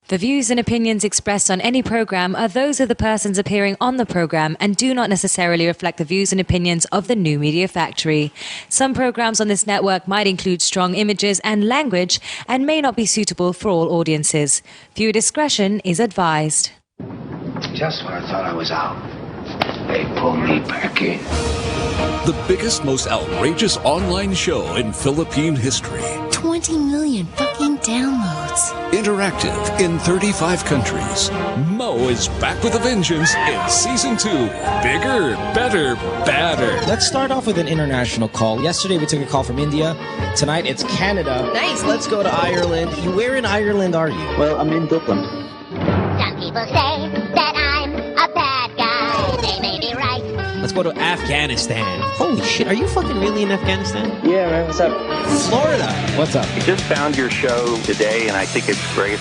The views and opinions expressed on any program are those of the persons appearing on the program and do not necessarily reflect the views and opinions of the New Media Factory. Some programs on this network might include strong images and language and may not be suitable for all audiences. Viewer discretion is advised. Just when I thought I was out, they pulled me back in. The biggest, most outrageous online show in Philippine history. 20 million fucking downloads. Interactive in 35 countries. Mo is back with a vengeance in Season 2. Bigger, better, badder. Let's start off with an international call. Yesterday we took a call from India. Tonight it's Canada. Nice. Let's go to Ireland. Where in Ireland are you? Well, I'm in Dublin. Some people say that I'm a bad guy. They may be right. Let's go to Afghanistan. Holy shit, are you fucking really in Afghanistan? Yeah, man, what's up? Florida. What's up? I just found your show today, and I think it's great.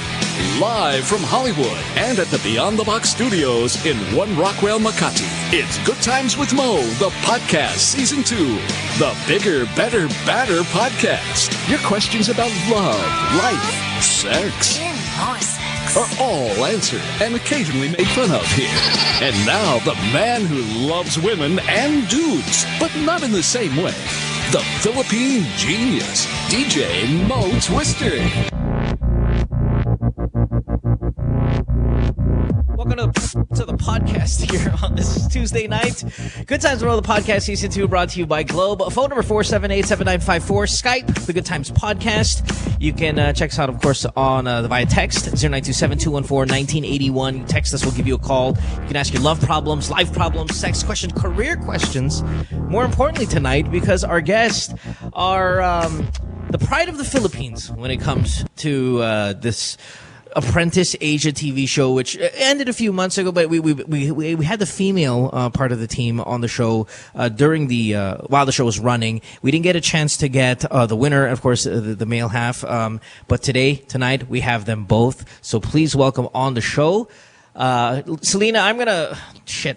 Live from Hollywood and at the Beyond the Box studios in One Rockwell, Makati. It's Good Times with Mo, the podcast, Season 2. The Bigger, Better, Badder podcast. Your questions about love, life, sex are all answered and occasionally made fun of here. And now, the man who loves women and dudes, but not in the same way. The Philippine Genius, DJ Mo Twister. Welcome to the podcast here on this Tuesday night. Good Times World, the podcast, Season 2, brought to you by Globe. Phone number 478-7954. Skype, The Good Times Podcast. You can check us out, of course, on via text, 0927-214-1981. You text us, we'll give you a call. You can ask your love problems, life problems, sex questions, career questions. More importantly tonight, because our guests are the pride of the Philippines when it comes to this Apprentice Asia TV show, which ended a few months ago, but we had the female part of the team on the show during the while the show was running. We didn't get a chance to get the winner, of course, the male half. But tonight, we have them both. So please welcome on the show. Celina, I'm gonna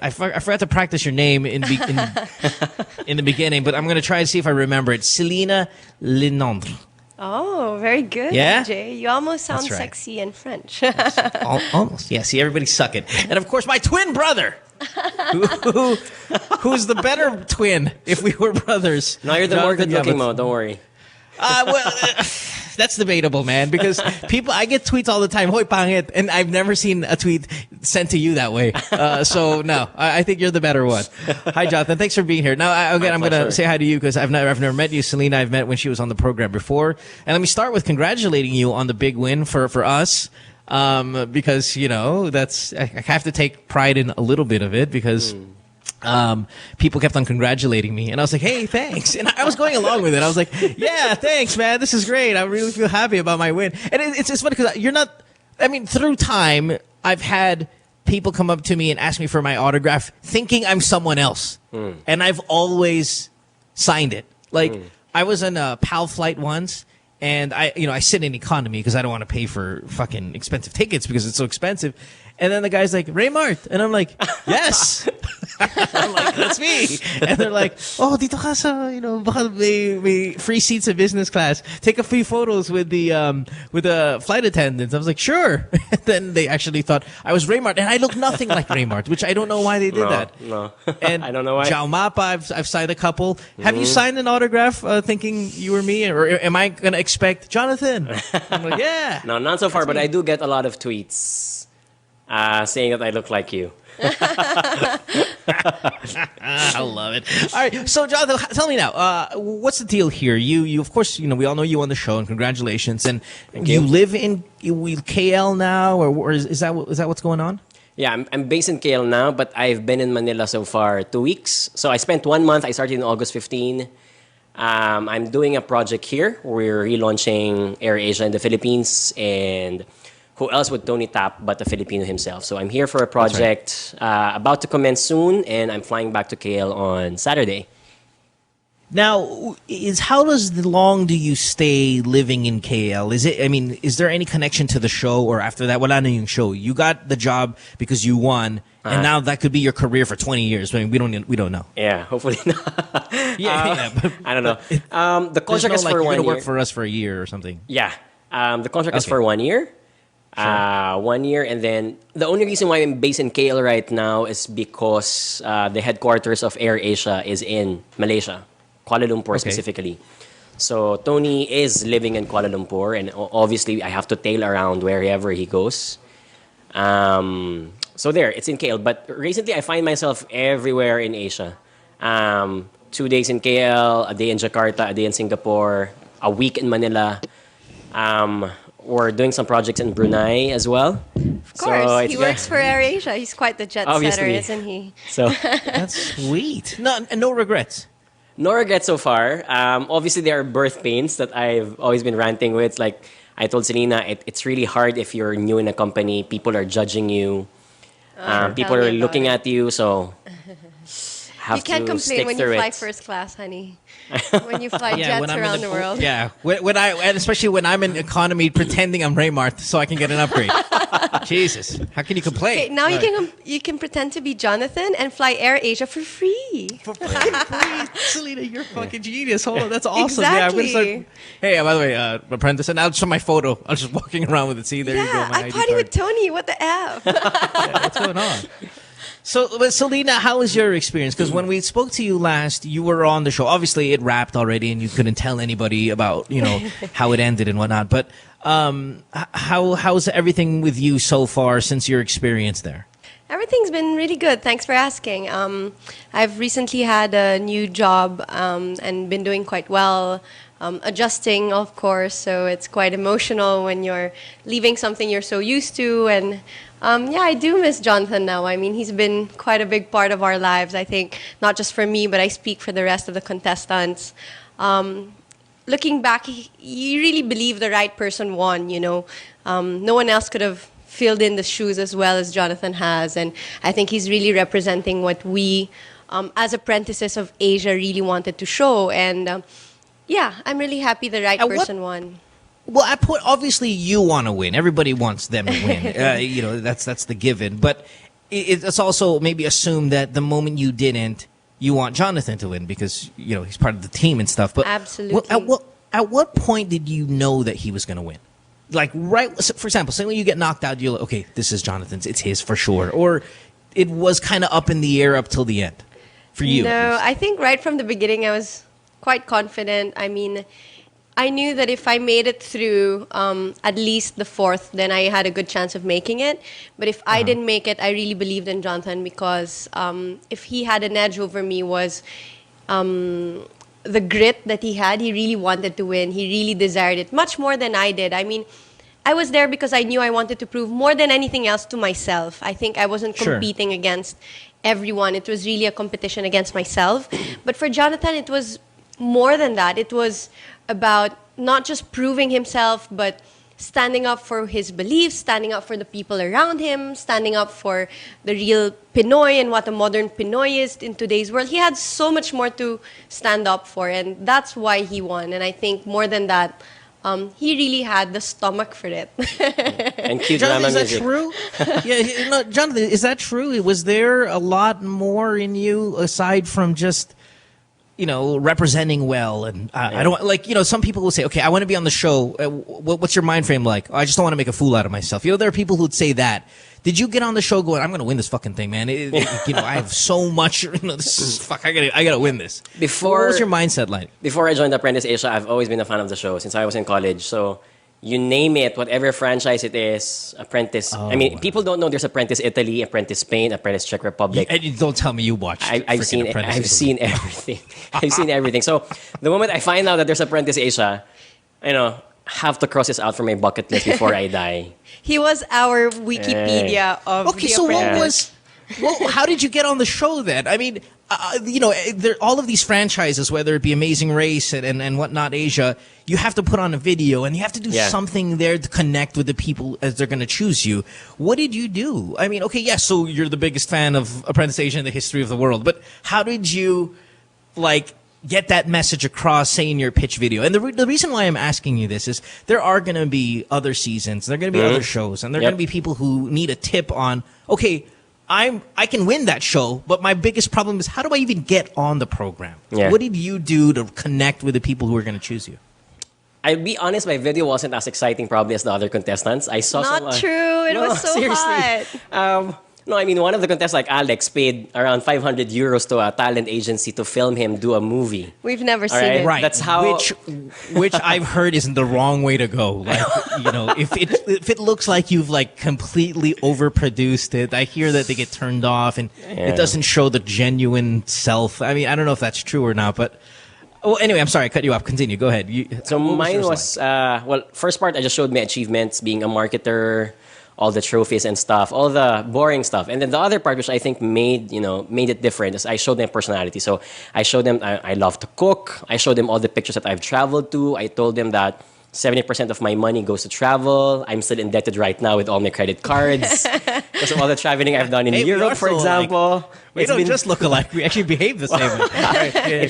I forgot to practice your name in the beginning, but I'm gonna try to see if I remember it. Celina Le Neindre. Oh, very good, yeah? Jay. You almost sound right. sexy in French. Almost. Yeah, see, everybody suck it. And of course, my twin brother, who's the better twin if we were brothers. No, you're the more good-looking, Mo. Don't worry. That's debatable, man, because I get tweets all the time, hoy pangit, and I've never seen a tweet sent to you that way. So no, I think you're the better one. Hi, Jonathan. Thanks for being here. Now, I'm going to say hi to you because I've never met you. Celina, I've met when she was on the program before. And let me start with congratulating you on the big win for us. Because, you know, I have to take pride in a little bit of it because people kept on congratulating me, and I was like, hey, thanks. And I was going along with it. I was like, yeah, thanks, man. This is great. I really feel happy about my win. And it's funny because through time, I've had people come up to me and ask me for my autograph thinking I'm someone else. And I've always signed it. Like, I was on a PAL flight once, and I sit in economy because I don't want to pay for fucking expensive tickets because it's so expensive. And then the guy's like, Raymart. And I'm like, yes. I'm like, that's me. And they're like, oh, dito ka sa, baka may free seats in business class. Take a few photos with the flight attendants. I was like, sure. And then they actually thought I was Raymart. And I look nothing like Raymart, which I don't know why they did that. No. And I don't know why. Jao Mapa, I've signed a couple. Have you signed an autograph thinking you were me? Or am I going to expect Jonathan? I'm like, yeah. No, not so far, but I do get a lot of tweets saying that I look like you. I love it. All right, so Jonathan, tell me now, what's the deal here? You of course, we all know you on the show, and congratulations. And you live in KL now, or is that what's going on? Yeah, I'm based in KL now, but I've been in Manila so far 2 weeks. So I spent 1 month. I started in August 15. I'm doing a project here. We're relaunching Air Asia in the Philippines, and who else would Tony tap but the Filipino himself? So I'm here for a project about to commence soon, and I'm flying back to KL on Saturday. Now, how long do you stay living in KL? Is there any connection to the show, or after that, wala na yung show? You got the job because you won, and now that could be your career for 20 years. I mean, we don't know. Yeah, hopefully not. But I don't know. The contract is for 1 year. You're going to work for us for a year or something. Yeah, the contract is for 1 year. 1 year. And then the only reason why I'm based in KL right now is because the headquarters of Air Asia is in Malaysia, Kuala Lumpur specifically. So Tony is living in Kuala Lumpur, and obviously I have to tail around wherever he goes. So there, it's in KL. But recently I find myself everywhere in Asia. 2 days in KL, a day in Jakarta, a day in Singapore, a week in Manila. We're doing some projects in Brunei as well. Of course, he works for Air Asia. He's quite the jet setter, isn't he? So That's sweet. No regrets. no regrets so far. Obviously, there are birth pains that I've always been ranting with. Like I told Celina, it's really hard if you're new in a company. People are judging you. People are looking at you. So have you can't to complain stick when through you fly it. first class, honey. When you fly jets when I'm around the world. Yeah, and especially when I'm in economy, pretending I'm Raymart so I can get an upgrade. Jesus, how can you complain? Okay, now you can pretend to be Jonathan and fly Air Asia for free. For free, Celina, you're fucking genius. Hold on, that's awesome. Exactly. Yeah, I'm gonna start. Hey, by the way, Apprentice, and I'll show my photo. I was just walking around with it. See, there you go. Yeah, My I ID party card. with Tony. What the F? Yeah, what's going on? So, but Celina, how was your experience? Because when we spoke to you last, you were on the show. Obviously, it wrapped already, and you couldn't tell anybody about how it ended and whatnot. But how's everything with you so far since your experience there? Everything's been really good. Thanks for asking. I've recently had a new job and been doing quite well. Adjusting, of course, so it's quite emotional when you're leaving something you're so used to. And I do miss Jonathan now. I mean, he's been quite a big part of our lives, I think, not just for me, but I speak for the rest of the contestants. Looking back, you really believe the right person won, No one else could have filled in the shoes as well as Jonathan has. And I think he's really representing what we, as apprentices of Asia, really wanted to show. And I'm really happy the right person won. Well, obviously you want to win. Everybody wants them to win. That's the given. But it's also maybe assumed that the moment you didn't, you want Jonathan to win because he's part of the team and stuff. But absolutely. At what point did you know that he was going to win? Like for example, say when you get knocked out, you're like, okay, this is Jonathan's. It's his for sure. Or it was kind of up in the air up till the end for you. No, I think right from the beginning I was quite confident. I mean, I knew that if I made it through at least the fourth, then I had a good chance of making it. But if I didn't make it, I really believed in Jonathan because if he had an edge over me was the grit that he had. He really wanted to win. He really desired it much more than I did. I mean, I was there because I knew I wanted to prove more than anything else to myself. I think I wasn't competing against everyone. It was really a competition against myself. But for Jonathan, it was more than that. It was about not just proving himself, but standing up for his beliefs, standing up for the people around him, standing up for the real Pinoy and what a modern Pinoy is in today's world. He had so much more to stand up for, and that's why he won. And I think more than that, he really had the stomach for it. And cute Jonathan, drama is that music. true? Jonathan, is that true? Was there a lot more in you aside from just representing well? And I don't some people will say, okay, I want to be on the show. What's your mind frame like? Oh, I just don't want to make a fool out of myself. There are people who'd say that. Did you get on the show going, I'm going to win this fucking thing, man? I have so much, this is, fuck, I got to win this. What was your mindset like? Before I joined Apprentice Asia, I've always been a fan of the show since I was in college. So you name it, whatever franchise it is, Apprentice. People don't know there's Apprentice Italy, Apprentice Spain, Apprentice Czech Republic. And you don't tell me you watched. I've seen everything. I've seen everything. So the moment I find out that there's Apprentice Asia, have to cross this out from my bucket list before I die. He was our Wikipedia of Okay, the so Apprentice. how did you get on the show then? I mean, all of these franchises, whether it be Amazing Race and whatnot, Asia, you have to put on a video and you have to do something there to connect with the people as they're going to choose you. What did you do? I mean, okay, yes, so you're the biggest fan of Apprentice Asia in the history of the world, but how did you, get that message across, say, in your pitch video? And the reason why I'm asking you this is there are going to be other seasons, there are going to be other shows, and there are going to be people who need a tip on, okay, I can win that show, but my biggest problem is how do I even get on the program? Yeah. What did you do to connect with the people who are going to choose you? I'll be honest, my video wasn't as exciting probably as the other contestants. I saw Not true. It was so hot. No, I mean, one of the contestants, like Alex, paid around 500 euros to a talent agency to film him do a movie. We've never seen right? it. Right. That's how... Which I've heard isn't the wrong way to go. Like, you know, if it looks like you've like completely overproduced it, I hear that they get turned off and it doesn't show the genuine self. I mean, I don't know if that's true or not, but well, anyway, I'm sorry, I cut you off. Continue. Go ahead. So mine was well, first part I just showed my achievements, being a marketer, all the trophies and stuff, all the boring stuff. And then the other part, which I think made it different, is I showed them personality. So I showed them I love to cook. I showed them all the pictures that I've traveled to. I told them that 70% of my money goes to travel. I'm still indebted right now with all my credit cards because of all the traveling I've done in Europe, for example. We don't just look alike. We actually behave the same way. Right, yeah,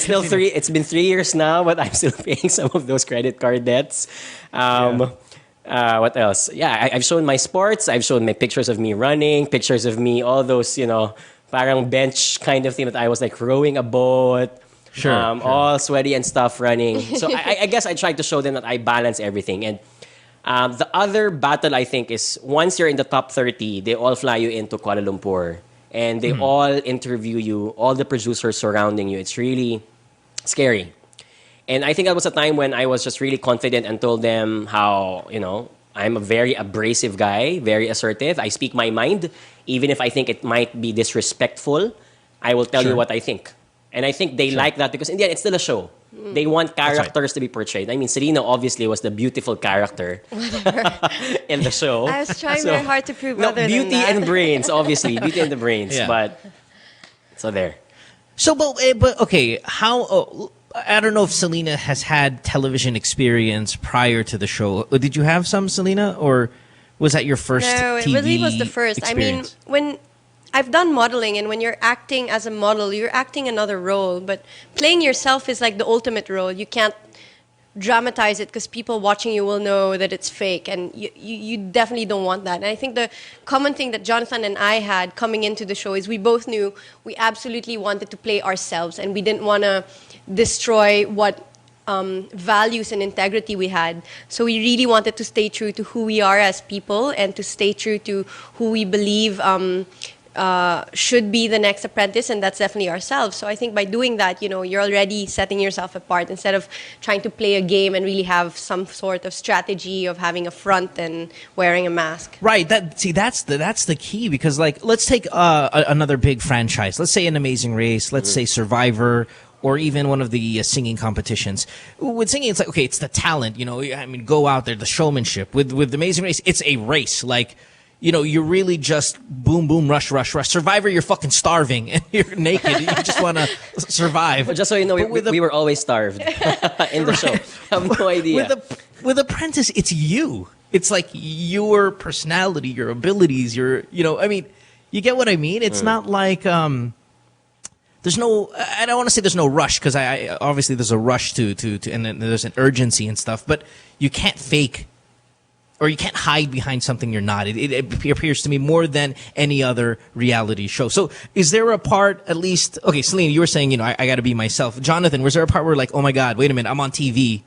It's been 3 years now, but I'm still paying some of those credit card debts. What else? Yeah, I've shown my sports. I've shown my pictures of me running, pictures of me, all those, parang bench kind of thing that I was like rowing a boat. Sure. All sweaty and stuff running. So I guess I tried to show them that I balance everything. And the other battle, I think, is once you're in the top 30, they all fly you into Kuala Lumpur. And they all interview you, all the producers surrounding you. It's really scary. And I think that was a time when I was just really confident and told them how, I'm a very abrasive guy, very assertive. I speak my mind. Even if I think it might be disrespectful, I will tell you what I think. And I think they like that because in the end, it's still a show. They want characters to be portrayed. I mean, Celina obviously was the beautiful character in the show. I was trying very hard to prove other beauty than that. and brains, obviously. Beauty and the brains. Yeah. But, so there. So, but okay, how... I don't know if Celina has had television experience prior to the show. Did you have some, Celina, or was that your first No, TV it really was the first. experience? I mean, when I've done modeling, and when you're acting as a model, you're acting another role. But playing yourself is like the ultimate role. You can't dramatize it because people watching you will know that it's fake, and you definitely don't want that. And I think the common thing that Jonathan and I had coming into the show is we both knew we absolutely wanted to play ourselves, and we didn't want to destroy what values and integrity we had. So we really wanted to stay true to who we are as people and to stay true to who we believe should be the next apprentice, and that's definitely ourselves. So I think by doing that, you're already setting yourself apart instead of trying to play a game and really have some sort of strategy of having a front and wearing a mask. Right. That's the key, because like, let's take another big franchise. Let's say An Amazing Race. Let's say Survivor. Or even one of the singing competitions. With singing, it's like, okay, it's the talent, I mean, go out there, the showmanship. With Amazing Race, it's a race. Like, you're really just boom, boom, rush, rush, rush. Survivor, you're fucking starving and you're naked. You just want to survive. But just so you know, we were always starved in the show. I have no idea. With Apprentice, it's you. It's like your personality, your abilities, I mean, you get what I mean? It's not like, there's no, I don't want to say there's no rush, because I obviously there's a rush to and then there's an urgency and stuff, but you can't fake, or you can't hide behind something you're not. It appears to me more than any other reality show. So is there a part, at least, okay, Celina, you were saying, I got to be myself. Jonathan, was there a part where like, oh my God, wait a minute, I'm on TV.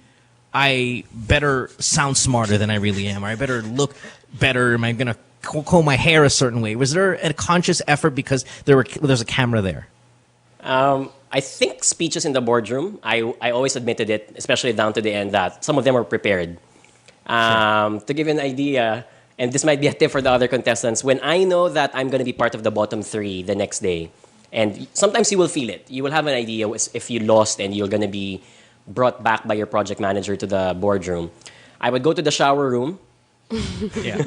I better sound smarter than I really am, or I better look better. Am I going to comb my hair a certain way? Was there a conscious effort because there's a camera there? I think speeches in the boardroom, I always admitted it, especially down to the end, that some of them were prepared. To give you an idea, and this might be a tip for the other contestants, when I know that I'm going to be part of the bottom 3 the next day, and sometimes you will feel it. You will have an idea if you lost and you're going to be brought back by your project manager to the boardroom. I would go to the shower room. Yeah.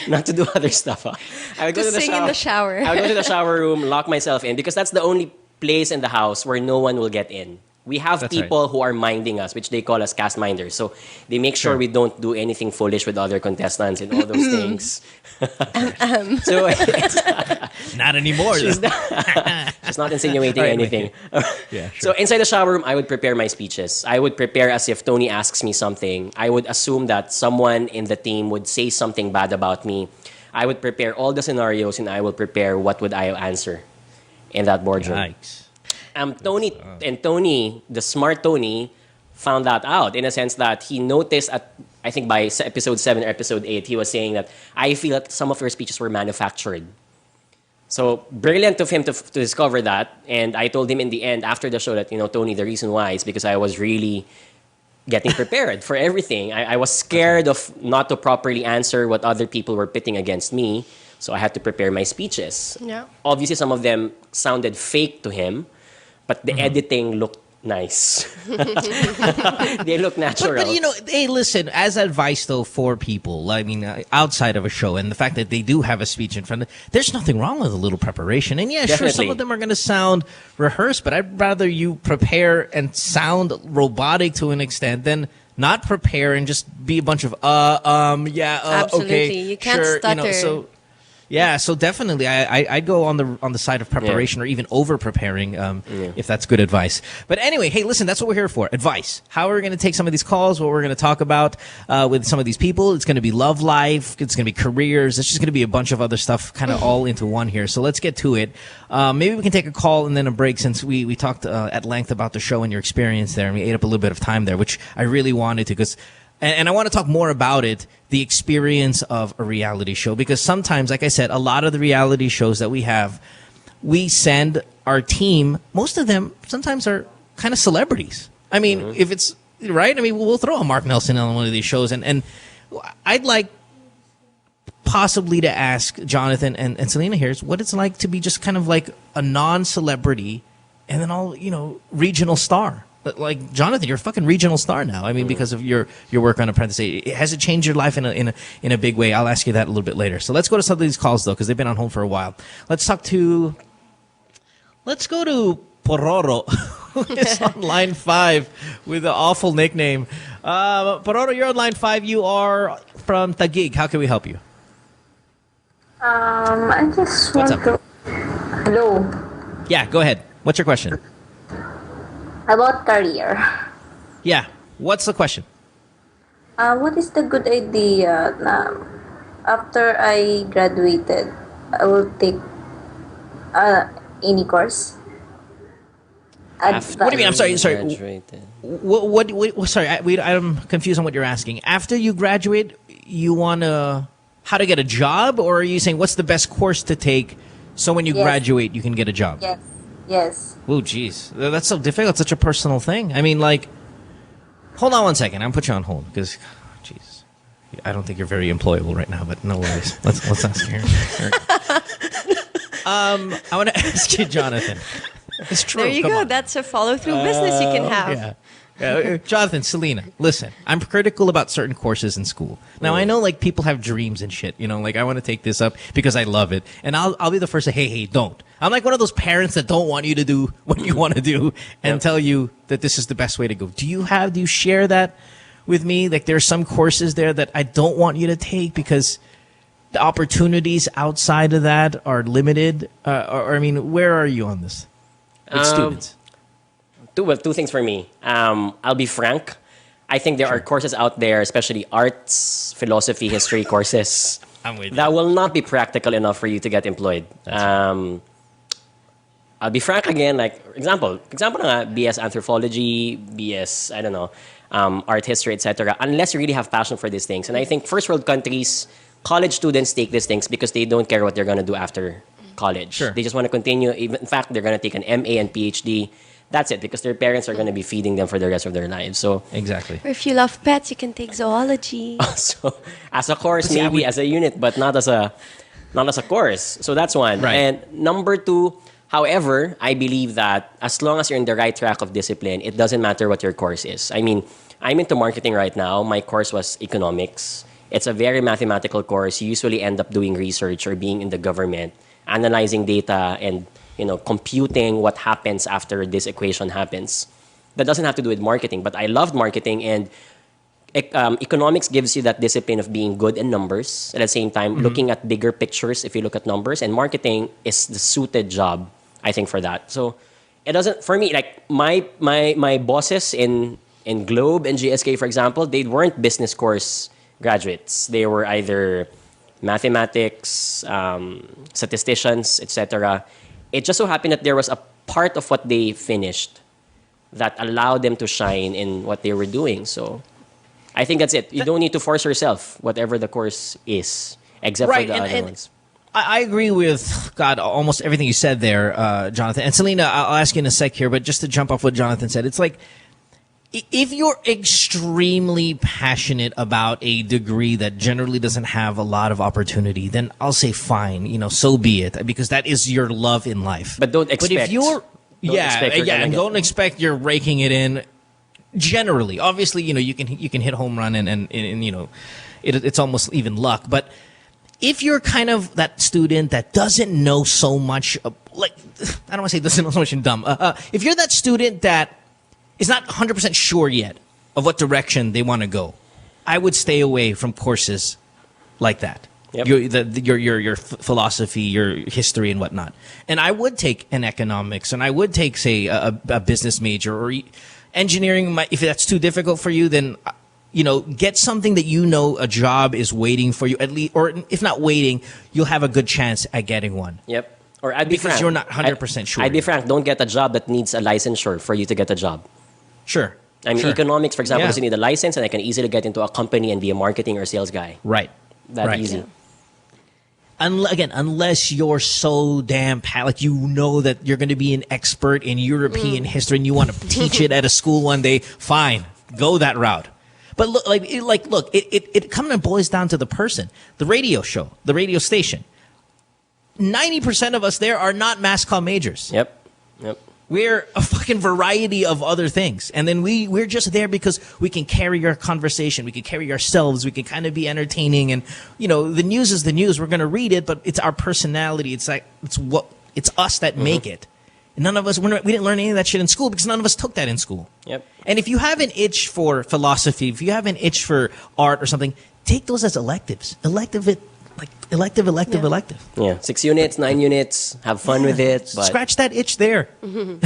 Not to do other stuff. Huh? I would go to the sing shower. in the shower. I would go to the shower room, lock myself in, because that's the only place in the house where no one will get in. We have people who are minding us, which they call us cast minders. So they make sure we don't do anything foolish with other contestants and all those things. So not anymore. She's not insinuating anything. Yeah, sure. So inside the shower room, I would prepare my speeches. I would prepare as if Tony asks me something. I would assume that someone in the team would say something bad about me. I would prepare all the scenarios, and I will prepare what would I answer in that boardroom. Yikes. Tony, the smart Tony, found that out in a sense that he noticed I think by episode 7 or episode 8, he was saying that I feel that some of your speeches were manufactured. So brilliant of him to discover that. And I told him in the end after the show that, Tony, the reason why is because I was really getting prepared for everything. I was scared of not to properly answer what other people were pitting against me. So I had to prepare my speeches. Yeah. Obviously, some of them sounded fake to him, but the editing looked nice. They look natural. But hey, listen, as advice though for people, I mean, outside of a show and the fact that they do have a speech in front of them, there's nothing wrong with a little preparation. And yeah, sure, some of them are going to sound rehearsed, but I'd rather you prepare and sound robotic to an extent than not prepare and just be a bunch of Absolutely. okay, You can't sure, stutter. Yeah, so definitely, I'd go on the side of preparation or even over preparing, if that's good advice. But anyway, hey, listen, that's what we're here for: advice. How are we going to take some of these calls? What we're going to talk about with some of these people? It's going to be love life. It's going to be careers. It's just going to be a bunch of other stuff, kind of all into one here. So let's get to it. Maybe we can take a call and then a break, since we talked at length about the show and your experience there, and we ate up a little bit of time there, which I really wanted to, because. And I want to talk more about it, the experience of a reality show, because sometimes, like I said, a lot of the reality shows that we have, we send our team, most of them sometimes are kind of celebrities. I mean, if it's right, I mean, we'll throw a Mark Nelson on one of these shows. And I'd like possibly to ask Jonathan and Celina here is what it's like to be just kind of like a non-celebrity and then regional star. Like, Jonathan, you're a fucking regional star now. I mean, because of your work on Apprentice Asia. Has it changed your life in a big way? I'll ask you that a little bit later. So let's go to some of these calls, though, because they've been on hold for a while. Let's go to Pororo, who is on line 5 with an awful nickname. Pororo, you're on line 5. You are from Taguig. How can we help you? I just What's want up? to... Hello. Yeah, go ahead. What's your question? About career. Yeah. What's the question? What is the good idea na after I graduated, I will take any course? What do you mean? I'm sorry. Graduated. What sorry, I'm confused on what you're asking. After you graduate, you want how to get a job, or are you saying what's the best course to take so when you graduate you can get a job? Yes. Oh, geez. That's so difficult. Such a personal thing. I mean, like, hold on one second. I'm put you on hold because, jeez, I don't think you're very employable right now, but no worries. Let's ask here. I want to ask you, Jonathan. It's true. There you Come go. on. That's a follow-through business you can have. Yeah. Jonathan, Celina, listen, I'm critical about certain courses in school. Now, I know, like, people have dreams and shit, like, I want to take this up because I love it. And I'll be the first to say, hey, don't. I'm like one of those parents that don't want you to do what you want to do and tell you that this is the best way to go. Do you share that with me? Like, there are some courses there that I don't want you to take because the opportunities outside of that are limited. Or I mean, where are you on this with students? Two things for me. I'll be frank. I think there are courses out there, especially arts, philosophy, history courses, that will not be practical enough for you to get employed. I'll be frank again. Like example na BS anthropology, BS art history, etc. Unless you really have passion for these things, and I think first world countries, college students take these things because they don't care what they're gonna do after college. Sure. They just want to continue. Even in fact, they're gonna take an MA and PhD. That's it, because their parents are going to be feeding them for the rest of their lives. So Exactly. Or if you love pets, you can take zoology. so as a course, maybe as a unit, but not as a course. So that's one. Right. And number two, however, I believe that as long as you're in the right track of discipline, it doesn't matter what your course is. I mean, I'm into marketing right now. My course was economics. It's a very mathematical course. You usually end up doing research or being in the government, analyzing data and computing what happens after this equation happens. That doesn't have to do with marketing, but I loved marketing, and economics gives you that discipline of being good in numbers, at the same time looking at bigger pictures if you look at numbers, and marketing is the suited job, I think, for that. So it doesn't, for me, like my bosses in Globe and GSK, for example, they weren't business course graduates. They were either mathematics, statisticians, etc. It just so happened that there was a part of what they finished that allowed them to shine in what they were doing. So I think that's it. You don't need to force yourself, whatever the course is, except for the other ones. I agree with, God, almost everything you said there, Jonathan. And Celina, I'll ask you in a sec here, but just to jump off what Jonathan said, it's like, if you're extremely passionate about a degree that generally doesn't have a lot of opportunity, then I'll say fine, so be it, because that is your love in life. But don't expect. But if you're, and don't expect you're raking it in. Generally, obviously, you can hit home run and it's almost even luck. But if you're kind of that student that doesn't know so much, I don't want to say doesn't know so much and dumb. If you're that student that is not 100% sure yet of what direction they want to go, I would stay away from courses like that. Yep. Your philosophy, your history, and whatnot. And I would take an economics, and I would take, say, a business major or engineering. If that's too difficult for you, then get something that a job is waiting for you at least, or if not waiting, you'll have a good chance at getting one. Yep. Or I'd be because frank, you're not 100% sure. I'd be frank. Don't get a job that needs a licensure for you to get a job. Sure. I mean, economics, for example, Yeah. doesn't need a license, and I can easily get into a company and be a marketing or sales guy. Right. That easy. Again, unless you're so damn that you're going to be an expert in European history and you want to teach it at a school one day, fine, go that route. But look, it kind of boils down to the person, the radio show, the radio station. 90% of us there are not mass comm majors. Yep. We're a fucking variety of other things. And then we're just there because we can carry our conversation. We can carry ourselves. We can kind of be entertaining. And, the news is the news. We're going to read it, but it's our personality. It's us that make it. And none of us, we didn't learn any of that shit in school because none of us took that in school. Yep. And if you have an itch for philosophy, if you have an itch for art or something, take those as electives. Elective. Yeah, 6 units, 9 units. Have fun with it. But Scratch that itch there, and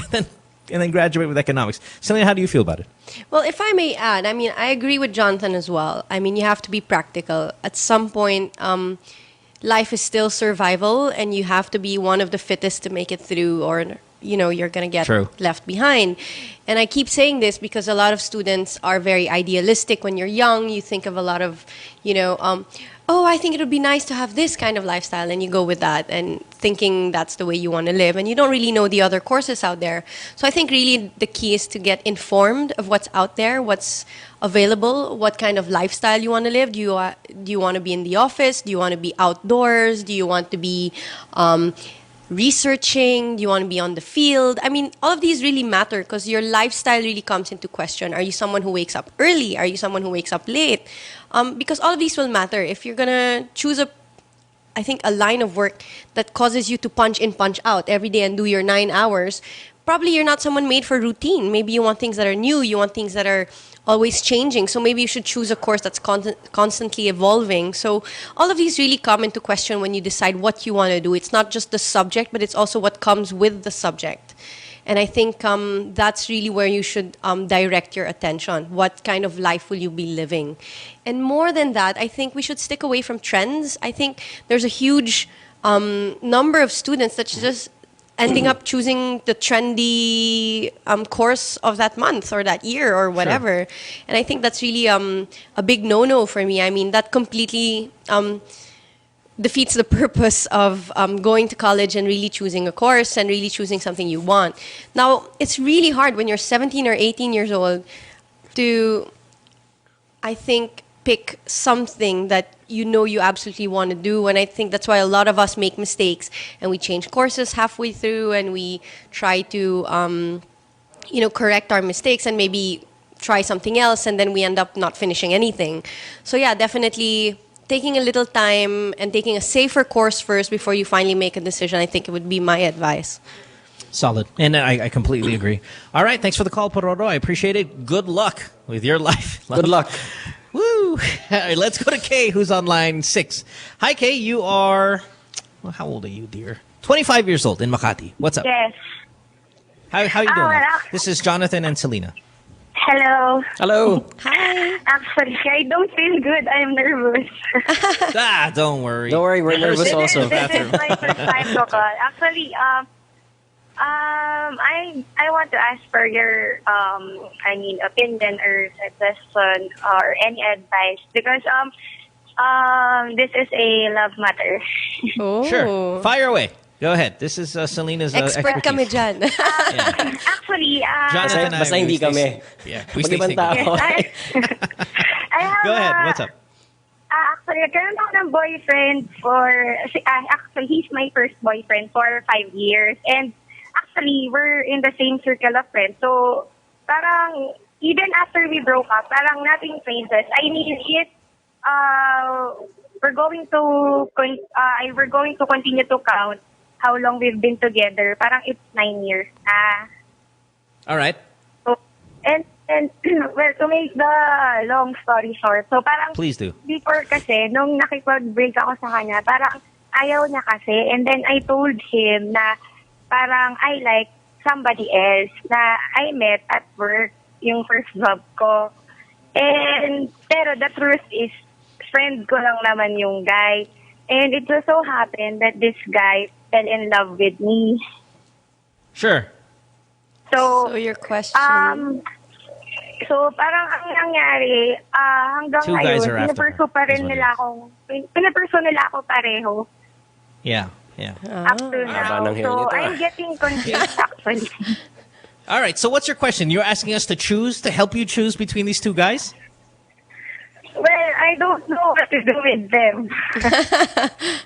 then graduate with economics. Celina, how do you feel about it? Well, if I may add, I agree with Jonathan as well. You have to be practical. At some point, life is still survival, and you have to be one of the fittest to make it through, or you're going to get left behind. And I keep saying this because a lot of students are very idealistic. When you're young, you think of a lot of, I think it would be nice to have this kind of lifestyle, and you go with that and thinking that's the way you want to live, and you don't really know the other courses out there. So I think really the key is to get informed of what's out there, what's available, what kind of lifestyle you want to live. Do you want to be in the office? Do you want to be outdoors? Do you want to be researching? Do you want to be on the field? All of these really matter because your lifestyle really comes into question. Are you someone who wakes up early? Are you someone who wakes up late? Because all of these will matter. If you're going to choose a line of work that causes you to punch in, punch out every day and do your 9 hours, probably you're not someone made for routine. Maybe you want things that are new. You want things that are always changing. So maybe you should choose a course that's constantly evolving. So all of these really come into question when you decide what you want to do. It's not just the subject, but it's also what comes with the subject. And I think that's really where you should direct your attention. What kind of life will you be living? And more than that, I think we should stick away from trends. I think there's a huge number of students that just ending up choosing the trendy course of that month or that year or whatever. Sure. And I think that's really a big no-no for me. That completely defeats the purpose of going to college and really choosing a course and really choosing something you want. Now, it's really hard when you're 17 or 18 years old to, I think, pick something that you absolutely want to do. And I think that's why a lot of us make mistakes and we change courses halfway through and we try to, correct our mistakes and maybe try something else, and then we end up not finishing anything. So yeah, definitely taking a little time and taking a safer course first before you finally make a decision, I think it would be my advice. Solid. And I completely agree. All right. Thanks for the call, Pororo. I appreciate it. Good luck with your life. Good luck. Woo. All right, let's go to Kay, who's on line 6. Hi, Kay. You are, how old are you, dear? 25 years old in Makati. What's up? Yes. How you doing? This is Jonathan and Celina. Hello. Hello. Hi. Actually, I don't feel good. I'm nervous. Don't worry. Don't worry, we're nervous also. This is my first time to call. Actually, I want to ask for your opinion or suggestion or any advice because this is a love matter. Oh. Sure. Fire away. Go ahead. This is Celina's Expert kami dyan. Actually, Jonathan, Basta hindi kami. Yeah, we stay Mag-ibang tao. I have Go ahead. What's up? actually, nagkaroon ako ng boyfriend actually, he's my first boyfriend for 5 years. And actually, we're in the same circle of friends. So, parang, even after we broke up, parang nothing changes. I mean, we're going to continue to count how long we've been together. Parang it's 9 years. All right. So, and well, to make the long story short, so parang Please do. before kasi, nung nakipag-break ako sa kanya, parang ayaw niya kasi. And then I told him na parang I like somebody else na I met at work, yung first job ko. Pero the truth is, friend ko lang naman yung guy. And it just so happened that this guy fell in love with me. Sure. So your question? So parang ang nangyari, hanggang Two guys ngayon, are after pinapursu pa her, is rin what it nila ako pareho Yeah. up to now. Haba ng hair So nito, I'm getting confused actually. All right. So what's your question? You're asking us to help you choose between these two guys? Well, I don't know what to do with them.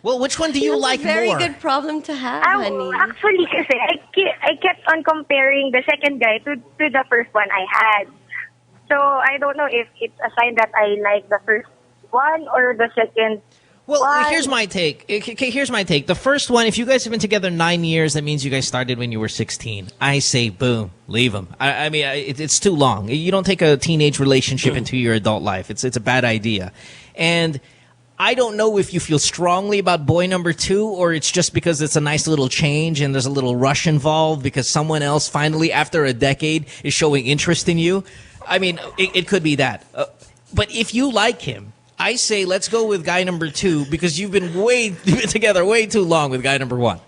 Well, which one do you like That's a very more? good problem to have, Oh, honey. actually, kasi I kept on comparing the second guy to the first one I had. So I don't know if it's a sign that I like the first one or the second. Well, one. here's my take. Okay, here's my take. The first one, if you guys have been together 9 years, that means you guys started when you were 16. I say, boom, leave them. I mean, it's too long. You don't take a teenage relationship into your adult life. It's a bad idea. And I don't know if you feel strongly about boy number 2 or it's just because it's a nice little change and there's a little rush involved because someone else finally, after a decade, is showing interest in you. I mean, it could be that. But if you like him, I say let's go with guy number 2 because you've been together way too long with guy number 1.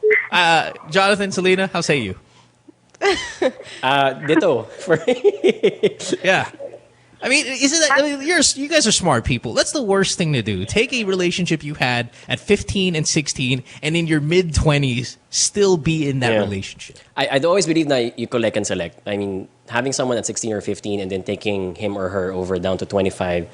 Jonathan, Celina, how say you? Dito. Yeah. I mean, isn't that? I mean, you guys are smart people. That's the worst thing to do. Take a relationship you had at 15 and 16, and in your mid-20s, still be in that relationship. I'd always believe that you collect and select. I mean, having someone at 16 or 15 and then taking him or her over down to 25.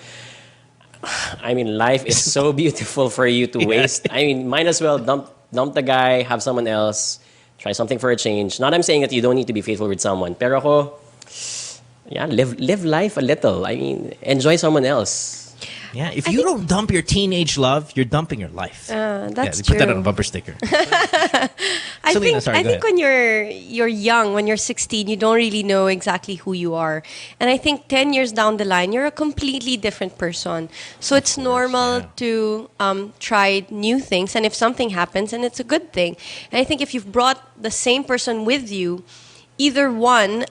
I mean, life is so beautiful for you to waste. I mean, might as well dump the guy, have someone else, try something for a change. Not I'm saying that you don't need to be faithful with someone. Pero ako, live life a little. I mean, enjoy someone else. Yeah, if you don't dump your teenage love, you're dumping your life. That's true. Put that on a true. bumper sticker. I Celina, sorry, think go ahead. when you're young, when you're 16, you don't really know exactly who you are. And I think 10 years down the line, you're a completely different person. So it's normal to try new things. And if something happens, and it's a good thing. And I think if you've brought the same person with you, either one,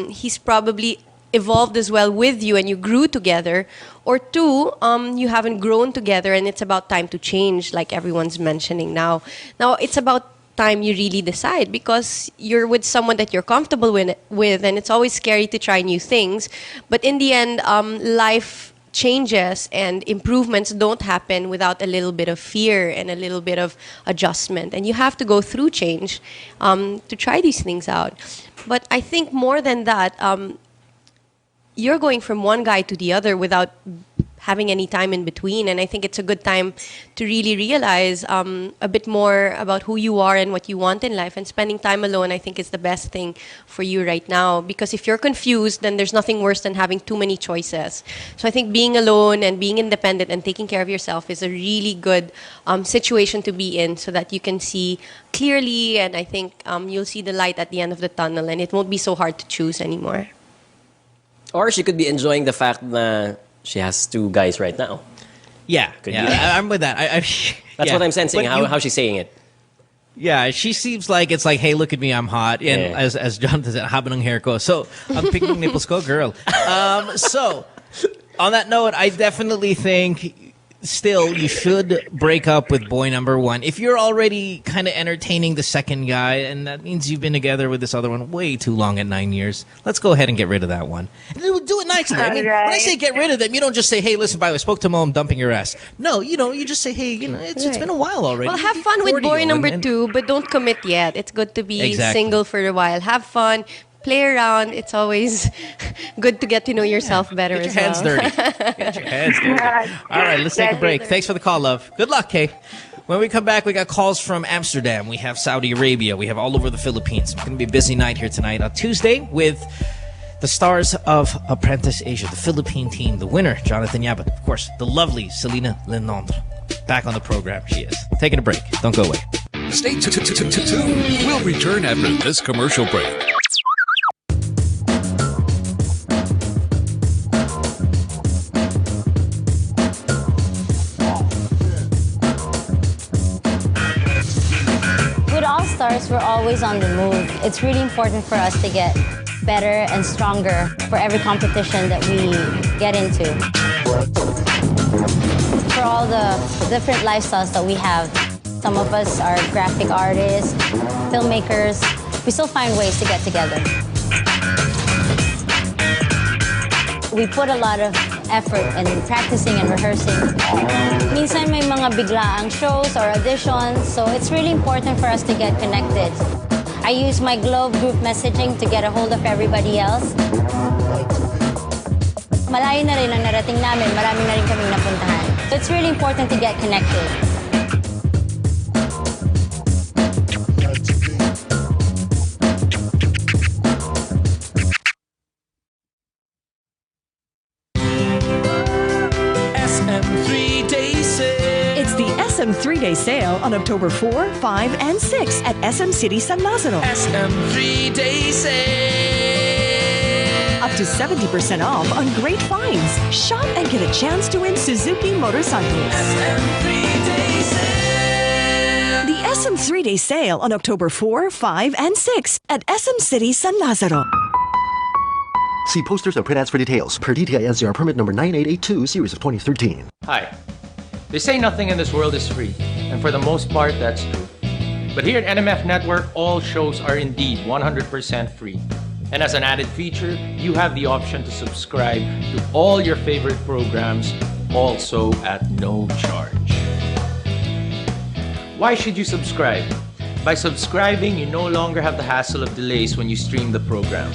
he's probably evolved as well with you and you grew together, or 2, you haven't grown together and it's about time to change, like everyone's mentioning now. Now, it's about time you really decide because you're with someone that you're comfortable with and it's always scary to try new things. But in the end, life changes and improvements don't happen without a little bit of fear and a little bit of adjustment. And you have to go through change to try these things out. But I think more than that, you're going from one guy to the other without having any time in between. And I think it's a good time to really realize a bit more about who you are and what you want in life. And spending time alone, I think, is the best thing for you right now. Because if you're confused, then there's nothing worse than having too many choices. So I think being alone and being independent and taking care of yourself is a really good situation to be in so that you can see clearly. And I think you'll see the light at the end of the tunnel and it won't be so hard to choose anymore. Or she could be enjoying the fact that she has 2 guys right now. Yeah, Could yeah, be. I'm with that. That's what I'm sensing, But how she's saying it. Yeah, she seems like it's like, hey, look at me, I'm hot. And as Jonathan said, haba ng hair ko. So, I'm picking nipples ko, girl. So, on that note, I definitely think still you should break up with boy number one if you're already kind of entertaining the second guy, and that means you've been together with this other one way too long at 9 years. Let's go ahead and get rid of that one. And do it nicely. I mean, when I say get rid of them, you don't just say, "Hey, listen, by the way, I spoke to Mo, I'm dumping your ass." No, you just say, "Hey, it's been a while already." Well, have fun with boy number two, but don't commit yet. It's good to be single for a while. Have fun. Play around. It's always good to get to know yourself better as well. Get your hands dirty. Get your hands dirty. All right, let's take a break. Thanks for the call, love. Good luck, Kay. When we come back, we got calls from Amsterdam. We have Saudi Arabia. We have all over the Philippines. It's going to be a busy night here tonight on Tuesday with the stars of Apprentice Asia, the Philippine team, the winner, Jonathan Yabut. Of course, the lovely Celina Le Neindre. Back on the program, she is. Taking a break. Don't go away. Stay tuned. We'll return after this commercial break. With All Stars, we're always on the move. It's really important for us to get better and stronger for every competition that we get into. For all the different lifestyles that we have, some of us are graphic artists, filmmakers. We still find ways to get together. We put a lot of effort in practicing and rehearsing. Minsan may mga biglaang shows or auditions, so it's really important for us to get connected. I use my Globe group messaging to get a hold of everybody else. Malayo na rin ang narating namin, marami na rin kaming napuntahan. So it's really important to get connected. SM 3-day sale on October 4, 5, and 6 at SM City San Lazaro. SM 3-day sale. Up to 70% off on great finds. Shop and get a chance to win Suzuki motorcycles. SM 3-day sale. The SM 3-day sale on October 4, 5, and 6 at SM City San Lazaro. See posters or print ads for details. Per DTI NCR permit number 9882, series of 2013. Hi. They say nothing in this world is free, and for the most part, that's true. But here at NMF Network, all shows are indeed 100% free. And as an added feature, you have the option to subscribe to all your favorite programs, also at no charge. Why should you subscribe? By subscribing, you no longer have the hassle of delays when you stream the program.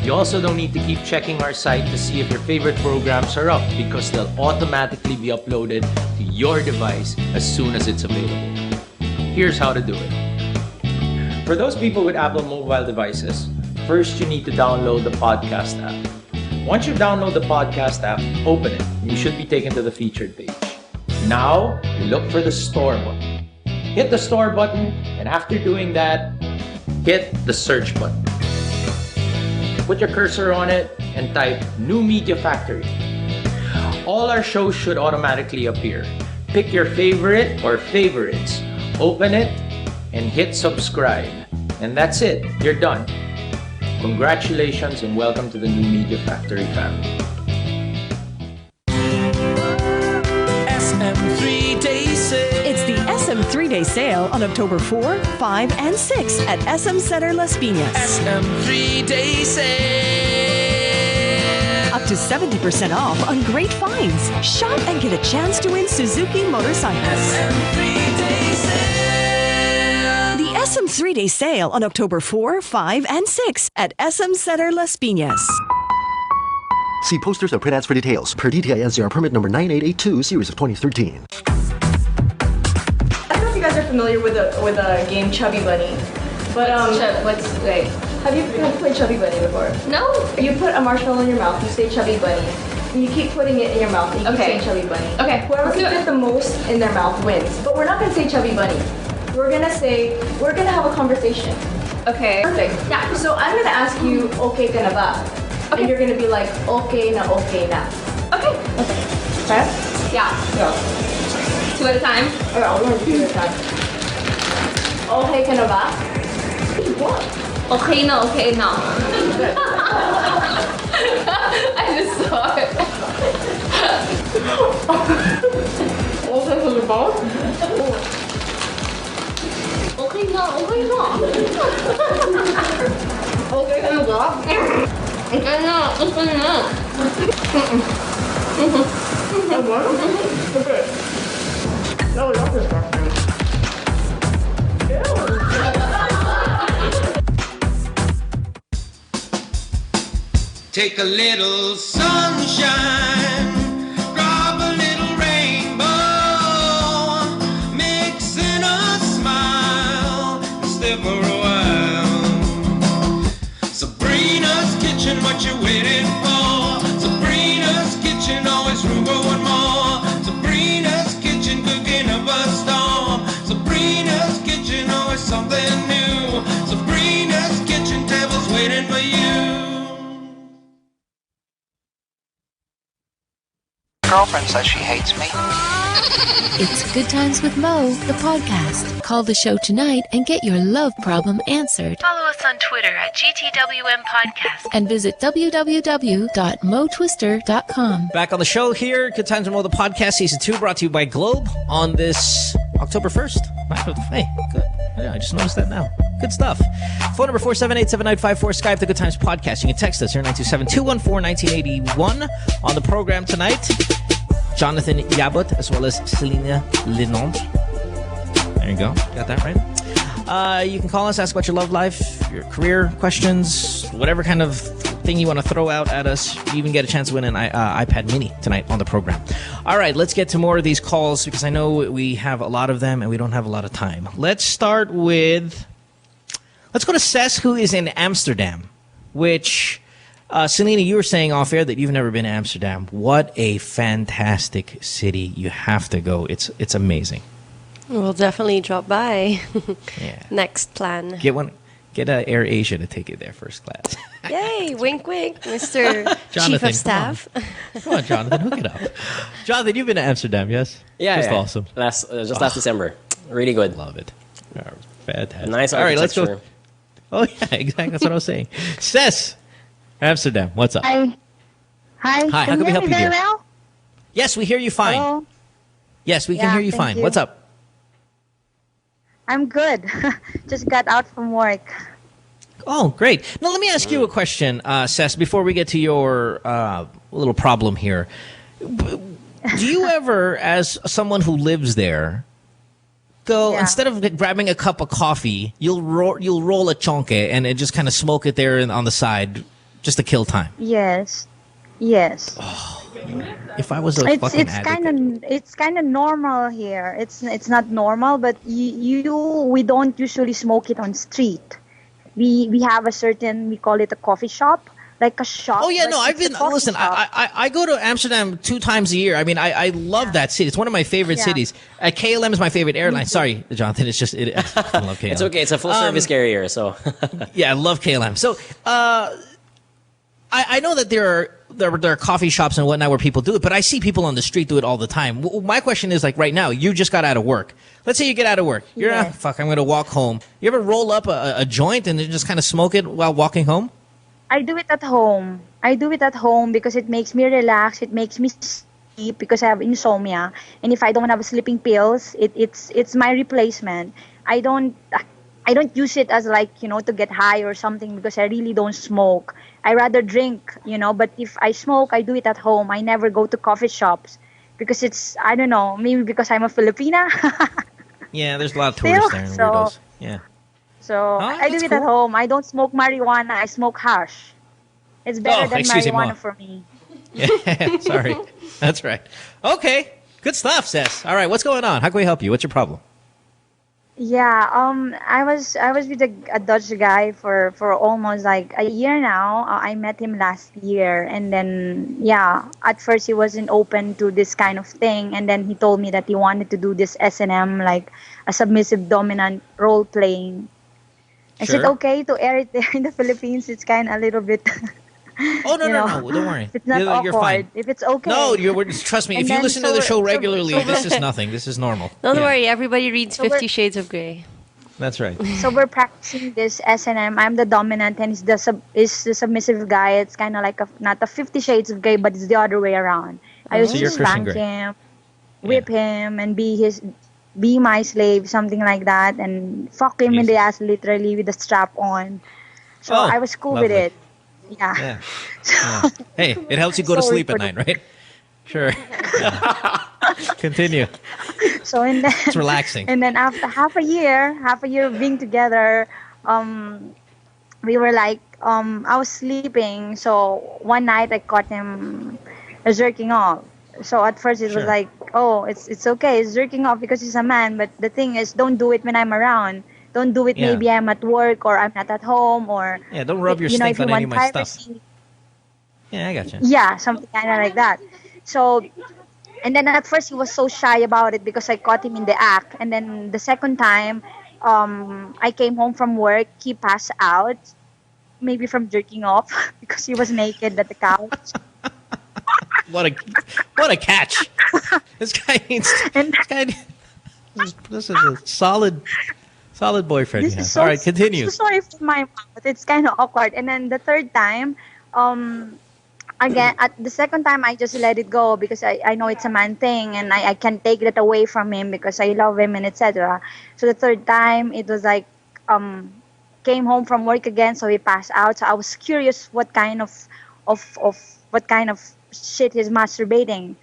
You also don't need to keep checking our site to see if your favorite programs are up, because they'll automatically be uploaded to your device as soon as it's available. Here's how to do it. For those people with Apple mobile devices, first you need to download the podcast app. Once you download the podcast app, open it, and you should be taken to the featured page. Now, you look for the store button. Hit the store button, and after doing that, hit the search button. Put your cursor on it and type New Media Factory. All our shows should automatically appear. Pick your favorite or favorites, open it, and hit subscribe. And that's it, you're done. Congratulations and welcome to the New Media Factory family. SM 3-day sale. It's the SM 3-day sale on October 4, 5, and 6 at SM Center Las Piñas. SM 3-day sale. Up to 70% off on great finds. Shop and get a chance to win Suzuki motorcycles. SM 3-day sale. The SM 3-day sale on October 4, 5, and 6 at SM Center Las Piñas. See posters or print ads for details. Per DTI NCR permit number 9882, series of 2013. I don't know if you guys are familiar with a game Chubby Bunny, but wait. Have you played Chubby Bunny before? No. You put a marshmallow in your mouth, you say Chubby Bunny, and you keep putting it in your mouth, and you keep saying Chubby Bunny. Okay. Whoever can get the most in their mouth wins. But we're not gonna say Chubby Bunny. We're gonna have a conversation. Okay. Perfect. Yeah. So I'm gonna ask you, okay ka na ba? Okay. And you're gonna be like, okay na, okay na. Okay. Okay? Yeah. Go. 2 at a time? Okay, I'll learn 2 at a time. Okay ka na ba? What? Okay na, okay na. I just saw it. okay sa libas? Okay na. Okay ka na ba? Okay na. Okay. No, that's disgusting. Take a little sunshine, drop a little rainbow, mix in a smile, and stay for a while. Sabrina's kitchen, what you waiting for? Sabrina's kitchen, always room for one more. Sabrina's kitchen, cooking up a storm. Sabrina's kitchen, always something new. Sabrina's kitchen, tables waiting for you. Girlfriend says she hates me. It's Good Times with Mo, the podcast. Call the show tonight and get your love problem answered. Follow us on Twitter at GTWM Podcast. And visit www.motwister.com. Back on the show here, Good Times with Mo, the podcast, season 2, brought to you by Globe on this October 1st. Hey, good. Yeah, I just noticed that now. Good stuff. Phone number 478-7954, Skype, the Good Times Podcast. You can text us here, 927-214-1981. On the program tonight, Jonathan Yabut, as well as Celina Le Neindre. There you go. Got that right? You can call us, ask about your love life, your career questions, whatever kind of thing you want to throw out at us. You even get a chance to win an iPad mini tonight on the program. All right, let's get to more of these calls because I know we have a lot of them and we don't have a lot of time. Let's start with... Let's go to Ses, who is in Amsterdam, which... Celina, you were saying off air that you've never been to Amsterdam. What a fantastic city. You have to go. It's amazing. We'll definitely drop by. Yeah. Next plan. Get Air Asia to take you there first class. Yay! Wink, wink, Mr. Chief of Staff. Come on, Jonathan, hook it up. Jonathan, you've been to Amsterdam, yes? Yeah, Just yeah. awesome. Last December. Really good. Love it. Fantastic. Nice All right, architecture. let's go. Oh, yeah, exactly. That's what I was saying. Ses, Amsterdam, what's up? Hi. Hi. Hi, how can we help you very here? well? Yes, we hear you fine. Hello? Yes, we can Yeah, hear you thank fine. you. What's up? I'm good. Just got out from work. Oh, great. Now, let me ask you a question, Ses, before we get to your little problem here. Do you ever, as someone who lives there, go, instead of grabbing a cup of coffee, you'll roll a chonke and just kind of smoke it there on the side just to kill time? Yes. Yes. If I was a fucking addict. It's kind of normal here. It's not normal, but we don't usually smoke it on street. We have a certain, we call it a coffee shop, like a shop. Oh yeah, but no, I've it's a been. coffee Listen, shop. I go to Amsterdam 2 times a year. I mean, I love that city. It's one of my favorite cities. KLM is my favorite airline. Sorry, Jonathan. It's just I love KLM. It's okay. It's a full service carrier, so yeah, I love KLM. So I know that there are coffee shops and whatnot where people do it, but I see people on the street do it all the time. My question is, like, right now, you just got out of work. Let's say you get out of work. You're fuck, I'm going to walk home. You ever roll up a joint and then just kind of smoke it while walking home? I do it at home. Because it makes me relax. It makes me sleep because I have insomnia. And if I don't have sleeping pills, it's my replacement. I don't use it as to get high or something because I really don't smoke. I rather drink, but if I smoke, I do it at home. I never go to coffee shops because I don't know, maybe because I'm a Filipina. Yeah, there's a lot of tourists there and weirdos. Yeah. So I do it at home. I don't smoke marijuana. I smoke hash. It's better than marijuana for me. Yeah, sorry. That's right. Okay. Good stuff, Sess. All right, what's going on? How can we help you? What's your problem? Yeah, I was with a Dutch guy for almost like a year now. I met him last year, and then at first he wasn't open to this kind of thing, and then he told me that he wanted to do this S&M, like a submissive dominant role playing. I said okay to air it there in the Philippines. It's kind of a little bit. Oh no, no, don't worry. If it's not awkward, you're fine. if it's okay. No, trust me. If you listen to the show regularly, this is nothing. This is normal. Don't worry, everybody reads 50 Shades of Grey. That's right. So we're practicing this S&M. I'm the dominant, and he's the submissive guy. It's kind of like not a 50 Shades of Grey, but it's the other way around. I used to spank him. whip him and be my slave, something like that, and fuck him in the ass literally with a strap on. So I was cool with it. Yeah. Hey, it helps you go to Sorry sleep at for night, right? Sure. Continue. So and then It's relaxing. And then after half a year of being together, we were like, I was sleeping. So one night I caught him jerking off. So at first it was like, oh, it's okay, it's jerking off because he's a man. But the thing is, don't do it when I'm around. Don't do it maybe I'm at work or I'm not at home or don't rub your stink on any of my stuff. Yeah, I gotcha. Yeah, something kind of like that. So, and then at first he was so shy about it because I caught him in the act. And then the second time, I came home from work, he passed out, maybe from jerking off because he was naked at the couch. What a catch! This guy needs. This is a solid boyfriend. This Yeah. is so, All right, continue. So sorry for my mouth. It's kind of awkward. And then the third time, again, at the second time, I just let it go because I know it's a man thing and I can't take that away from him because I love him and etc. So the third time, it was like, came home from work again, so he passed out. So I was curious what kind of shit he's masturbating.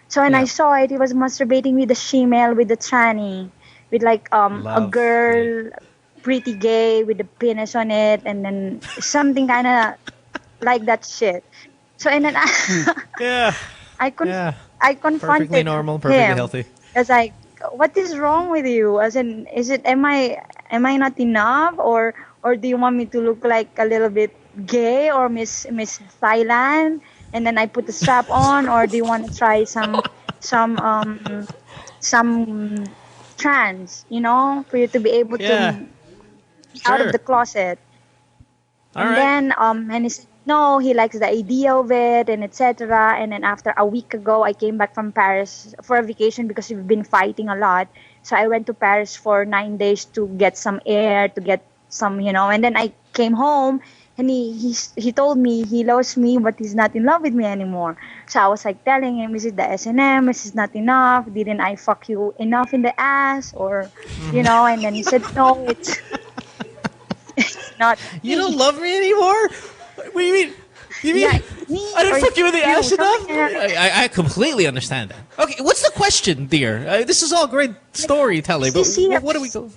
So when I saw it, he was masturbating with the shemale, with the tranny, with like a girl, pretty gay with the penis on it, and then something kind of like that shit. So and then I confronted perfectly normal, perfectly him. healthy. I was like, what is wrong with you? As in, am I not enough, or do you want me to look like a little bit gay or Miss Thailand? And then I put the strap on, or do you want to try some trans, for you to be able to be out of the closet. Then and he said no, he likes the idea of it and etc. And then after a week ago, I came back from Paris for a vacation because we've been fighting a lot. So I went to Paris for 9 days to get some air, to get some, and then I came home. And he told me he loves me, but he's not in love with me anymore. So I was like telling him, is it the S&M? Is it not enough? Didn't I fuck you enough in the ass? Or, and then he said, no, it's not. You don't love me anymore? What do you mean? You mean I didn't fuck you in the ass enough? I completely understand that. Okay, what's the question, dear? This is all great storytelling, but what do we go?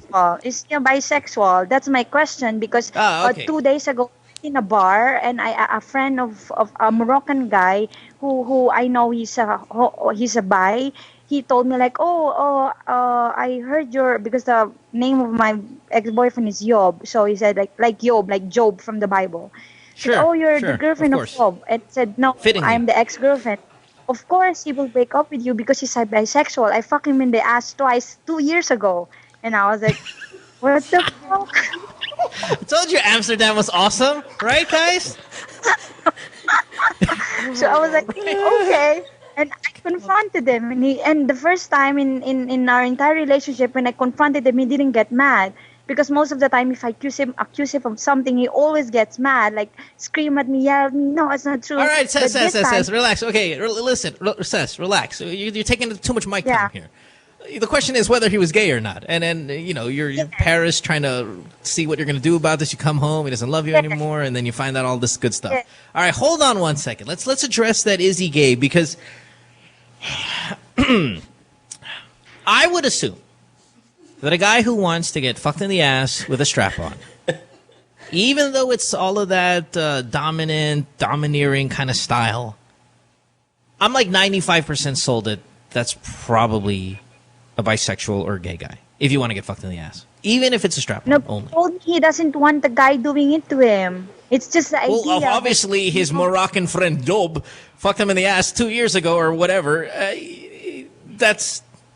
Is he bisexual? That's my question because 2 days ago in a bar, and a friend of a Moroccan guy who I know he's a bi. He told me like, I heard because the name of my ex-boyfriend is Job, so he said like Job, like Job from the Bible. Said, you're the girlfriend of Job, and said no, I'm the ex-girlfriend. Of course he will break up with you because he's a bisexual. I fucked him in the ass twice 2 years ago, and I was like, what the fuck? I told you Amsterdam was awesome, right, guys? So I was like, okay. And I confronted him, and the first time in our entire relationship, when I confronted him, he didn't get mad. Because most of the time, if I accuse him of something, he always gets mad, like scream at me, yell at me. No, it's not true. All right, Sess, relax. Okay, listen, Sess, relax. You're taking too much mic time here. The question is whether he was gay or not. And then, you're in Paris trying to see what you're going to do about this. You come home, he doesn't love you anymore, and then you find out all this good stuff. All right, hold on 1 second. Let's address that. Is he gay? Because I would assume that a guy who wants to get fucked in the ass with a strap on, even though it's all of that domineering kind of style, I'm like 95% sold that that's probably a bisexual or gay guy, if you want to get fucked in the ass. Even if it's a strap on only. No, he doesn't want the guy doing it to him. It's just the idea. Well, obviously his Moroccan friend Job fucked him in the ass 2 years ago or whatever.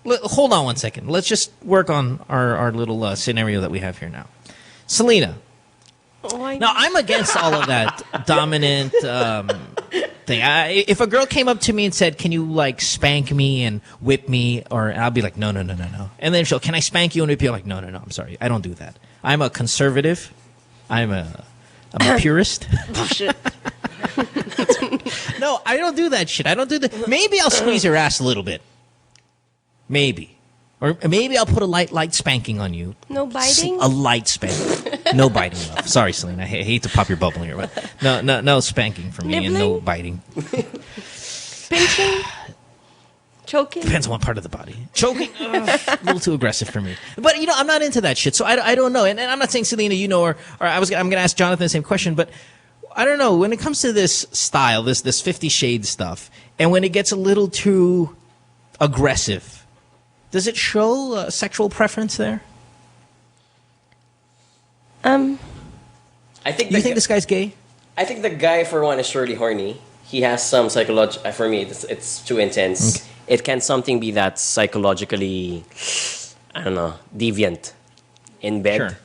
Hold on 1 second. Let's just work on our little scenario that we have here now. Celina. Now, I'm against all of that dominant thing. If a girl came up to me and said, can you, spank me and whip me? Or I'll be like, no. And then can I spank you and whip you? I'm like, no, I'm sorry. I don't do that. I'm a conservative. I'm a purist. Shit. No, I don't do that shit. I don't do that. Maybe I'll squeeze your ass a little bit. Maybe. Or maybe I'll put a light spanking on you. No biting? A light spanking. No biting, love. Sorry, Celina. I hate to pop your bubble here, but no spanking from me and no biting. Pinching? Choking? Depends on what part of the body. Choking? A little too aggressive for me. But, I'm not into that shit, so I don't know. And I'm not saying, Celina, or I'm going to ask Jonathan the same question, but I don't know. When it comes to this style, this 50 Shades stuff, and when it gets a little too aggressive, does it show sexual preference there? I think. You think this guy's gay? I think the guy, for one, is surely horny. He has some psychological. For me, it's too intense. Okay. It can something be that psychologically, I don't know, deviant in bed. Sure.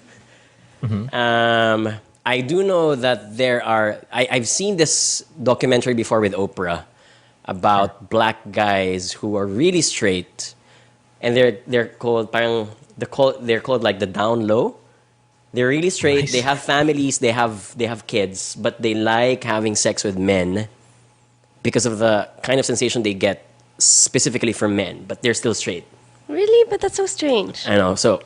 Mm-hmm. I do know that there are. I've seen this documentary before with Oprah about black guys who are really straight, and they're called like the down low. They're really straight. Nice. They have families. They have kids, but they like having sex with men because of the kind of sensation they get specifically from men. But they're still straight. Really? But that's so strange. I know. So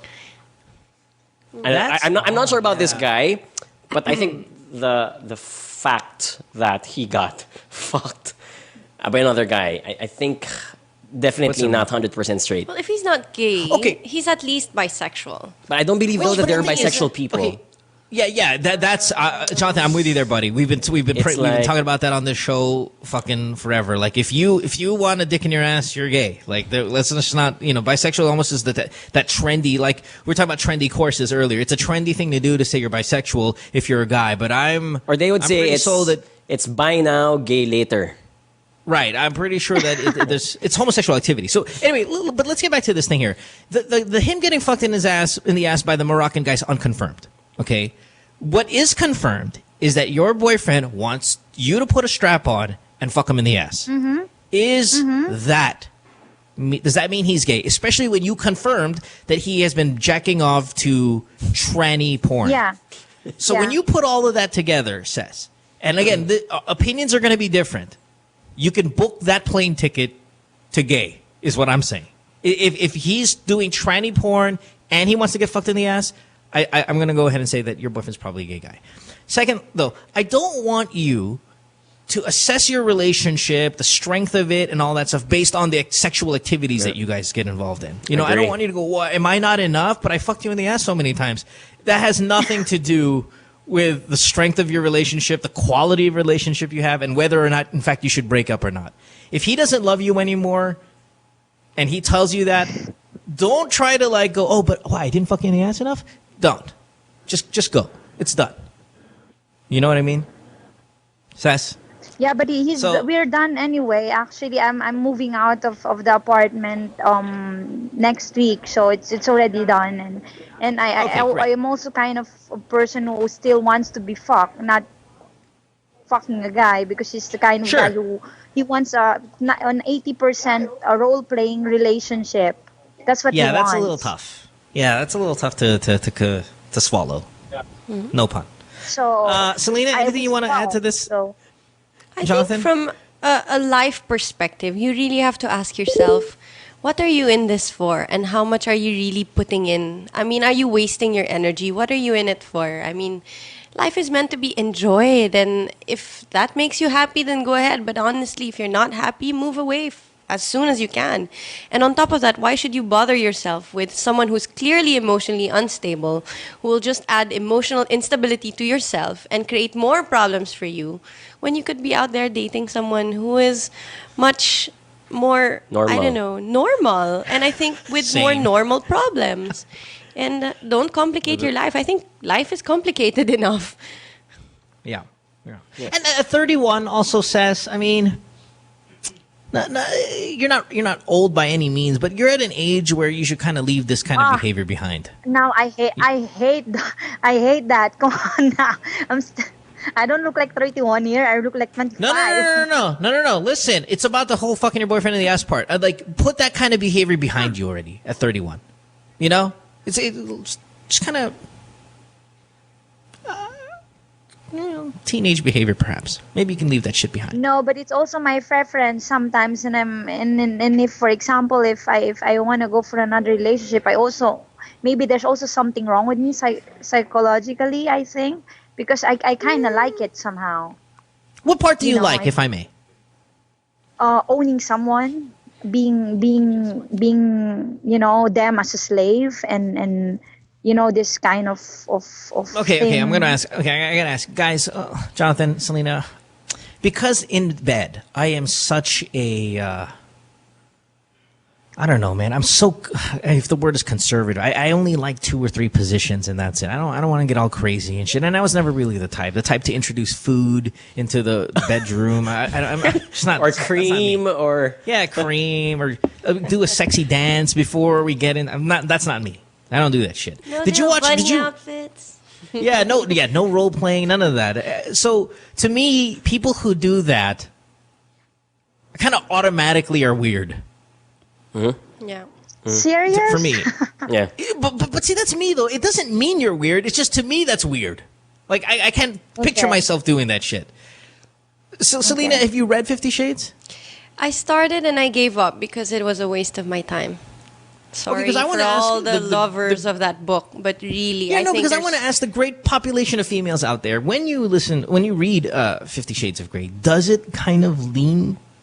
I'm not sure about this guy, but I think the fact that he got fucked by another guy, I think definitely not 100% straight. Well, if he's not gay, he's at least bisexual. But I don't believe though that there are bisexual people. Okay. Yeah. That's Jonathan. I'm with you there, buddy. We've been talking about that on this show fucking forever. Like if you want a dick in your ass, you're gay. Like let's just not bisexual almost is that trendy. Like we were talking about trendy courses earlier. It's a trendy thing to do to say you're bisexual if you're a guy. But they would say it's bi now, gay later. Right, I'm pretty sure that it's homosexual activity. So anyway, but let's get back to this thing here. The him getting fucked in the ass by the Moroccan guy's unconfirmed. Okay, what is confirmed is that your boyfriend wants you to put a strap on and fuck him in the ass. Mm-hmm. Does that mean he's gay? Especially when you confirmed that he has been jacking off to tranny porn. Yeah. So when you put all of that together, Sess, and again, the opinions are going to be different. You can book that plane ticket to gay, is what I'm saying. If he's doing tranny porn and he wants to get fucked in the ass, I'm going to go ahead and say that your boyfriend's probably a gay guy. Second, though, I don't want you to assess your relationship, the strength of it, and all that stuff based on the sexual activities that you guys get involved in. I don't want you to go, well, am I not enough? But I fucked you in the ass so many times. That has nothing to do with the strength of your relationship, the quality of relationship you have, and whether or not, in fact, you should break up or not. If he doesn't love you anymore, and he tells you that, don't try to go, but I didn't fuck you in the ass enough? Don't. Just go. It's done. You know what I mean? Sass? Yeah, but we're done anyway. Actually, I'm moving out of the apartment next week, so it's already done. And I'm also kind of a person who still wants to be fucked, not fucking a guy, because he's the kind of guy who he wants an 80% role-playing relationship. That's what he wants. Yeah, that's a little tough. Yeah, that's a little tough to swallow. Yeah. Mm-hmm. No pun. So, Celina, anything you want to add to this? I think from a life perspective, you really have to ask yourself, what are you in this for? And how much are you really putting in? I mean, are you wasting your energy? What are you in it for? I mean, life is meant to be enjoyed. And if that makes you happy, then go ahead. But honestly, if you're not happy, move away as soon as you can. And on top of that, why should you bother yourself with someone who's clearly emotionally unstable, who will just add emotional instability to yourself and create more problems for you, when you could be out there dating someone who is much more, normal. And I think with more normal problems. And don't complicate your life. I think life is complicated enough. Yeah. And 31 also says, I mean, you're not old by any means, but you're at an age where you should kind of leave this kind of behavior behind. Now I hate that. Come on now. I don't look like 31 here. I look like 25. No. Listen, it's about the whole fucking your boyfriend in the ass part. I'd put that kind of behavior behind you already at 31. It's just kind of teenage behavior, perhaps. Maybe you can leave that shit behind. No, but it's also my preference sometimes, and if, for example, if I want to go for another relationship, I also maybe there's also something wrong with me psychologically, I think, because I kind of like it somehow. What part do you like, if I may? Owning someone, being them as a slave, and this kind of Okay, thing. I'm gonna ask. Okay, I gotta ask, guys. Jonathan, Celina, because in bed I am such a. I don't know, man. I'm so. If the word is conservative, I only like 2 or 3 positions, and that's it. I don't want to get all crazy and shit. And I was never really the type to introduce food into the bedroom. I'm just not. Or cream, or cream, or do a sexy dance before we get in. That's not me. I don't do that shit. No, Did you watch? Bunny outfits? No role playing, none of that. So to me, people who do that kind of automatically are weird. Yeah. Serious? For me. Yeah. But see, that's me though. It doesn't mean you're weird. It's just, to me, that's weird. Like I can't picture myself doing that shit. So Celina, have you read 50 Shades? I started and I gave up because it was a waste of my time. Sorry because I for wanna ask all the, the lovers of that book, but really, I think because I want to ask the great population of females out there: when you read 50 Shades of Grey, does it kind of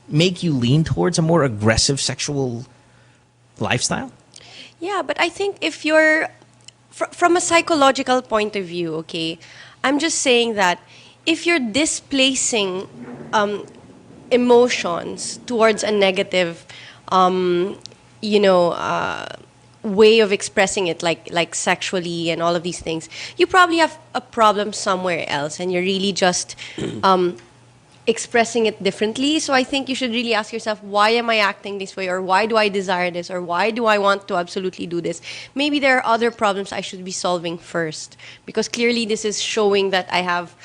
make you lean towards a more aggressive sexual lifestyle? Yeah, but I think if you're from a psychological point of view, okay, I'm just saying that if you're displacing emotions towards a negative, way of expressing it, like sexually and all of these things, you probably have a problem somewhere else, and you're really just expressing it differently. So I think you should really ask yourself, why am I acting this way, or why do I desire this, or why do I want to absolutely do this? Maybe there are other problems I should be solving first, because clearly this is showing that I have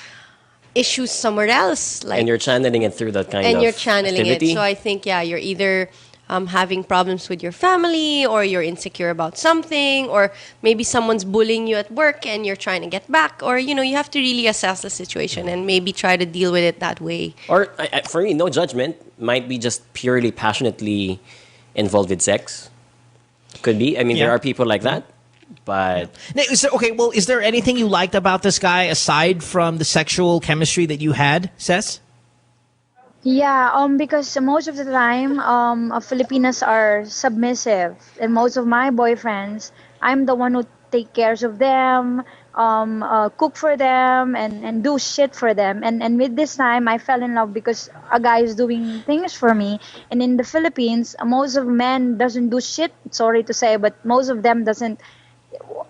issues somewhere else. And you're channeling it through that kind of activity. So I think, you're either having problems with your family, or you're insecure about something, or maybe someone's bullying you at work and you're trying to get back, or you have to really assess the situation and maybe try to deal with it that way. Or for me, no judgment, might be just purely passionately involved with sex. Could be. I mean, there are people like that, but Now, is there anything you liked about this guy aside from the sexual chemistry that you had, Cess? Yeah, because most of the time, Filipinas are submissive, and most of my boyfriends, I'm the one who take cares of them, cook for them, and do shit for them. And with this time, I fell in love because a guy is doing things for me. And in the Philippines, most of men doesn't do shit. Sorry to say, but most of them doesn't.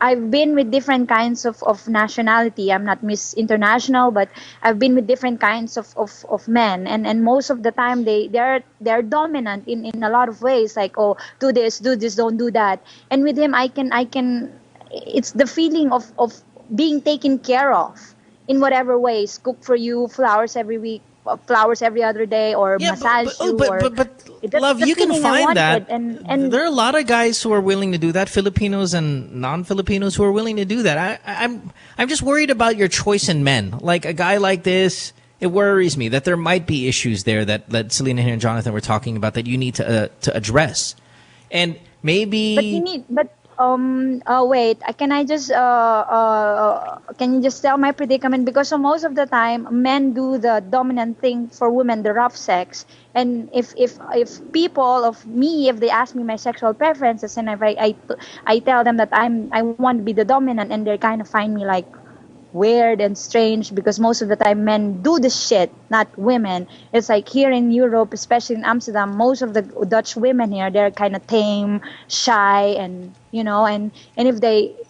I've been with different kinds of nationality. I'm not Miss International, but I've been with different kinds of men, and most of the time they're dominant in a lot of ways. Like, oh, do this, don't do that. And with him, I can. It's the feeling of being taken care of in whatever ways. Cook for you, flowers every week, flowers every other day, or massage you. But love, you can find that. And there are a lot of guys who are willing to do that, Filipinos and non-Filipinos who are willing to do that. I'm just worried about your choice in men. Like a guy like this, it worries me that there might be issues there that Celina and Jonathan were talking about that you need to address. And maybe... wait. Can I just can you just tell my predicament? Because most of the time, men do the dominant thing for women, the rough sex. And if people of me, if they ask me my sexual preferences, and if I tell them that I want to be the dominant, and they kind of find me like weird and strange, because most of the time men do the shit, not women. It's like here in Europe, especially in Amsterdam, most of the Dutch women here, they're kind of tame, shy, and and if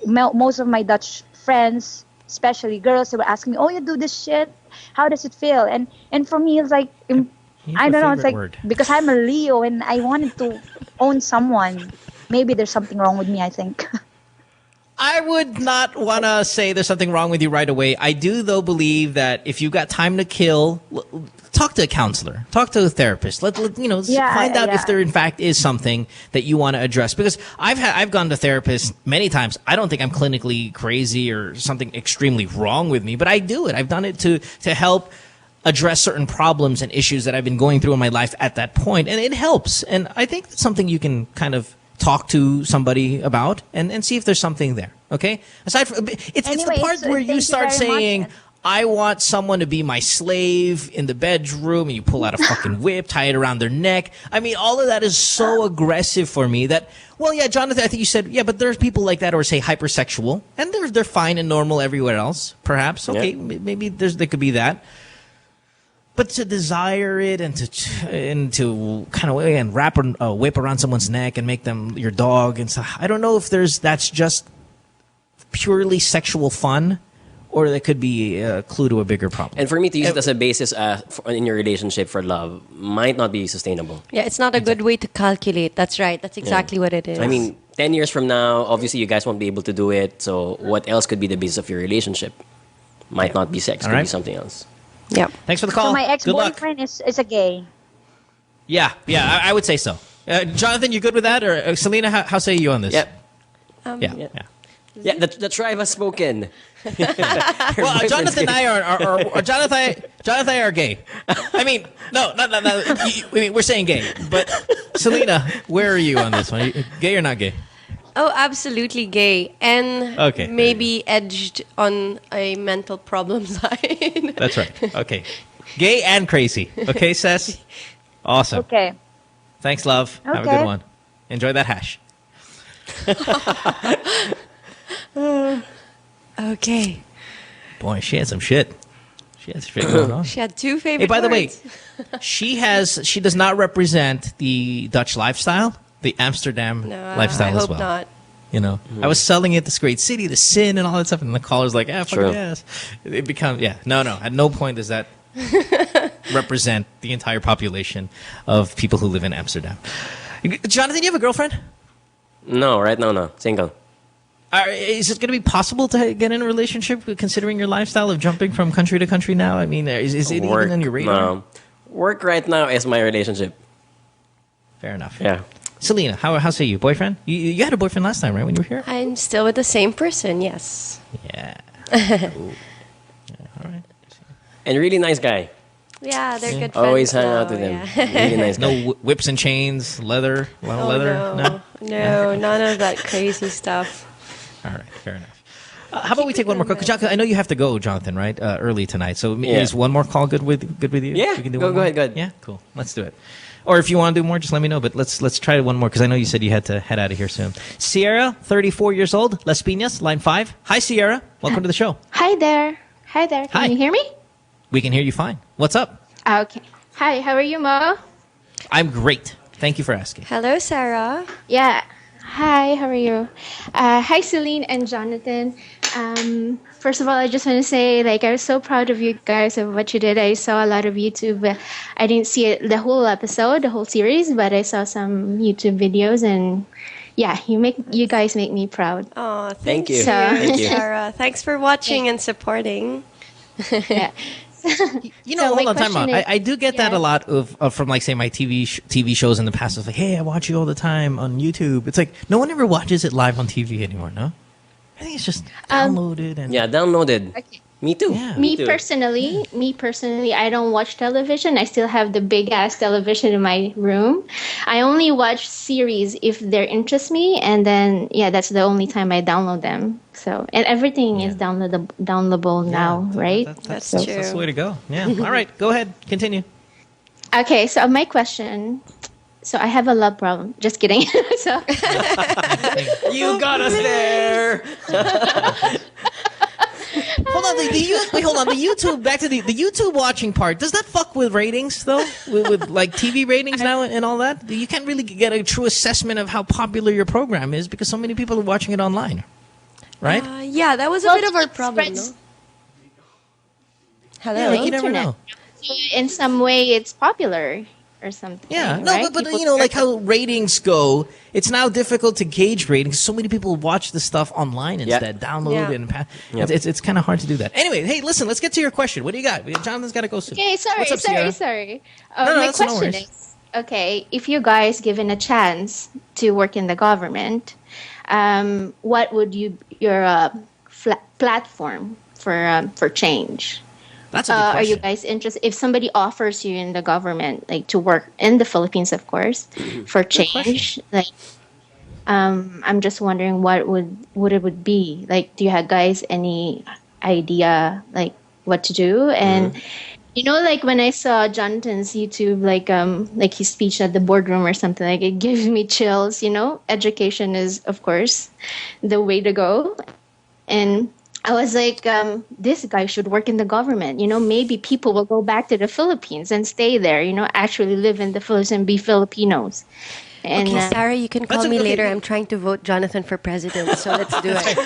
most of my Dutch friends, especially girls, they were asking me, oh, you do this shit, how does it feel? And for me, it's like, I don't know, it's like because I'm a Leo and I wanted to own someone. Maybe there's something wrong with me, I think. I would not want to say there's something wrong with you right away. I do, though, believe that if you've got time to kill, talk to a counselor, talk to a therapist. Find out if there in fact is something that you want to address. Because I've gone to therapists many times. I don't think I'm clinically crazy or something extremely wrong with me, but I do it. I've done it to help address certain problems and issues that I've been going through in my life at that point, and it helps. And I think it's something you can kind of talk to somebody about and see if there's something there. Okay, aside from it's the part where you start saying, I want someone to be my slave in the bedroom, and you pull out a fucking whip, tie it around their neck. I mean, all of that is so aggressive for me that, well, yeah, Jonathan, I think you said, yeah, but there's people like that, or say hypersexual, and they're fine and normal everywhere else, perhaps. Okay, maybe there could be that. But to desire it and to kind of wrap a whip around someone's neck and make them your dog and stuff, I don't know if that's just purely sexual fun, or that could be a clue to a bigger problem. And for me to use it as a basis in your relationship for love might not be sustainable. Yeah, it's not a good way to calculate. That's right. That's exactly what it is. I mean, 10 years from now, obviously you guys won't be able to do it. So what else could be the basis of your relationship? Might not be sex, could be something else. Yeah. Thanks for the call. So my Good luck. ex-boyfriend is a gay. Yeah, I would say so. Jonathan, you good with that? Or Celina, how say you on this? Yep. Yeah. Yeah, the tribe has spoken. Well, Jonathan and I are Jonathan and I are gay. I mean, no. We're saying gay, but Celina, where are you on this one? Gay or not gay? Oh, absolutely gay. And maybe edged on a mental problem side. That's right. Okay. Gay and crazy. Okay, Cess? Awesome. Okay. Thanks, love. Have a good one. Enjoy that hash. Okay. Boy, she had some shit. She has shit going on. She had two favorite Hey, by the way, words. she does not represent the Dutch lifestyle, the Amsterdam lifestyle as well. I hope not. You know, I was selling it, this great city, the sin and all that stuff, and the caller's like, fuck yes. It becomes, no. At no point does that represent the entire population of people who live in Amsterdam. Jonathan, you have a girlfriend? No, right now, no. Single. Is it going to be possible to get in a relationship considering your lifestyle of jumping from country to country now? I mean, is it even on your radar? No. Work right now is my relationship. Fair enough. Yeah. Celina, how say you? Boyfriend? You had a boyfriend last time, right, when you were here? I'm still with the same person, yes. Yeah. Cool. All right. And really nice guy. Yeah, they're good friends. Always hang out now, with him. yeah. Really nice guy. No whips and chains, leather, leather? No, none of that crazy stuff. All right, fair enough. How about we take one more call? 'Cause I know you have to go, Jonathan, right? Early tonight. So is one more call good with you? Yeah, we can do go one ahead, go ahead. Yeah, cool. Let's do it. Or if you want to do more, just let me know. But let's try one more because I know you said you had to head out of here soon. Sierra, 34 years old, Las Piñas, line 5. Hi, Sierra. Welcome to the show. Hi there. Can you hear me? We can hear you fine. What's up? Okay. Hi, how are you, Mo? I'm great. Thank you for asking. Hello, Sarah. Yeah. Hi, how are you? Hi, Celine and Jonathan. First of all, I just want to say, I was so proud of you guys of what you did. I saw a lot of YouTube. I didn't see it, the whole episode, the whole series, but I saw some YouTube videos, and yeah, you guys make me proud. Oh, thank you. Thank you, Sarah. Thanks for watching and supporting. Yeah. Hold on, time out. I do get that a lot from say my TV shows in the past. It's like, hey, I watch you all the time on YouTube. It's like no one ever watches it live on TV anymore. No, I think it's just downloaded and downloaded. Okay. Me too. Yeah. Me personally, I don't watch television. I still have the big ass television in my room. I only watch series if they interest me, and then that's the only time I download them. So, and everything is downloadable now, right? That's true. That's the way to go. Yeah. All right, go ahead, continue. Okay, so my question. So I have a love problem. Just kidding. So you got us there. Hold on, hold on. The YouTube, back to the YouTube watching part. Does that fuck with ratings though? With TV ratings now and all that? You can't really get a true assessment of how popular your program is because so many people are watching it online, right? Yeah, that was a bit of our problem. No? Hello, you never know. In some way, it's popular. or something. Yeah, no, right? but People you know, like start- how ratings go, it's now difficult to gauge ratings. So many people watch the stuff online instead, download it, and it's kind of hard to do that. Anyway, hey, listen, let's get to your question. What do you got? Jonathan's got to go soon. Okay, What's up, Sierra? sorry. No, My that's no question worries. is, okay, if you guys given a chance to work in the government, what would your platform for change? That's a good Are you question. guys interested? If somebody offers you in the government, like to work in the Philippines, of course, for change, like, I'm just wondering what it would be. Like, do you have guys any idea like what to do? And you know, like when I saw Jonathan's YouTube, like his speech at the boardroom or something, like it gives me chills. You know, education is of course the way to go, and I was like, this guy should work in the government. You know, maybe people will go back to the Philippines and stay there, you know, actually live in the Philippines and be Filipinos. And Okay, Sarah, you can call me okay. later. I'm trying to vote Jonathan for president, so let's do it.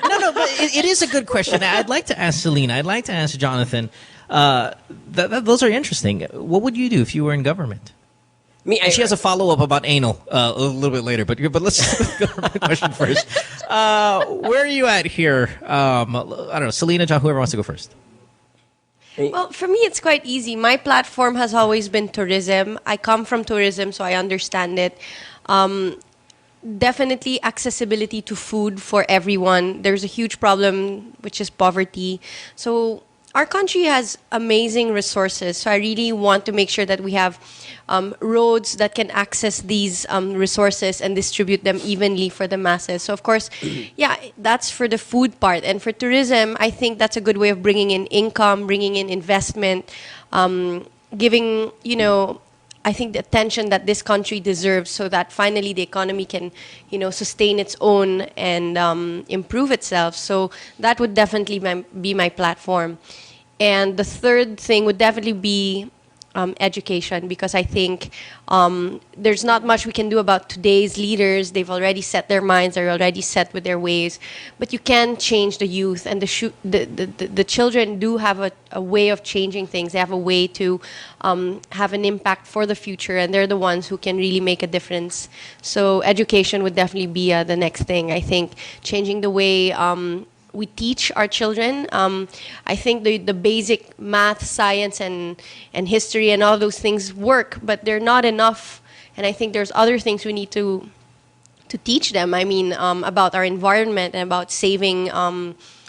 No, but it is a good question. I'd like to ask Celina. I'd like to ask Jonathan. Those are interesting. What would you do if you were in government? And she has a follow-up about anal a little bit later, but let's go to my question first. Where are you at here? I don't know, Celina, John, whoever wants to go first. Well, for me, it's quite easy. My platform has always been tourism. I come from tourism, so I understand it. Definitely accessibility to food for everyone. There's a huge problem, which is poverty. So our country has amazing resources. So I really want to make sure that we have roads that can access these resources and distribute them evenly for the masses. So of course, yeah, that's for the food part. And for tourism, I think that's a good way of bringing in income, bringing in investment, giving, you know, I think the attention that this country deserves so that finally the economy can, you know, sustain its own and improve itself. So that would definitely be my platform. And the third thing would definitely be education, because I think there's not much we can do about today's leaders. They've already set their minds, they're already set with their ways. But you can change the youth, and the children do have a way of changing things. They have a way to have an impact for the future, and they're the ones who can really make a difference. So education would definitely be the next thing. I think changing the way we teach our children. I think the basic math, science, and history and all those things work, but they're not enough. And I think there's other things we need to teach them. I mean, about our environment and about saving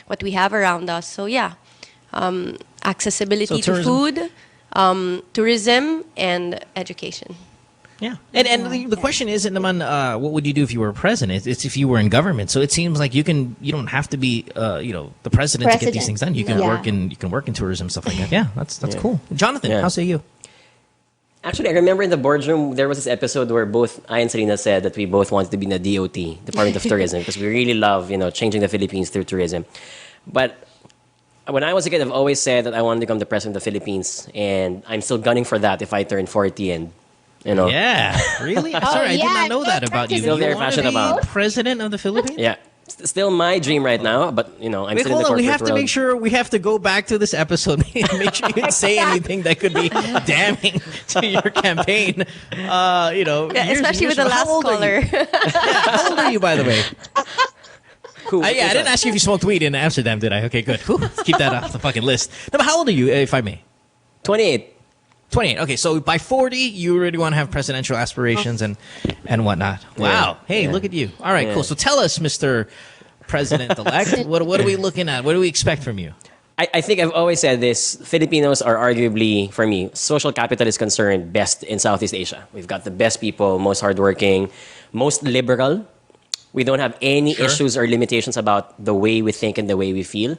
what we have around us. So yeah, accessibility to food, tourism, and education. Yeah, and the question isn't, what would you do if you were president? It's if you were in government. So it seems like you don't have to be the president to get these things done. You can work in tourism, stuff like that. Yeah, that's cool. Jonathan, how say you? Actually, I remember in the boardroom there was this episode where both I and Celina said that we both wanted to be in the DOT, Department of Tourism, because we really love changing the Philippines through tourism. But when I was a kid, I've always said that I wanted to become the president of the Philippines, and I'm still gunning for that if I turn 40 and. Yeah, really? Sorry, I did not know that about you. Still very you passionate about president of the Philippines. Yeah, still my dream right now, but I'm still in the corporate world. We have to make sure we have to go back to this episode and make sure you didn't say anything that could be damning to your campaign. Especially with the last caller. How old are you, by the way? I didn't ask you if you smoked weed in Amsterdam, did I? Okay, good. Whew, let's keep that off the fucking list. No, but how old are you, if I may? 28. 28. Okay, so by 40, you really want to have presidential aspirations and whatnot. Wow. Hey, look at you. All right, cool. So tell us, Mr. President-elect, what are we looking at? What do we expect from you? I think I've always said this. Filipinos are arguably, for me, social capital is concerned, best in Southeast Asia. We've got the best people, most hardworking, most liberal. We don't have any issues or limitations about the way we think and the way we feel.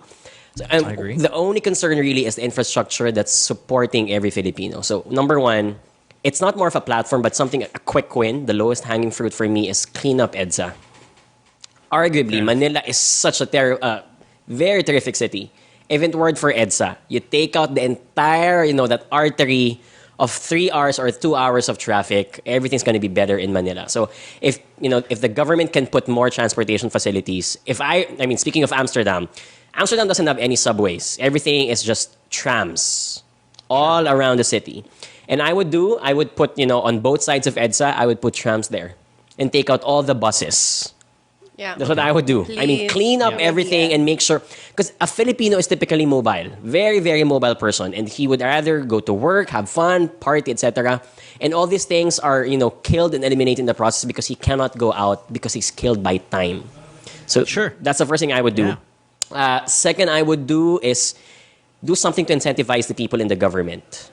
So, I agree. The only concern really is the infrastructure that's supporting every Filipino. So number one, it's not more of a platform, but a quick win. The lowest hanging fruit for me is clean up EDSA. Arguably, Manila is such a very terrific city. If it weren't for EDSA, you take out the entire, that artery of 3 hours or 2 hours of traffic, everything's going to be better in Manila. So if the government can put more transportation facilities, speaking of Amsterdam doesn't have any subways. Everything is just trams all around the city. And I would put, on both sides of EDSA, I would put trams there and take out all the buses. Yeah. That's what I would do. I mean, clean up everything and make sure, because a Filipino is typically mobile, very, very mobile person, and he would rather go to work, have fun, party, etc. And all these things are, killed and eliminated in the process because he cannot go out because he's killed by time. So that's the first thing I would do. Yeah. Second, I would do is do something to incentivize the people in the government.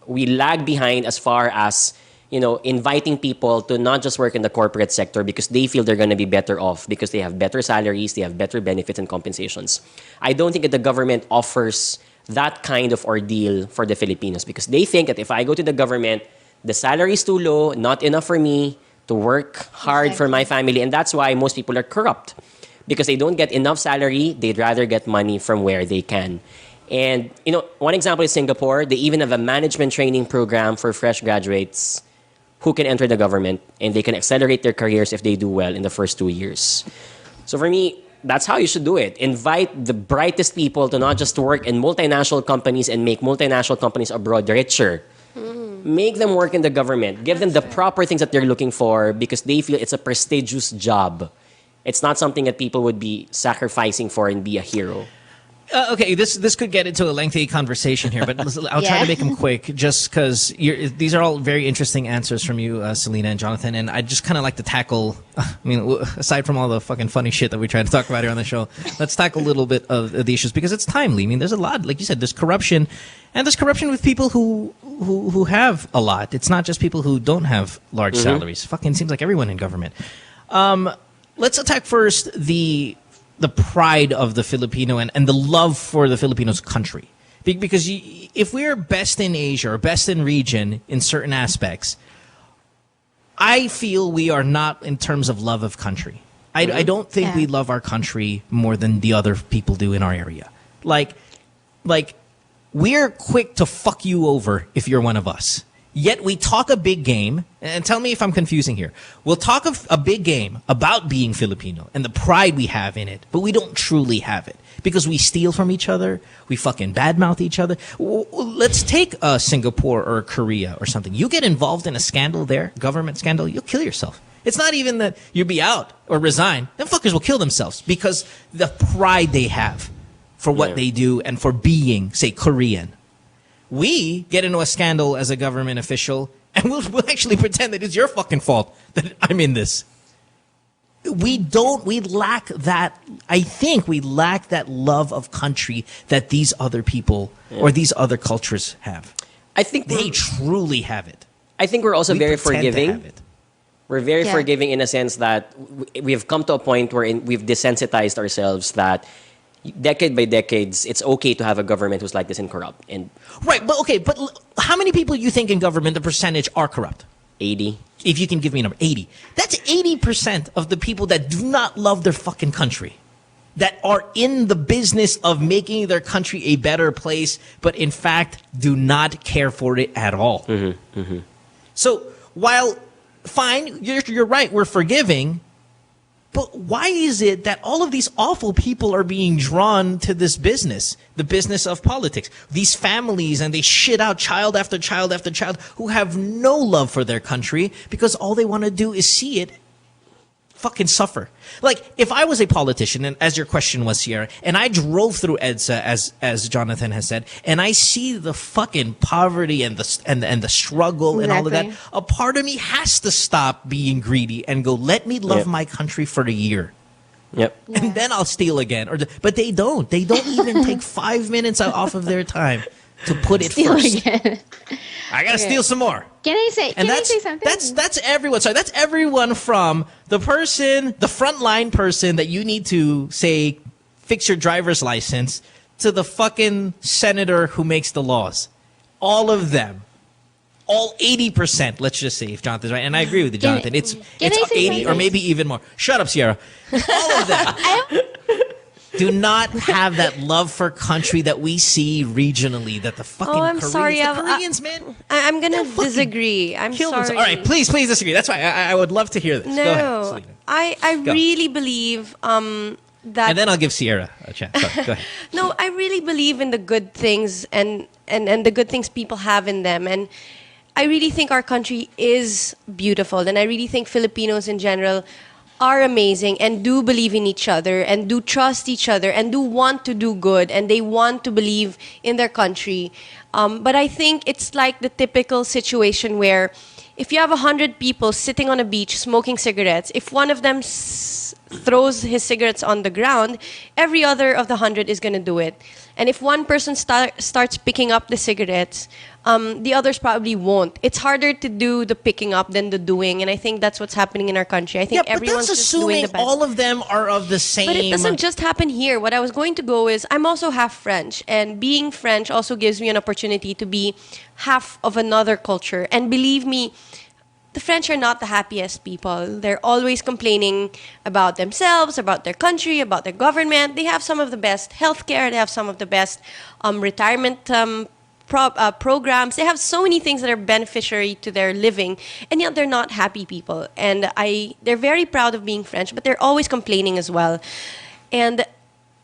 We lag behind as far as inviting people to not just work in the corporate sector because they feel they're going to be better off because they have better salaries, they have better benefits and compensations. I don't think that the government offers that kind of ordeal for the Filipinos because they think that if I go to the government, the salary is too low, not enough for me to work hard for my family. And that's why most people are corrupt because they don't get enough salary. They'd rather get money from where they can. And, one example is Singapore. They even have a management training program for fresh graduates who can enter the government, and they can accelerate their careers if they do well in the first 2 years. So for me, that's how you should do it. Invite the brightest people to not just work in multinational companies and make multinational companies abroad richer. Make them work in the government. Give them the proper things that they're looking for because they feel it's a prestigious job. It's not something that people would be sacrificing for and be a hero. Okay, this could get into a lengthy conversation here, but I'll try to make them quick just because these are all very interesting answers from you, Celina and Jonathan, and I just kind of like to tackle, aside from all the fucking funny shit that we try to talk about here on the show, let's tackle a little bit of the issues because it's timely. I mean, there's a lot, like you said, there's corruption, and there's corruption with people who have a lot. It's not just people who don't have large salaries. Fucking seems like everyone in government. Let's attack first the pride of the Filipino and the love for the Filipino's country. Because if we're best in Asia or best in region in certain aspects, I feel we are not in terms of love of country. I don't think we love our country more than the other people do in our area. Like we're quick to fuck you over if you're one of us. Yet we talk a big game, and tell me if I'm confusing here. We'll talk a big game about being Filipino and the pride we have in it, but we don't truly have it because we steal from each other, we fucking badmouth each other. Let's take Singapore or Korea or something. You get involved in a scandal there, government scandal, you'll kill yourself. It's not even that you'll be out or resign. Them fuckers will kill themselves because the pride they have for what they do and for being, say, Korean. We get into a scandal as a government official, and we'll actually pretend that it's your fucking fault that I'm in this. We lack that. I think we lack that love of country that these other people or these other cultures have. I think they truly have it. I think we're also very forgiving. We're very forgiving in a sense that we have come to a point where we've desensitized ourselves that decade by decades, it's okay to have a government who's like this and corrupt. And right, but how many people you think in government, the percentage, are corrupt? 80. If you can give me a number, 80. That's 80% of the people that do not love their fucking country, that are in the business of making their country a better place, but in fact do not care for it at all. So while, fine, you're right, we're forgiving, but why is it that all of these awful people are being drawn to this business, the business of politics? These families, and they shit out child after child after child who have no love for their country because all they want to do is see it fucking suffer. Like, if I was a politician, and as your question was, Sierra, and I drove through EDSA, as Jonathan has said, and I see the fucking poverty and the struggle and all of that, a part of me has to stop being greedy and go, let me love my country for a year. And then I'll steal again. But they don't. They don't even take 5 minutes off of their time to put it first. I gotta steal some more. Can I say something? That's everyone. Sorry, that's everyone from the frontline person that you need to, say, fix your driver's license, to the fucking senator who makes the laws. All of them. All 80%, let's just say, if Jonathan's right. And I agree with you, Jonathan. It's 80 or maybe even more. Shut up, Sierra. All of them do not have that love for country that we see regionally, that the fucking Koreans, man. I'm going to disagree. I'm sorry. All right, please disagree. That's why I would love to hear this. No, Go ahead, Celina. I really believe that. And then I'll give Sierra a chance. Sorry, go ahead. No, I really believe in the good things and the good things people have in them. And I really think our country is beautiful. And I really think Filipinos in general are amazing and do believe in each other and do trust each other and do want to do good and they want to believe in their country. But I think it's like the typical situation where if you have 100 people sitting on a beach smoking cigarettes, if one of them throws his cigarettes on the ground, every other of the 100 is going to do it. And if one person starts picking up the cigarettes, the others probably won't. It's harder to do the picking up than the doing, and I think that's what's happening in our country. I think everyone's that's just doing assuming the best. all of them are of the same. But it doesn't just happen here. What I was going to go is I'm also half French, and being French also gives me an opportunity to be half of another culture. And believe me, the French are not the happiest people. They're always complaining about themselves, about their country, about their government. They have some of the best healthcare. They have some of the best retirement programs. They have so many things that are beneficiary to their living, and yet they're not happy people. And they're very proud of being French, but they're always complaining as well. And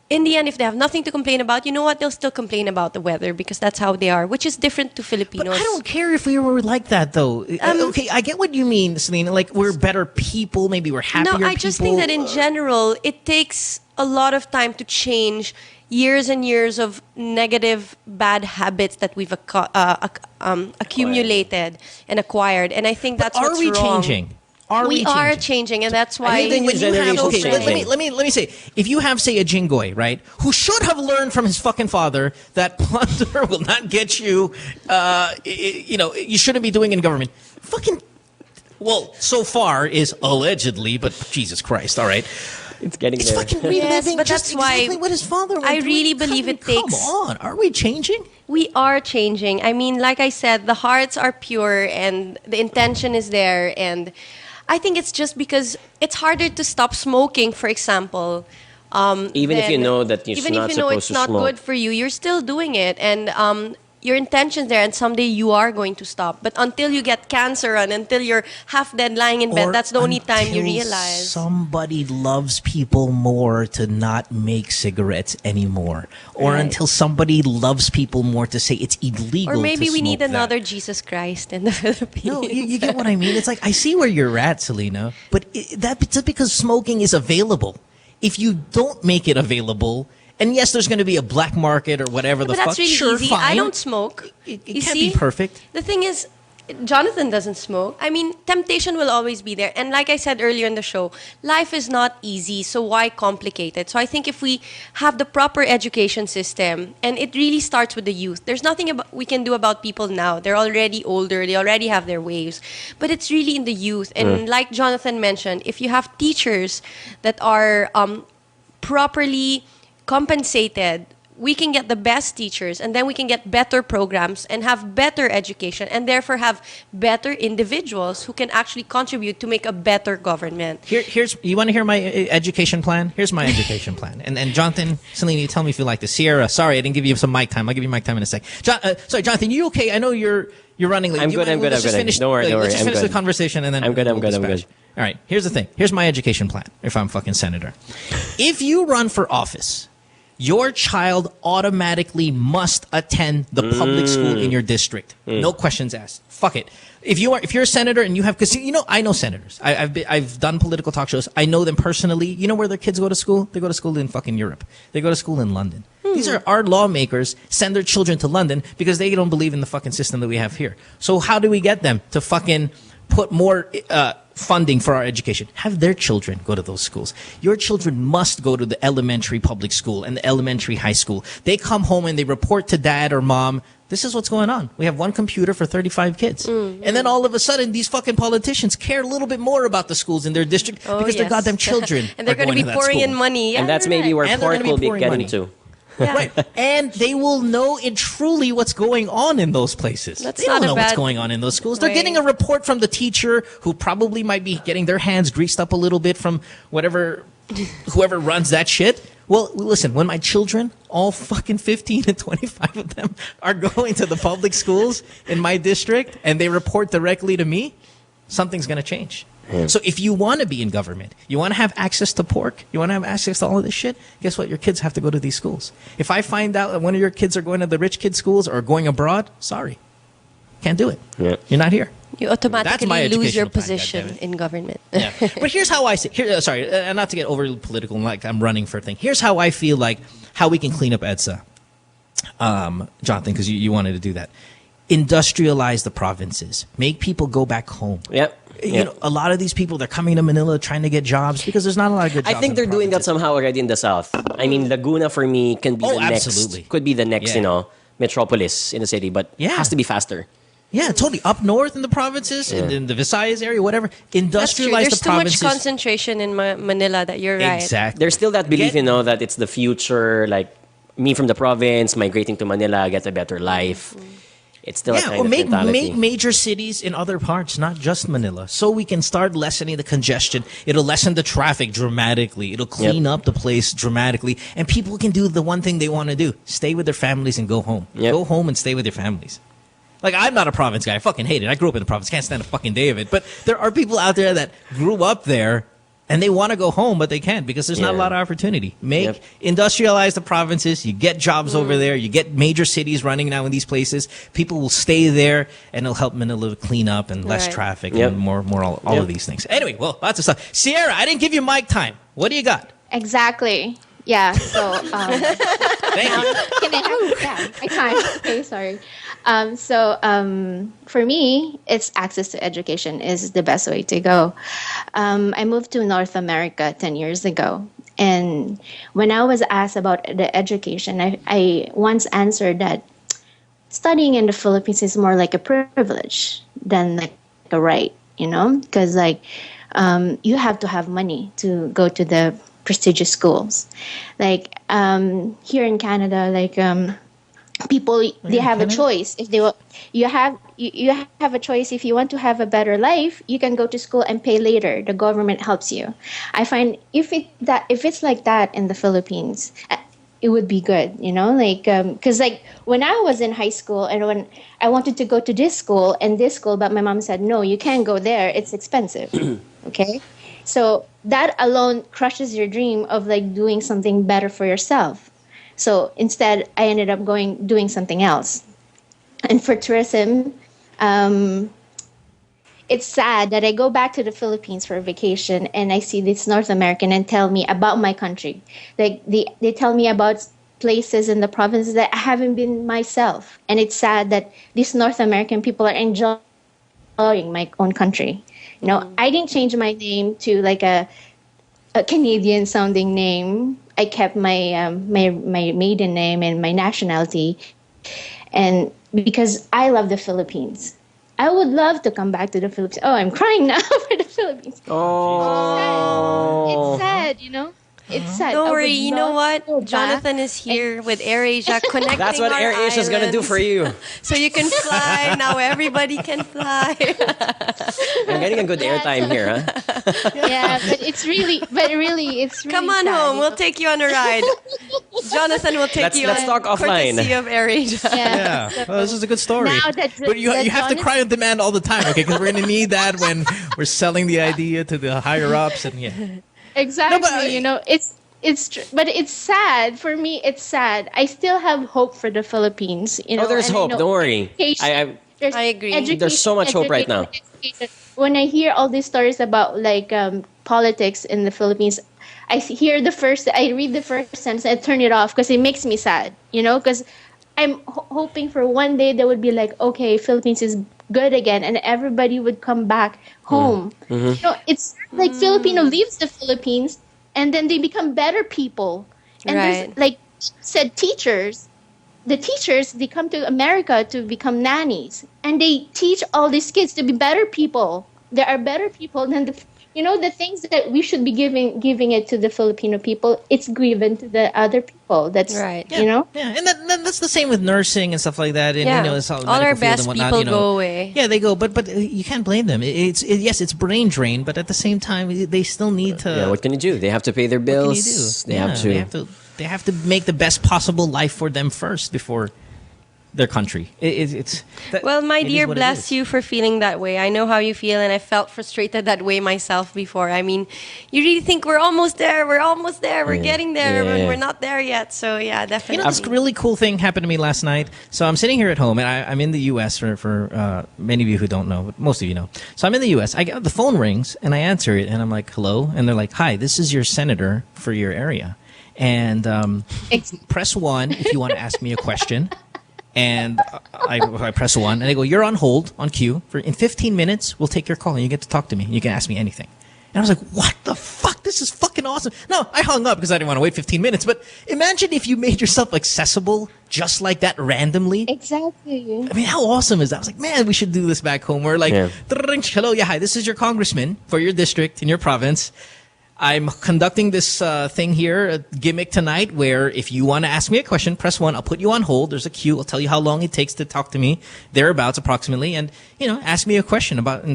in the end, if they have nothing to complain about, you know what? They'll still complain about the weather because that's how they are, which is different to Filipinos. But I don't care if we were like that, though. Okay, I get what you mean, Celina. Like, we're better people. Maybe we're happier people. No, I just think that in general, it takes a lot of time to change years and years of negative, bad habits that we've accumulated and acquired. And I think that's what's wrong. Are we changing? We are changing, and that's why. Let me say, if you have, say, a Jingoy, right, who should have learned from his fucking father that plunder will not get you, you shouldn't be doing in government. Fucking, well, so far is allegedly, but Jesus Christ, all right. It's getting it's there. Fucking reliving Yes, but just that's why exactly what his father went I through. really believe it takes. Come on, are we changing? We are changing. I mean, like I said, the hearts are pure and the intention is there, and I think it's just because it's harder to stop smoking, for example. Even if you know that you're even not if you know supposed it's to not smoke. good for you, you're still doing it, and your intention's there, and someday you are going to stop. But until you get cancer and until you're half dead lying in bed, Or that's the only time you until realize. somebody loves people more to not make cigarettes anymore, or Right. until somebody loves people more to say it's illegal. Or maybe to we need smoke that. another Jesus Christ in the Philippines. No, you get what I mean. It's like I see where you're at, Celina, but that's because smoking is available. If you don't make it available. And yes, there's going to be a black market or whatever the But fuck. that's really Sure, easy. fine. I don't smoke. It You can't see? be perfect. The thing is, Jonathan doesn't smoke. I mean, temptation will always be there. And like I said earlier in the show, life is not easy, so why complicate it? So I think if we have the proper education system, and it really starts with the youth, there's nothing we can do about people now. They're already older, they already have their waves. But it's really in the youth. And like Jonathan mentioned, if you have teachers that are properly compensated, we can get the best teachers, and then we can get better programs and have better education, and therefore have better individuals who can actually contribute to make a better government. Here's you want to hear my education plan? Here's my education plan. And Jonathan, Celina, you tell me if you like this. Sierra, sorry, I didn't give you some mic time. I'll give you mic time in a sec. Sorry, Jonathan, you okay? I know you're running late. I'm good. Let's just finish- Don't worry. Let's just I'm finish good. the conversation and then I'm good. we'll dispatch. All right, here's the thing. Here's my education plan if I'm fucking senator. If you run for office, your child automatically must attend the public school in your district. No questions asked. Fuck it. If you're a senator and you have, because I know senators. I've done political talk shows. I know them personally. You know where their kids go to school? They go to school in fucking Europe. They go to school in London. These are our lawmakers send their children to London because they don't believe in the fucking system that we have here. So how do we get them to fucking put more funding for our education? Have their children go to those schools. Your children must go to the elementary public school and the elementary high school. They come home and they report to dad or mom, this is what's going on. We have one computer for 35 kids. And then all of a sudden, these fucking politicians care a little bit more about the schools in their district because their goddamn children and they're going to be pouring in money. Yeah, And that's maybe where pork will be getting to. Right. And they will know truly what's going on in those places. That's they don't not a know what's bad going on in those schools. They're way. getting a report from the teacher who probably might be getting their hands greased up a little bit from whoever runs that shit. Well, listen, when my children, all fucking 15 and 25 of them, are going to the public schools in my district and they report directly to me, something's going to change. So if you want to be in government, you want to have access to pork, you want to have access to all of this shit, guess what? Your kids have to go to these schools. If I find out that one of your kids are going to the rich kid schools or going abroad, sorry. Can't do it. Yeah. You're not here. You That's my automatically lose your educational plan, position goddammit. in government. Yeah. But here's how I see. Sorry, not to get overly political, like I'm running for a thing. Here's how I feel like how we can clean up EDSA, Jonathan, because you wanted to do that. Industrialize the provinces. Make people go back home. Yep. You know, a lot of these people, they're coming to Manila trying to get jobs because there's not a lot of good jobs. I think in the they're doing that provinces. somehow already in the south. I mean, Laguna for me can be the absolutely. next, could be the next, Yeah. metropolis in the city, but it has to be faster. Yeah, totally. Up north in the provinces, in the Visayas area, whatever. Industrialize There's the too provinces. much concentration in Manila that you're right. Exactly. There's still that belief, that it's the future, like me from the province, migrating to Manila, get a better life. It's still a kind or of make mentality. major cities in other parts, not just Manila, so we can start lessening the congestion. It'll lessen the traffic dramatically. It'll clean up the place dramatically, and people can do the one thing they want to do: stay with their families and go home. Go home and stay with your families. Like, I'm not a province guy. I fucking hate it. I grew up in the province. Can't stand a fucking day of it. But there are people out there that grew up there and they want to go home, but they can't because there's not a lot of opportunity. Industrialize the provinces. You get jobs over there. You get major cities running now in these places. People will stay there, and it'll help Manila clean up and less traffic and more all of these things. Anyway, well, lots of stuff. Sierra, I didn't give you mic time. What do you got? Exactly. Yeah. So. Thank you. Can I can't. Okay, sorry. For me, it's access to education is the best way to go. I moved to North America 10 years ago. And when I was asked about the education, I once answered that studying in the Philippines is more like a privilege than like a right, because you have to have money to go to the prestigious schools. Like here in Canada, people, they have a choice. If they you have a choice. If you want to have a better life, you can go to school and pay later. The government helps you. I find if it's like that in the Philippines, it would be good, because when I was in high school and when I wanted to go to this school and this school, but my mom said no, you can't go there. It's expensive. Okay, so that alone crushes your dream of doing something better for yourself. So instead, I ended up doing something else. And for tourism, it's sad that I go back to the Philippines for a vacation and I see this North American and tell me about my country. They tell me about places in the provinces that I haven't been myself. And it's sad that these North American people are enjoying my own country. I didn't change my name to a Canadian sounding name. I kept my my maiden name and my nationality, and because I love the Philippines, I would love to come back to the Philippines. Oh, I'm crying now for the Philippines. Oh, it's sad, It's sad. Don't I worry, would you know love what? to go back. Jonathan is here with AirAsia connecting that's what our AirAsia is gonna do for you. So you can fly. Now everybody can fly. I'm getting a good airtime here, huh? Yeah, but it's really Come on sad, home. We'll take you on a ride. Jonathan will take you let's on talk offline. courtesy of AirAsia. Yeah. Well, this is a good story. Now that- But you that have to Jonathan- cry on demand all the time, okay? Because we're going to need that when we're selling the idea to the higher ups. And Exactly. But it's sad for me. It's sad. I still have hope for the Philippines. There's hope. Don't worry. I agree. There's so much hope right now. When I hear all these stories about politics in the Philippines, I read the first sentence, I turn it off because it makes me sad. Because I'm hoping for one day there would be okay, Philippines is good again, and everybody would come back home. It's like Filipino leaves the Philippines and then they become better people. And there's said teachers. The teachers, they come to America to become nannies, and they teach all these kids to be better people. There are better people than the things that we should be giving it to the Filipino people. It's given to the other people. That's right. Yeah, and that's the same with nursing and stuff like that. And it's all our medical field best and whatnot, people go away. Yeah, they go, but you can't blame them. Yes, it's brain drain, but at the same time, they still need to. Yeah, what can you do? They have to pay their bills. They have to They have to make the best possible life for them first before their country. Well, my it is dear, what it bless is. you for feeling that way. I know how you feel, and I felt frustrated that way myself before. I mean, you really think we're almost there, we're getting there, Yeah, and yeah. we're not there yet. So yeah, definitely. You know, this really cool thing happened to me last night. So I'm sitting here at home, and I'm in the U.S. for many of you who don't know, but most of you know. So I'm in the U.S. The phone rings, and I answer it, and I'm like, hello? And they're like, hi, this is your senator for your area. And press 1 if you want to ask me a question. And I press 1, and they go, you're on hold, on queue. In 15 minutes, we'll take your call, and you get to talk to me. You can ask me anything. And I was like, what the fuck? This is fucking awesome. No, I hung up because I didn't want to wait 15 minutes. But imagine if you made yourself accessible just like that randomly. Exactly. I mean, how awesome is that? I was like, man, we should do this back home. We're like, hello, yeah, hi, this is your congressman for your district in your province. I'm conducting this thing here, a gimmick tonight, where if you want to ask me a question, press 1. I'll put you on hold. There's a queue. I'll tell you how long it takes to talk to me, thereabouts approximately, and ask me a question about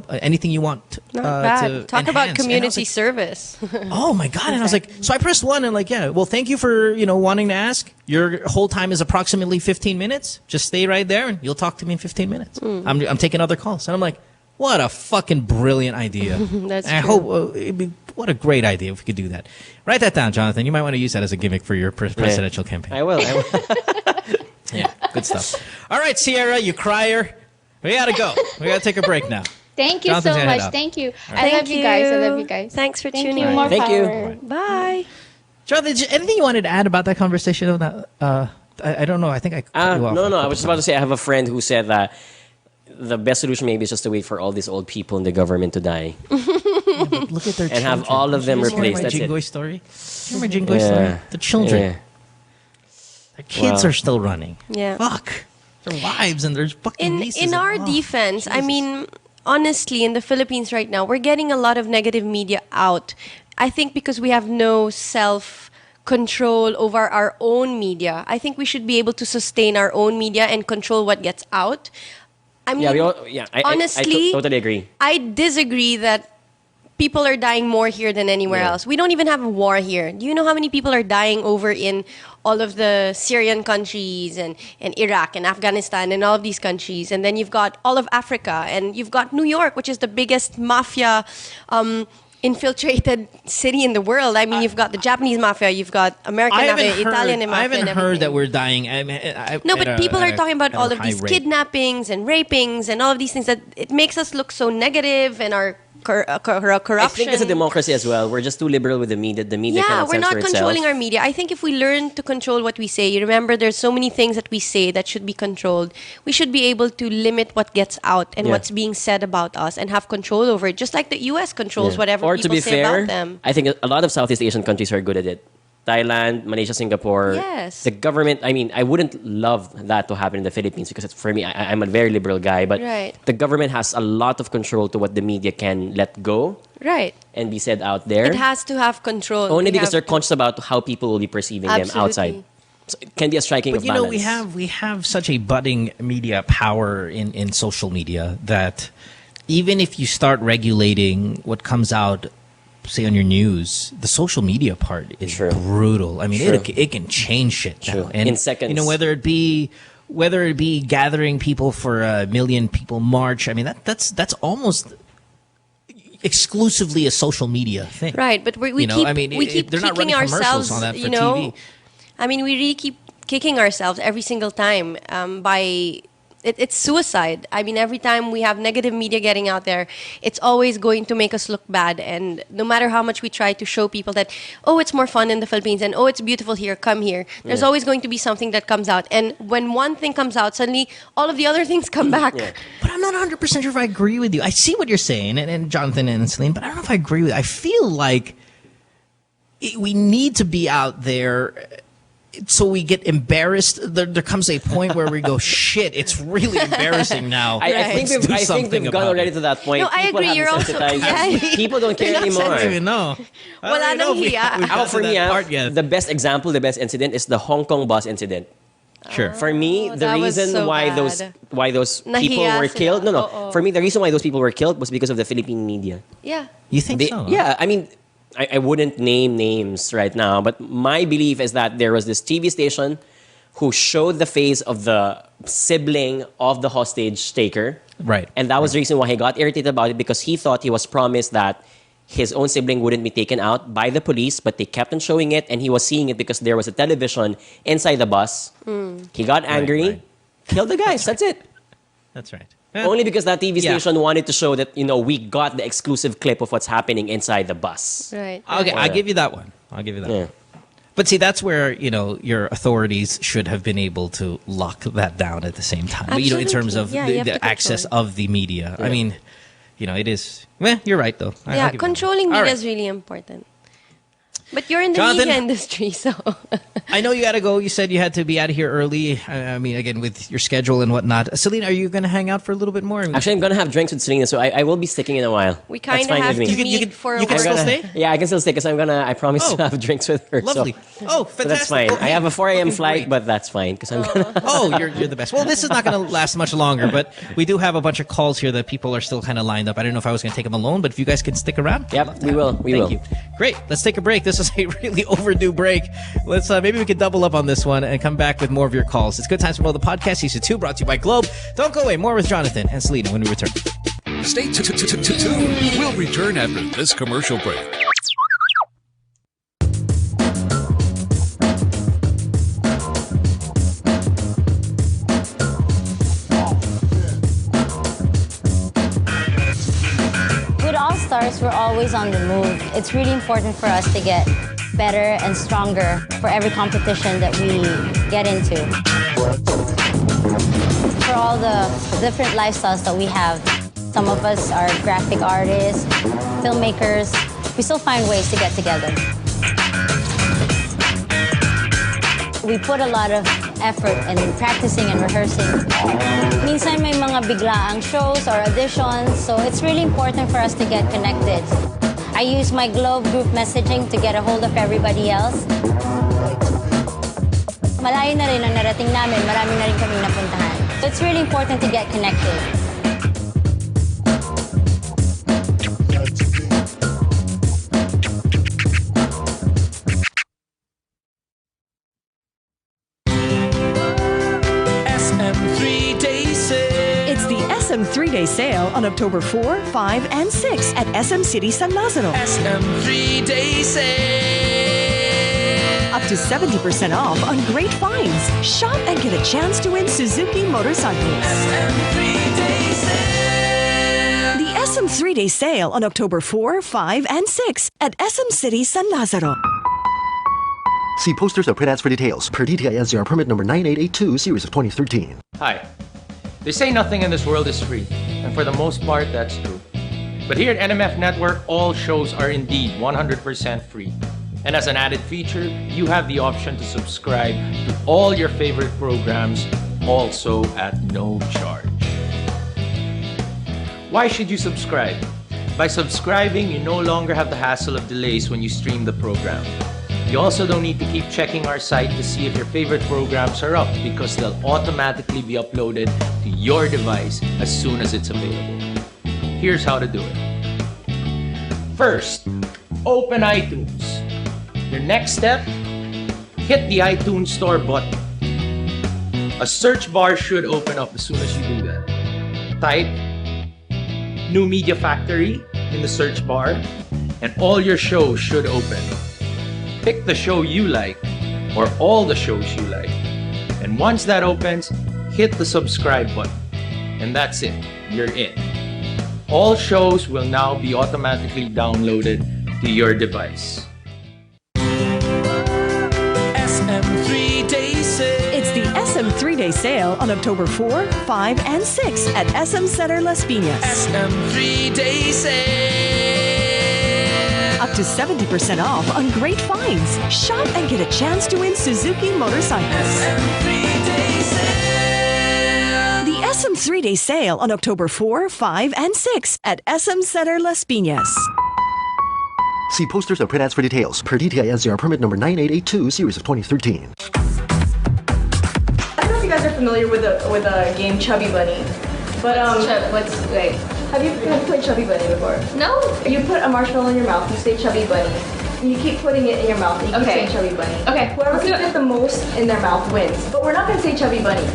anything you want. Not bad. To Talk about enhance. community service. Oh my god! And I was like, so I pressed 1 and well, thank you for wanting to ask. Your whole time is approximately 15 minutes. Just stay right there, and you'll talk to me in 15 minutes. I'm taking other calls, and I'm like, what a fucking brilliant idea. That's and I hope what a great idea if we could do that. Write that down, Jonathan. You might want to use that as a gimmick for your presidential campaign. I will. Yeah, good stuff. All right, Sierra, you crier. We gotta go. We gotta take a break now. Thank you Jonathan's so gonna head much. out. Thank you. Thank I love you guys. I love you guys. Thanks for Thank tuning you. in. More Thank you. power. Bye. Jonathan, anything you wanted to add about that conversation? I don't know. I think I cut you off. No. I was just about to say I have a friend who said that the best solution maybe is just to wait for all these old people in the government to die. But look at their and have all of them replaced. That's Jingoy it. story. Remember my Jingoy story? The children. Yeah. Their kids are still running. Yeah. Fuck. Their wives and their fucking nieces. In our defense, I mean, honestly, in the Philippines right now, we're getting a lot of negative media out. I think because we have no self-control over our own media. I think we should be able to sustain our own media and control what gets out. I mean, honestly, I totally agree. I disagree that people are dying more here than anywhere else. We don't even have a war here. Do you know how many people are dying over in all of the Syrian countries and Iraq and Afghanistan and all of these countries? And then you've got all of Africa, and you've got New York, which is the biggest mafia infiltrated city in the world. I mean, you've got the Japanese mafia, you've got American mafia, Italian mafia. I haven't and heard everything. that we're dying. No, but people are talking about all of high these rate. kidnappings and rapings and all of these things that it makes us look so negative and our corruption. I think it's a democracy as well. We're just too liberal with the media. The media Yeah, cannot we're not censor controlling itself. our media. I think if we learn to control what we say, you remember there's so many things that we say that should be controlled. We should be able to limit what gets out and what's being said about us and have control over it, just like the US controls whatever Or people to be say fair, about them. I think a lot of Southeast Asian countries are good at it. Thailand, Malaysia, Singapore. Yes. The government, I mean, I wouldn't love that to happen in the Philippines because it's, for me, I'm a very liberal guy, but Right. the government has a lot of control to what the media can let go Right. and be said out there. It has to have control. Only We because have they're conscious about how people will be perceiving them outside. So it can be a striking But of you know, balance. we have such a budding media power in social media that even if you start regulating what comes out, say on your news, the social media part is brutal. I mean, it can change shit now. And In seconds. you know, whether it be gathering people for a million people march. I mean, that's almost exclusively a social media thing. Right, but we keep they're not kicking running ourselves. commercials on that for you know, TV. I mean, we really keep kicking ourselves every single time by. It's suicide. I mean, every time we have negative media getting out there, it's always going to make us look bad. And no matter how much we try to show people that, oh, it's more fun in the Philippines and oh, it's beautiful here, come here, there's always going to be something that comes out. And when one thing comes out, suddenly all of the other things come back. But I'm not 100% sure if I agree with you. I see what you're saying, and Jonathan and Celine, but I don't know if I agree with it. I feel like we need to be out there so we get embarrassed. There comes a point where we go, shit, it's really embarrassing now. I think we've gone already to that point. No, I People agree. have You're also desensitized. People don't care anymore. I don't even know. Wala nang hiya. For me, the best example, the best incident is the Hong Kong bus incident. Sure. For me, the that was reason so why bad. those people Nahiya were sila. killed. No. Oo. For me, the reason why those people were killed was because of the Philippine media. Yeah. You think so? Huh? Yeah, I mean, I wouldn't name names right now, but my belief is that there was this TV station who showed the face of the sibling of the hostage taker. Right. And that was the reason why he got irritated about it, because he thought he was promised that his own sibling wouldn't be taken out by the police, but they kept on showing it, and he was seeing it because there was a television inside the bus. He got angry, killed the guys. That's it. That's right. Only because that TV station wanted to show that, we got the exclusive clip of what's happening inside the bus. Right. Okay, I'll give you that one. One. But see, that's where, your authorities should have been able to lock that down at the same time. Absolutely. In terms of Yeah, you have the to access control of the media. Yeah. I mean, it is... Well, you're right, though. I'll give you controlling that. All media right. is really important. But you're in the Jonathan? media industry, so... I know you got to go. You said you had to be out of here early. I mean, again, with your schedule and whatnot. Celina, are you going to hang out for a little bit more? Actually, I'm going to have drinks with Celina, so I will be sticking in a while. We That's kind of fine have with to me. meet for a you can work. still stay? Yeah, I can still stay because I promise to have drinks with her. Lovely. So, Oh, so fantastic. that's fine. Okay. I have a 4 a.m. Okay, flight, great. but that's fine because I'm going to... Oh, you're the best. Well, this is not going to last much longer, but we do have a bunch of calls here that people are still kind of lined up. I don't know if I was going to take them alone, but if you guys can stick around. Yep, we will. We will. Thank you. Great. Let's take a break. This is a really overdue break. Let's maybe we could double up on this one and come back with more of your calls. It's Good Times with Mo, the podcast, season 2, brought to you by Globe. Don't go away. More with Jonathan and Celina when we return. Stay tuned. We'll return after this commercial break. With All Stars, we're always on the move. It's really important for us to get better and stronger for every competition that we get into. For all the different lifestyles that we have, some of us are graphic artists, filmmakers. We still find ways to get together. We put a lot of effort in practicing and rehearsing. Minsan may mga biglaang shows or auditions, so it's really important for us to get connected. I use my Globe group messaging to get a hold of everybody else. Malayo na rin ang narating namin, marami na rin kaming napuntahan. So it's really important to get connected. It's the SM 3-day sale on October 4, 5, and 6 at SM City San Lazaro. SM 3-day sale. Up to 70% off on great finds. Shop and get a chance to win Suzuki motorcycles. SM 3-day sale. The SM 3-day sale on October 4, 5, and 6 at SM City San Lazaro. See posters or print ads for details. Per DTI NCR permit number 9882, series of 2013. Hi. They say nothing in this world is free, and for the most part, that's true. But here at NMF Network, all shows are indeed 100% free. And as an added feature, you have the option to subscribe to all your favorite programs, also at no charge. Why should you subscribe? By subscribing, you no longer have the hassle of delays when you stream the program. You also don't need to keep checking our site to see if your favorite programs are up, because they'll automatically be uploaded to your device as soon as it's available. Here's how to do it. First, open iTunes. Your next step, hit the iTunes Store button. A search bar should open up as soon as you do that. Type New Media Factory in the search bar, and all your shows should open. Pick the show you like, or all the shows you like. And once that opens, hit the subscribe button. And that's it. You're in. All shows will now be automatically downloaded to your device. SM 3-day sale. It's the SM 3-day sale on October 4, 5, and 6 at SM Center Las Piñas. SM 3-day sale. Up to 70% off on great finds. Shop and get a chance to win Suzuki motorcycles. SM 3-day sale. The SM 3-day sale on October 4, 5, and 6 at SM Center Las Piñas. See posters or print ads for details. Per DTI NCR permit number 9882, series of 2013. I don't know if you guys are familiar with a game Chubby Bunny, but have you played Chubby Bunny before? No. You put a marshmallow in your mouth, you say Chubby Bunny, you keep putting it in your mouth and you keep saying chubby bunny. Okay. Whoever can fit the most in their mouth wins. But we're not gonna say chubby bunny.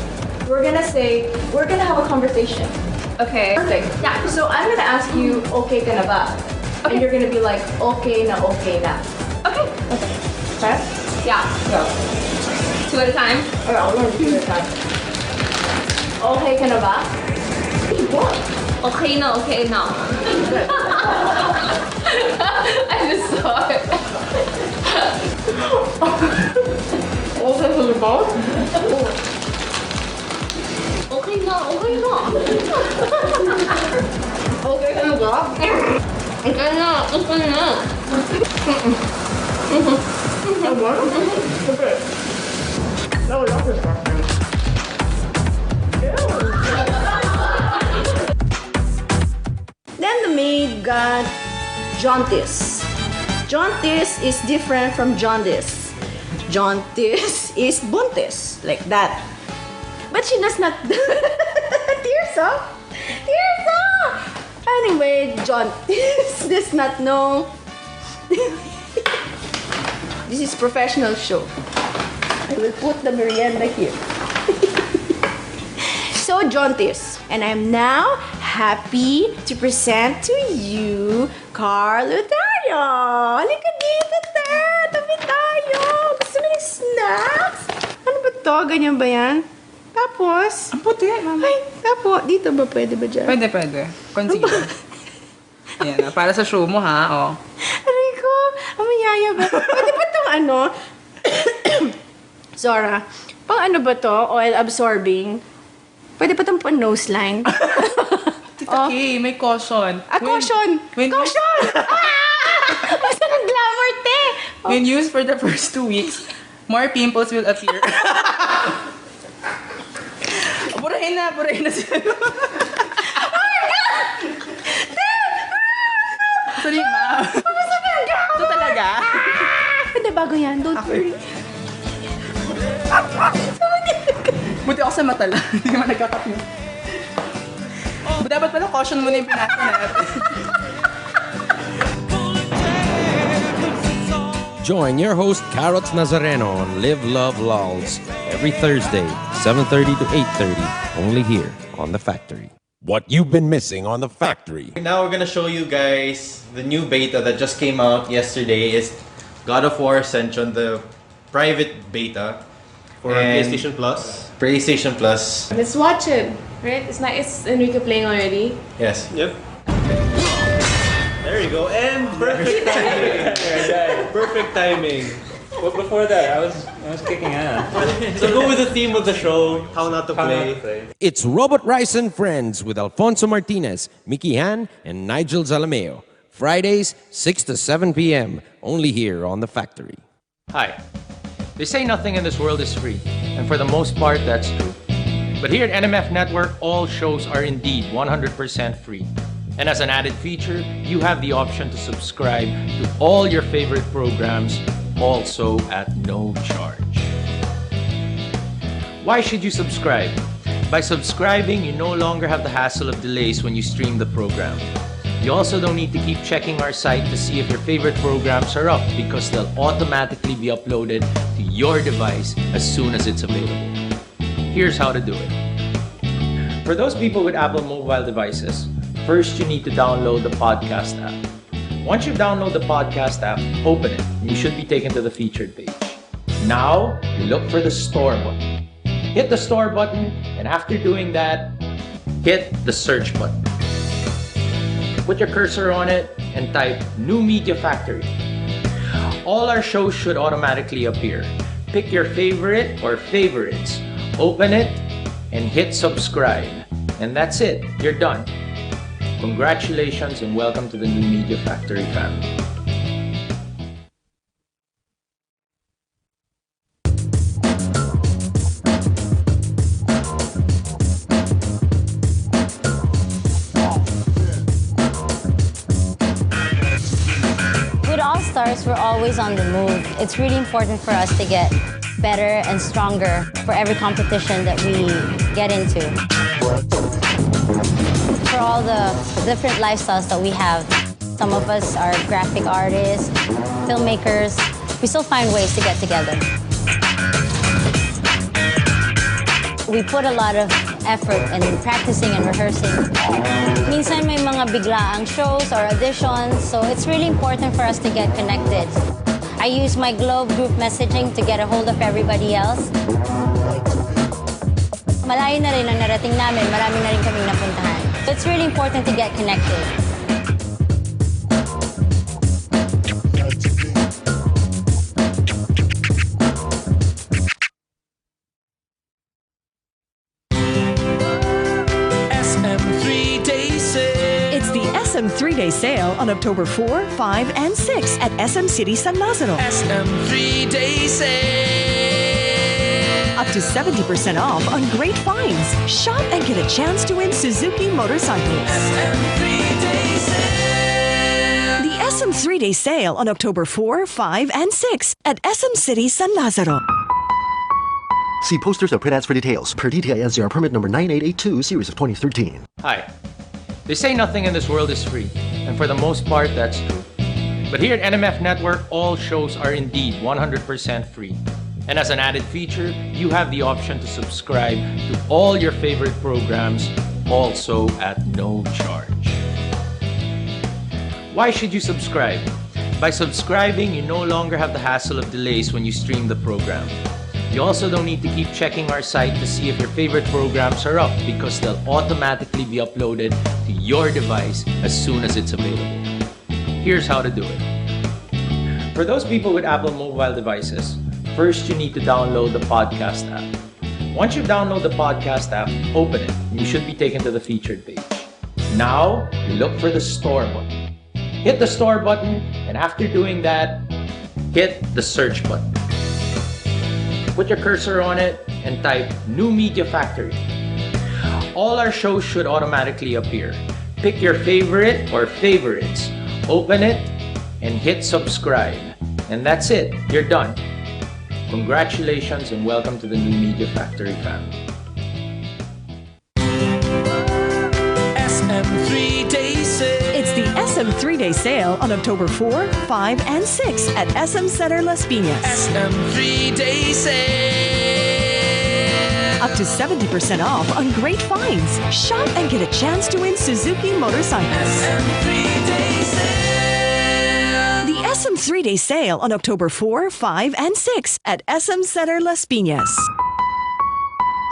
We're gonna have a conversation. Okay. Perfect. Yeah. So I'm gonna ask you, okay ka na ba? And you're gonna be like, okay na, okay na. Okay. Okay. Okay? Yeah. Go. 2 at a time. Alright, I'll learn 2 at a time. Okay ka na ba? What? Okay na, okay na. I just saw it. Okay ka na ba? Okay na, okay na. Okay ka na ba? Okay na, okay na. Okay. No, not this one. Then the maid got jaundice. Jaundice is different from jaundice. Jaundice is buntis, like that. But she does not. Tears up. Tears up. Anyway, jaundice does not know. This is professional show. I will put the merienda here. So jaundice, and I'm now happy to present to you Carlo tayo. Halika dito, te. Tabi tayo. Gusto mo ng snacks? Ano ba to? Ganyan ba yan? Tapos? Ang puti, mama. Ay, tapos. Dito ba? Pwede ba dyan? Pwede, pwede. Concealer. Yan, para sa show mo, ha? Oh. Aray ko, amayaya ba? Pwede ba itong ano? Zora, pang ano ba to? Oil absorbing? Pwede ba itong pang nose line? Tita Kay, may caution. Caution! Caution! Basta ng glamour, te! When used for the first 2 weeks, more pimples will appear. Burahin na sila. Oh my God! Te! Sorry, ma. Basta ng glamour! Ito talaga? Hindi, bago yan. Don't worry. Buti ako sa mata lang. Hindi naman nagkakapin. Dapat pala caution muna yung pinasa natin. Join your host Carrots Nazareno on Live Love Lols every Thursday, 7:30 to 8:30, only here on The Factory. What you've been missing on The Factory. Now we're gonna show you guys the new beta that just came out yesterday. Is God of War Ascension, the private beta for PlayStation Plus. PlayStation Plus. Let's watch it. Right? It's Enrique playing already. Yes. Yep. There you go. And perfect timing. Perfect timing. But before that, I was kicking ass. So go with the theme of the show, how not to play. It's Robot Rice and Friends with Alfonso Martinez, Mickey Han, and Nigel Zalameo. Fridays, 6 to 7 p.m. Only here on The Factory. Hi. They say nothing in this world is free, and for the most part, that's true. But here at NMF Network, all shows are indeed 100% free. And as an added feature, you have the option to subscribe to all your favorite programs, also at no charge. Why should you subscribe? By subscribing, you no longer have the hassle of delays when you stream the program. You also don't need to keep checking our site to see if your favorite programs are up, because they'll automatically be uploaded to your device as soon as it's available. Here's how to do it. For those people with Apple mobile devices, first you need to download the podcast app. Once you download the podcast app, open it, and you should be taken to the featured page. Now, you look for the store button. Hit the store button, and after doing that, hit the search button. Put your cursor on it and type New Media Factory. All our shows should automatically appear. Pick your favorite or favorites, open it, and hit subscribe. And that's it, you're done. Congratulations and welcome to the New Media Factory family. With All Stars, we're always on the move. It's really important for us to get better and stronger for every competition that we get into. For all the different lifestyles that we have. Some of us are graphic artists, filmmakers, we still find ways to get together. We put a lot of effort in practicing and rehearsing. Minsan may mga biglaang shows or auditions, so it's really important for us to get connected. I use my Globe group messaging to get a hold of everybody else. Malayo na rin ang narating namin, marami na rin kaming napuntahan. So it's really important to get connected. SM 3-day sale on October 4, 5, and 6 at SM City San Lazaro. SM 3-day sale. Up to 70% off on great finds. Shop and get a chance to win Suzuki motorcycles. SM 3-day sale. The SM 3-day sale on October 4, 5, and 6 at SM City San Lazaro. See posters or print ads for details. Per DTI NCR permit number 9882, series of 2013. Hi. They say nothing in this world is free, and for the most part, that's true. But here at NMF Network, all shows are indeed 100% free. And as an added feature, you have the option to subscribe to all your favorite programs, also at no charge. Why should you subscribe? By subscribing, you no longer have the hassle of delays when you stream the program. You also don't need to keep checking our site to see if your favorite programs are up, because they'll automatically be uploaded to your device as soon as it's available. Here's how to do it. For those people with Apple mobile devices, first you need to download the podcast app. Once you download the podcast app, open it, and you should be taken to the featured page. Now, you look for the store button. Hit the store button, and after doing that, hit the search button. Put your cursor on it and type New Media Factory. All our shows should automatically appear. Pick your favorite or favorites, open it, and hit subscribe. And that's it, you're done. Congratulations and welcome to the New Media Factory family. SM 3-day sale. It's the SM 3-day sale on October 4, 5, and 6 at SM Center Las Piñas. SM 3-day sale. Up to 70% off on great finds. Shop and get a chance to win Suzuki motorcycles. SM 3-day sale. The SM 3-day sale on October 4, 5, and 6 at SM Center Las Piñas.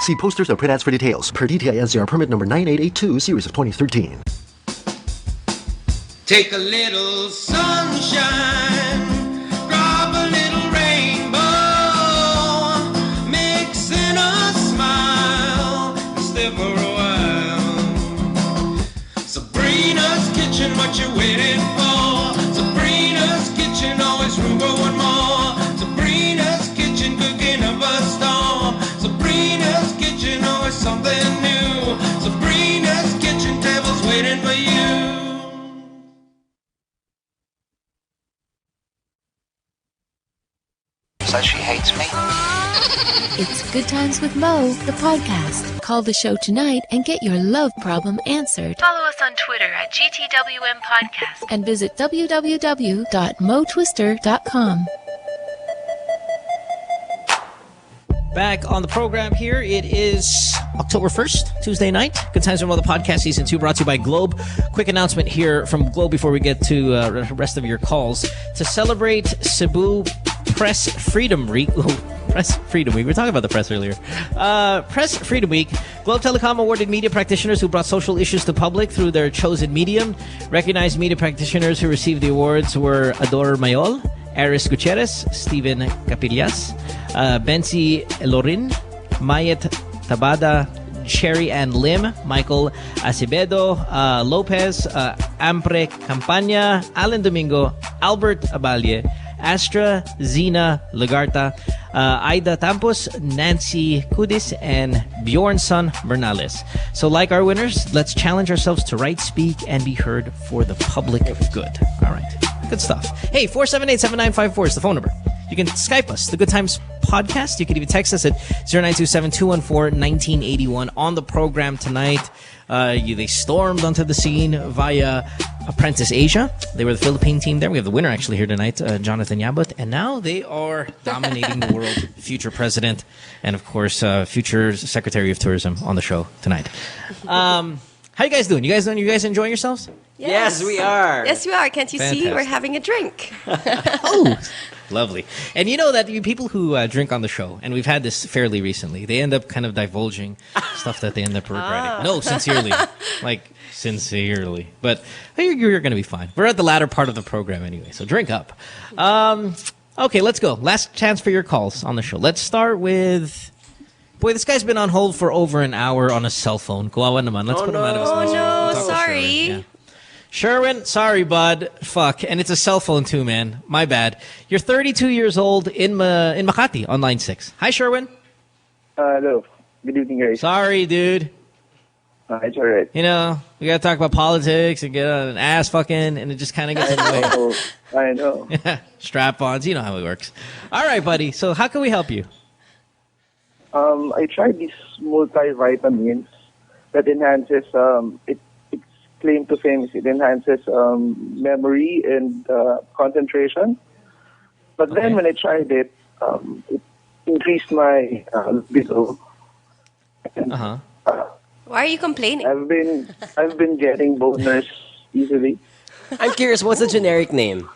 See posters or print ads for details. Per DTI NCR permit number 9882, series of 2013. Take a little sunshine, drop a little rainbow, mix in a smile, stay for a while. Sabrina's kitchen, what you waiting for? Sabrina's kitchen, always room for one more. Sabrina's kitchen, cooking up a storm. Sabrina's kitchen, always something new. Sabrina's kitchen table's waiting for you. So she hates me? It's Good Times with Mo, the podcast. Call the show tonight and get your love problem answered. Follow us on Twitter at GTWM Podcast. And visit www.motwister.com. Back on the program here. It is October 1st, Tuesday night. Good Times with Mo, the podcast, season 2, brought to you by Globe. Quick announcement here from Globe before we get to the rest of your calls. To celebrate Cebu Press Freedom Week. Press Freedom Week. We were talking about the press earlier. Press Freedom Week. Globe Telecom awarded media practitioners who brought social issues to public through their chosen medium. Recognized media practitioners who received the awards were Ador Mayol, Aris Gutierrez, Steven Capillas, Benzi Lorin, Mayet Tabada, Sherry Ann Lim, Michael Acevedo, Lopez, Ampre Campana, Alan Domingo, Albert Abalye, Astra, Zina Lagarta, Aida Tampos, Nancy Kudis, and Bjornson Bernales. So like our winners, let's challenge ourselves to write, speak, and be heard for the public good. All right. Good stuff. Hey, 478-7954 is the phone number. You can Skype us, the Good Times Podcast. You can even text us at 0927-214-1981 on the program tonight. They stormed onto the scene via Apprentice Asia. They were the Philippine team there. We have the winner actually here tonight, Jonathan Yabut. And now they are dominating the world. Future president and, of course, future Secretary of Tourism on the show tonight. How you guys doing? You guys enjoying yourselves? Yes, we are. Yes, we are. Can't you see? Fantastic. We're having a drink. Oh, lovely. And you know that you people who drink on the show, and we've had this fairly recently, they end up kind of divulging stuff that they end up regretting. No, sincerely. Sincerely. But you're going to be fine. We're at the latter part of the program anyway, so drink up. Okay, let's go. Last chance for your calls on the show. Let's start with... Boy, this guy's been on hold for over an hour on a cell phone. Kawawa naman. Let's put him out of his misery. Oh, We'll no. talk with Sorry. Sherwin. Yeah. Sherwin, sorry, bud. Fuck. And it's a cell phone too, man. My bad. You're 32 years old in Makati on line 6. Hi, Sherwin. Hello. Good evening, guys. Sorry, dude. It's all right. You know, we got to talk about politics and get an ass fucking, and it just kind of gets in the way. I know. Strap-ons. You know how it works. All right, buddy. So how can we help you? I tried these multivitamins that enhances, it's claimed to fame, it enhances memory and concentration. But then when I tried it increased my libido. Uh-huh. Why are you complaining? I've been getting boners easily. I'm curious, what's the generic name?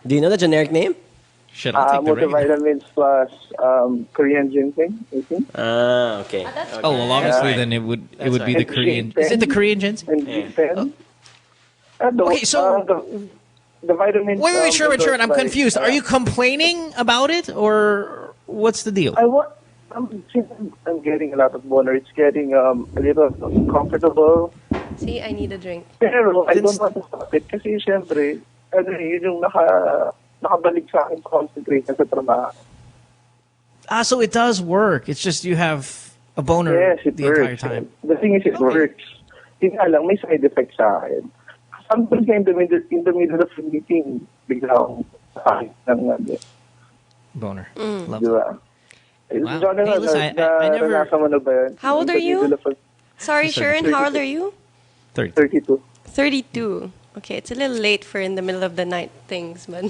Do you know the generic name? Shit, I'll take the regular. Multivitamins plus Korean ginseng, I think. Okay. Oh, well, obviously, Right. then it would That's be right. the Korean. Is it the Korean ginseng? And ginseng. Okay, so the vitamins. Wait, Sherwin, I'm confused. Are you complaining about it, or what's the deal? I'm getting a lot of boner. It's getting a little uncomfortable. See, I need a drink. Pero I don't want to stop it kasi syempre, yun yung nakabalik sa akin concentration sa trabaho. So it does work. It's just you have a boner Yes, it the works. entire time. The thing is, it works. Yun nga lang, may side effects sa akin. Sometimes in the middle of the meeting, bigla akong ng boner. Di ba? Wow. Jonathan, Hey, listen, I never... naranasan mo na ba yun? How old are In the you? middle of Sorry, Sharon, how old are you? 32. 32. Okay, it's a little late for in the middle of the night things, but...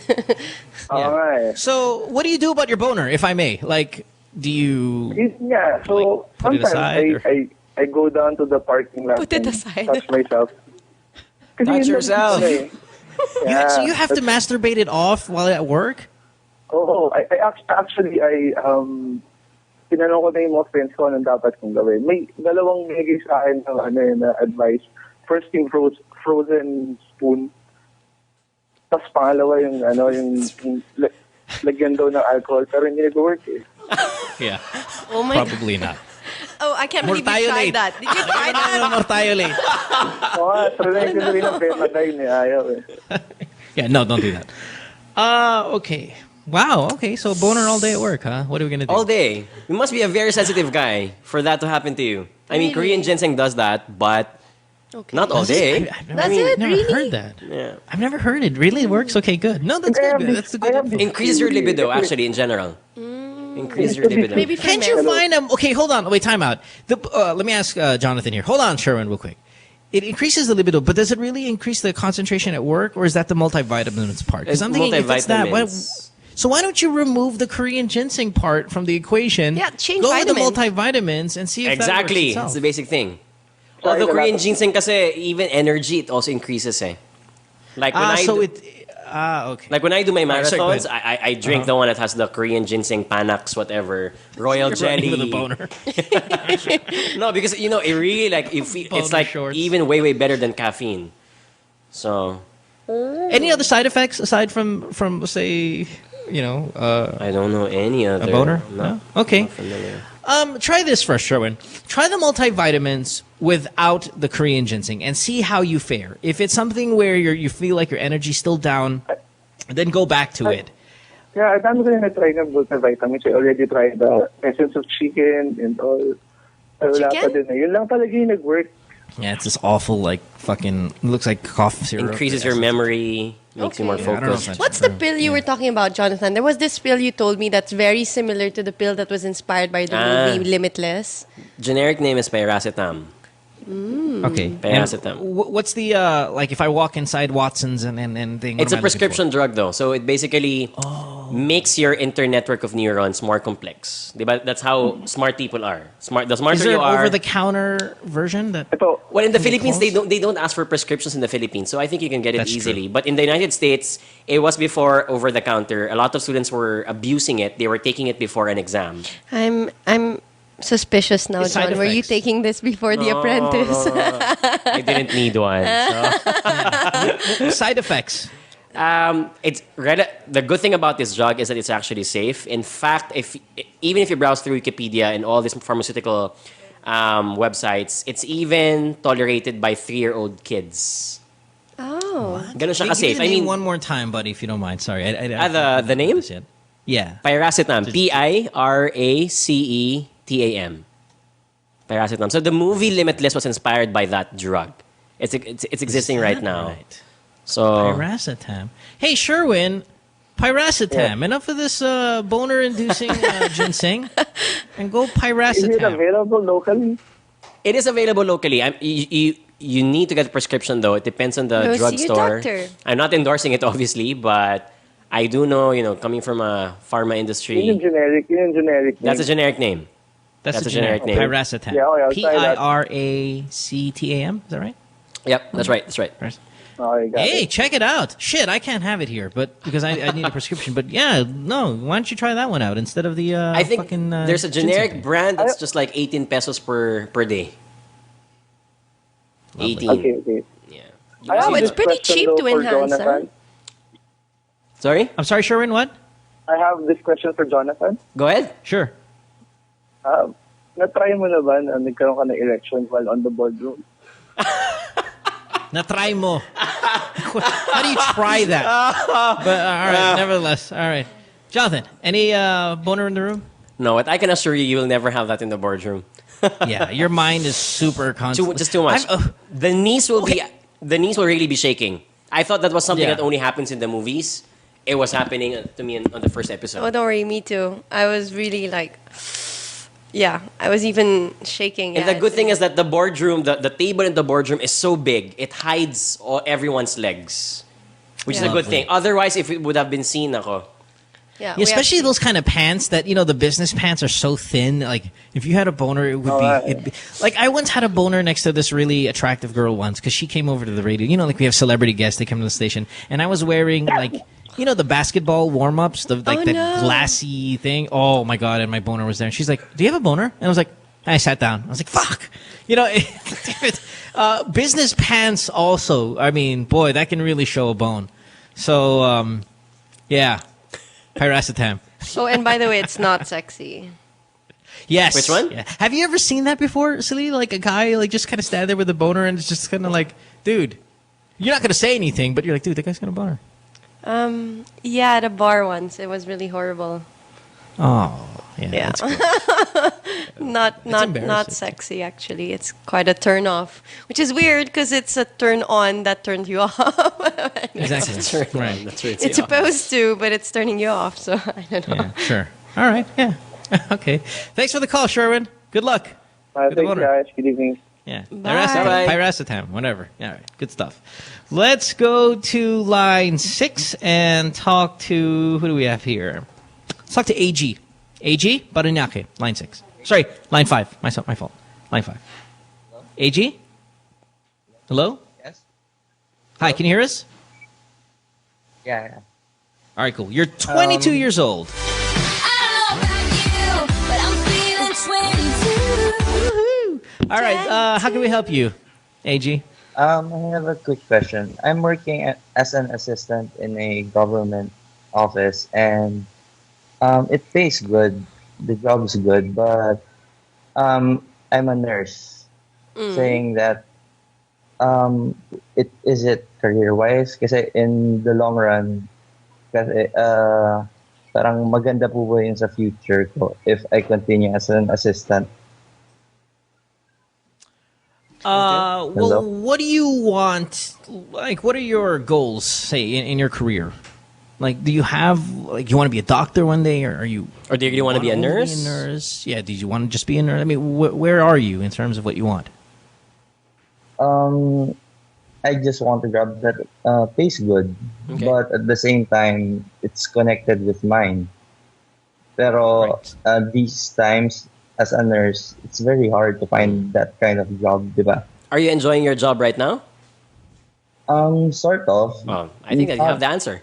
Alright. So, what do you do about your boner, if I may? Like, do you... Yeah, so put it sometimes aside, I go down to the parking lot Put it and aside. touch myself. Kasi Touch yun lang yourself. yun eh. Yeah. So you have to masturbate it off while at work? Oo, I actually, tinanong ko na yung mga friends ko anong dapat kong gawin. May dalawang bigay sa akin ng advice. First yung frozen spoon. Tapos pangalawa yung lagyan daw ng alcohol pero hindi nag-work eh. Yeah. Oh my Probably not. Oh, I can't believe you tried that. Did you try that? Mortayolate. Trinay ko na rin ang patay ni ayaw eh. Yeah, no, don't do that. Okay. Wow, okay. So boner all day at work, huh? What are we going to do? All day. You must be a very sensitive guy for that to happen to you. I mean, Korean ginseng does that, but not all day. I've never heard that. Yeah. I've never heard it. Really works? Okay, good. No, that's good. That's the good info. Increases your libido, actually, in general. Increase your libido. Can't you find them? Okay, hold on. Wait, time out. Let me ask Jonathan here. Hold on, Sherwin, real quick. It increases the libido, but does it really increase the concentration at work, or is that the multivitamins part? Because I'm thinking if it's that, so why don't you remove the Korean ginseng part from the equation? Yeah, change Go vitamin. with the multivitamins and see if that works Exactly. itself. It's the basic thing. Although Korean ginseng kasi, even energy, it also increases eh. Like when okay. Like when I do my Sorry, go marathons, ahead. I drink the one that has the Korean ginseng panax, whatever, royal You're jelly. running with a boner. No, because it really it's like even way better than caffeine. So Any other side effects aside from say, I don't know any other. a boner? No. Okay. Not familiar. Try this first, Sherwin. Try the multivitamins without the Korean ginseng and see how you fare. If it's something where you feel like your energy's still down, then go back to it. Yeah, I'm going to try ng multivitamins. I already tried the essence of chicken and all. Pero wala pa din. Yun lang talaga yung nag-work. Yeah, it's this awful, fucking, looks like cough syrup. Increases your memory, makes you more focused. What's the pill you were talking about, Jonathan? There was this pill you told me that's very similar to the pill that was inspired by the movie Limitless. Generic name is paracetam. Okay. Paracetam. What's the like if I walk inside Watson's and thing? It's a prescription drug though, so it basically makes your internetwork of neurons more complex. Diba? That's how smart people are. The smarter Is there you an are. over-the-counter version that? Well, in the Philippines, they don't ask for prescriptions in the Philippines, so I think you can get it That's easily. But in the United States, it was before over-the-counter. A lot of students were abusing it. They were taking it before an exam. I'm suspicious now, Side John. Were you effects. taking this before The Apprentice? I didn't need one. So. Side effects. The good thing about this drug is that it's actually safe. In fact, even if you browse through Wikipedia and all these pharmaceutical websites, it's even tolerated by 3-year-old kids. Oh. Ganun siya Give ka-safe. me the name one more time, buddy, if you don't mind. Sorry. The name? Yeah. Piracetam. Piracetam. Piracetam. So the movie Limitless was inspired by that drug. It's existing right now. Right? So Piracetam. Hey, Sherwin, Piracetam. Enough of this boner-inducing ginseng, and go Piracetam. Is it available locally? it is available locally. You need to get a prescription though. It depends on the drugstore. I'm not endorsing it obviously, but I do know, coming from a pharma industry. Yun yung generic name. That's a generic name. That's a generic name. Piracetam. Yeah, Piracetam. Is that right? Yep, that's right. That's right. Hey, check it out. Shit, I can't have it here, but because I need a prescription. But yeah, no. Why don't you try that one out instead of the? I think fucking, there's a generic brand that's just like 18 pesos per day. 18. Okay. Yeah. Oh, it's pretty cheap to enhance, huh? Sorry? I'm sorry, Sherwin, what? I have this question for Jonathan. Go ahead. Sure. Na-try mo na ba na nagkaroon ka ng erection while on the boardroom? Na-try mo. How do you try that? But all right, nevertheless. All right. Jonathan, any boner in the room? No, I can assure you, you will never have that in the boardroom. Yeah, your mind is super constant. Just too much. The knees will really be shaking. I thought that was something Yeah. that only happens in the movies. It was happening to me on the first episode. Oh, don't worry, me too. I was really like, I was even shaking. And the good thing is that the boardroom, the table in the boardroom is so big, it hides everyone's legs, which is a good thing. Otherwise, if it would have been seen, Yeah, especially those kind of pants that, the business pants are so thin. Like, if you had a boner, it'd be like, I once had a boner next to this really attractive girl once because she came over to the radio. Like we have celebrity guests, they come to the station. And I was wearing, like, the basketball warm-ups, the glassy thing. Oh, my God, and my boner was there. And she's like, do you have a boner? And I was like, I sat down. I was like, fuck. Business pants also, I mean, boy, that can really show a bone. So, yeah. Piracetam. Oh, and by the way, it's not sexy. Yes. Which one? Yeah. Have you ever seen that before, Celina? Like a guy just kind of stand there with a boner and it's just kind of like, dude, you're not going to say anything, but you're like, dude, that guy's got a boner. Yeah, at a bar once. It was really horrible. Oh, yeah. That's cool. Not sexy actually. It's quite a turn off, which is weird because it's a turn on that turned you off. Exactly. Right. It's supposed to, but it's turning you off. So I don't know. Yeah, sure. All right. Yeah. Okay. Thanks for the call, Sherwin. Good luck. Thanks, guys. Good evening. Yeah. Bye. Piracetam, whatever. Yeah, all right. Good stuff. Let's go to line 6 and talk to, who do we have here? Let's talk to AG. AG Bariñaque, line 6. Sorry, line 5. My fault. Line 5. AG? Hello? Yes. Hi, can you hear us? Yeah. All right, cool. You're 22 years old. All right, how can we help you, AG? I have a quick question. I'm working as an assistant in a government office, and it pays good. The job is good, but I'm a nurse. Saying that, is it career-wise? Kasi in the long run, parang maganda po ba yun sa future ko if I continue as an assistant? Well, what do you want? Like, what are your goals, say, in your career? Like, do you have, you want to be a doctor one day, or are you... Or do you want to be a nurse? Yeah, do you want to just be a nurse? I mean, where are you in terms of what you want? I just want a job that pays good, but at the same time, it's connected with mine. Pero these times, as a nurse, it's very hard to find that kind of job, diba? Are you enjoying your job right now? Sort of. Oh, I think that you have the answer.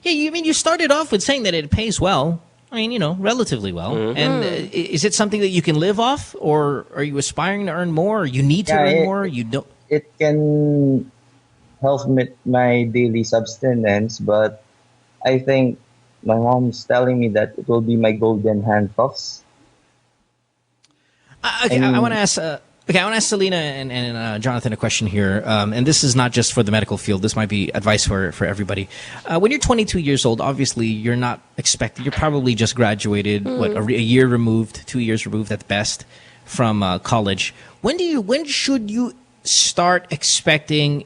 Yeah, you started off with saying that it pays well. I mean, relatively well. And is it something that you can live off, or are you aspiring to earn more? Or you need to earn more? You don't. It can help with my daily subsistence, but I think my mom's telling me that it will be my golden handcuffs. Okay, I want to ask. I want to ask Celina and Jonathan a question here, and this is not just for the medical field. This might be advice for everybody. When you're 22 years old, obviously you're not expected. You're probably just graduated, a year removed, 2 years removed at best from college. When should you start expecting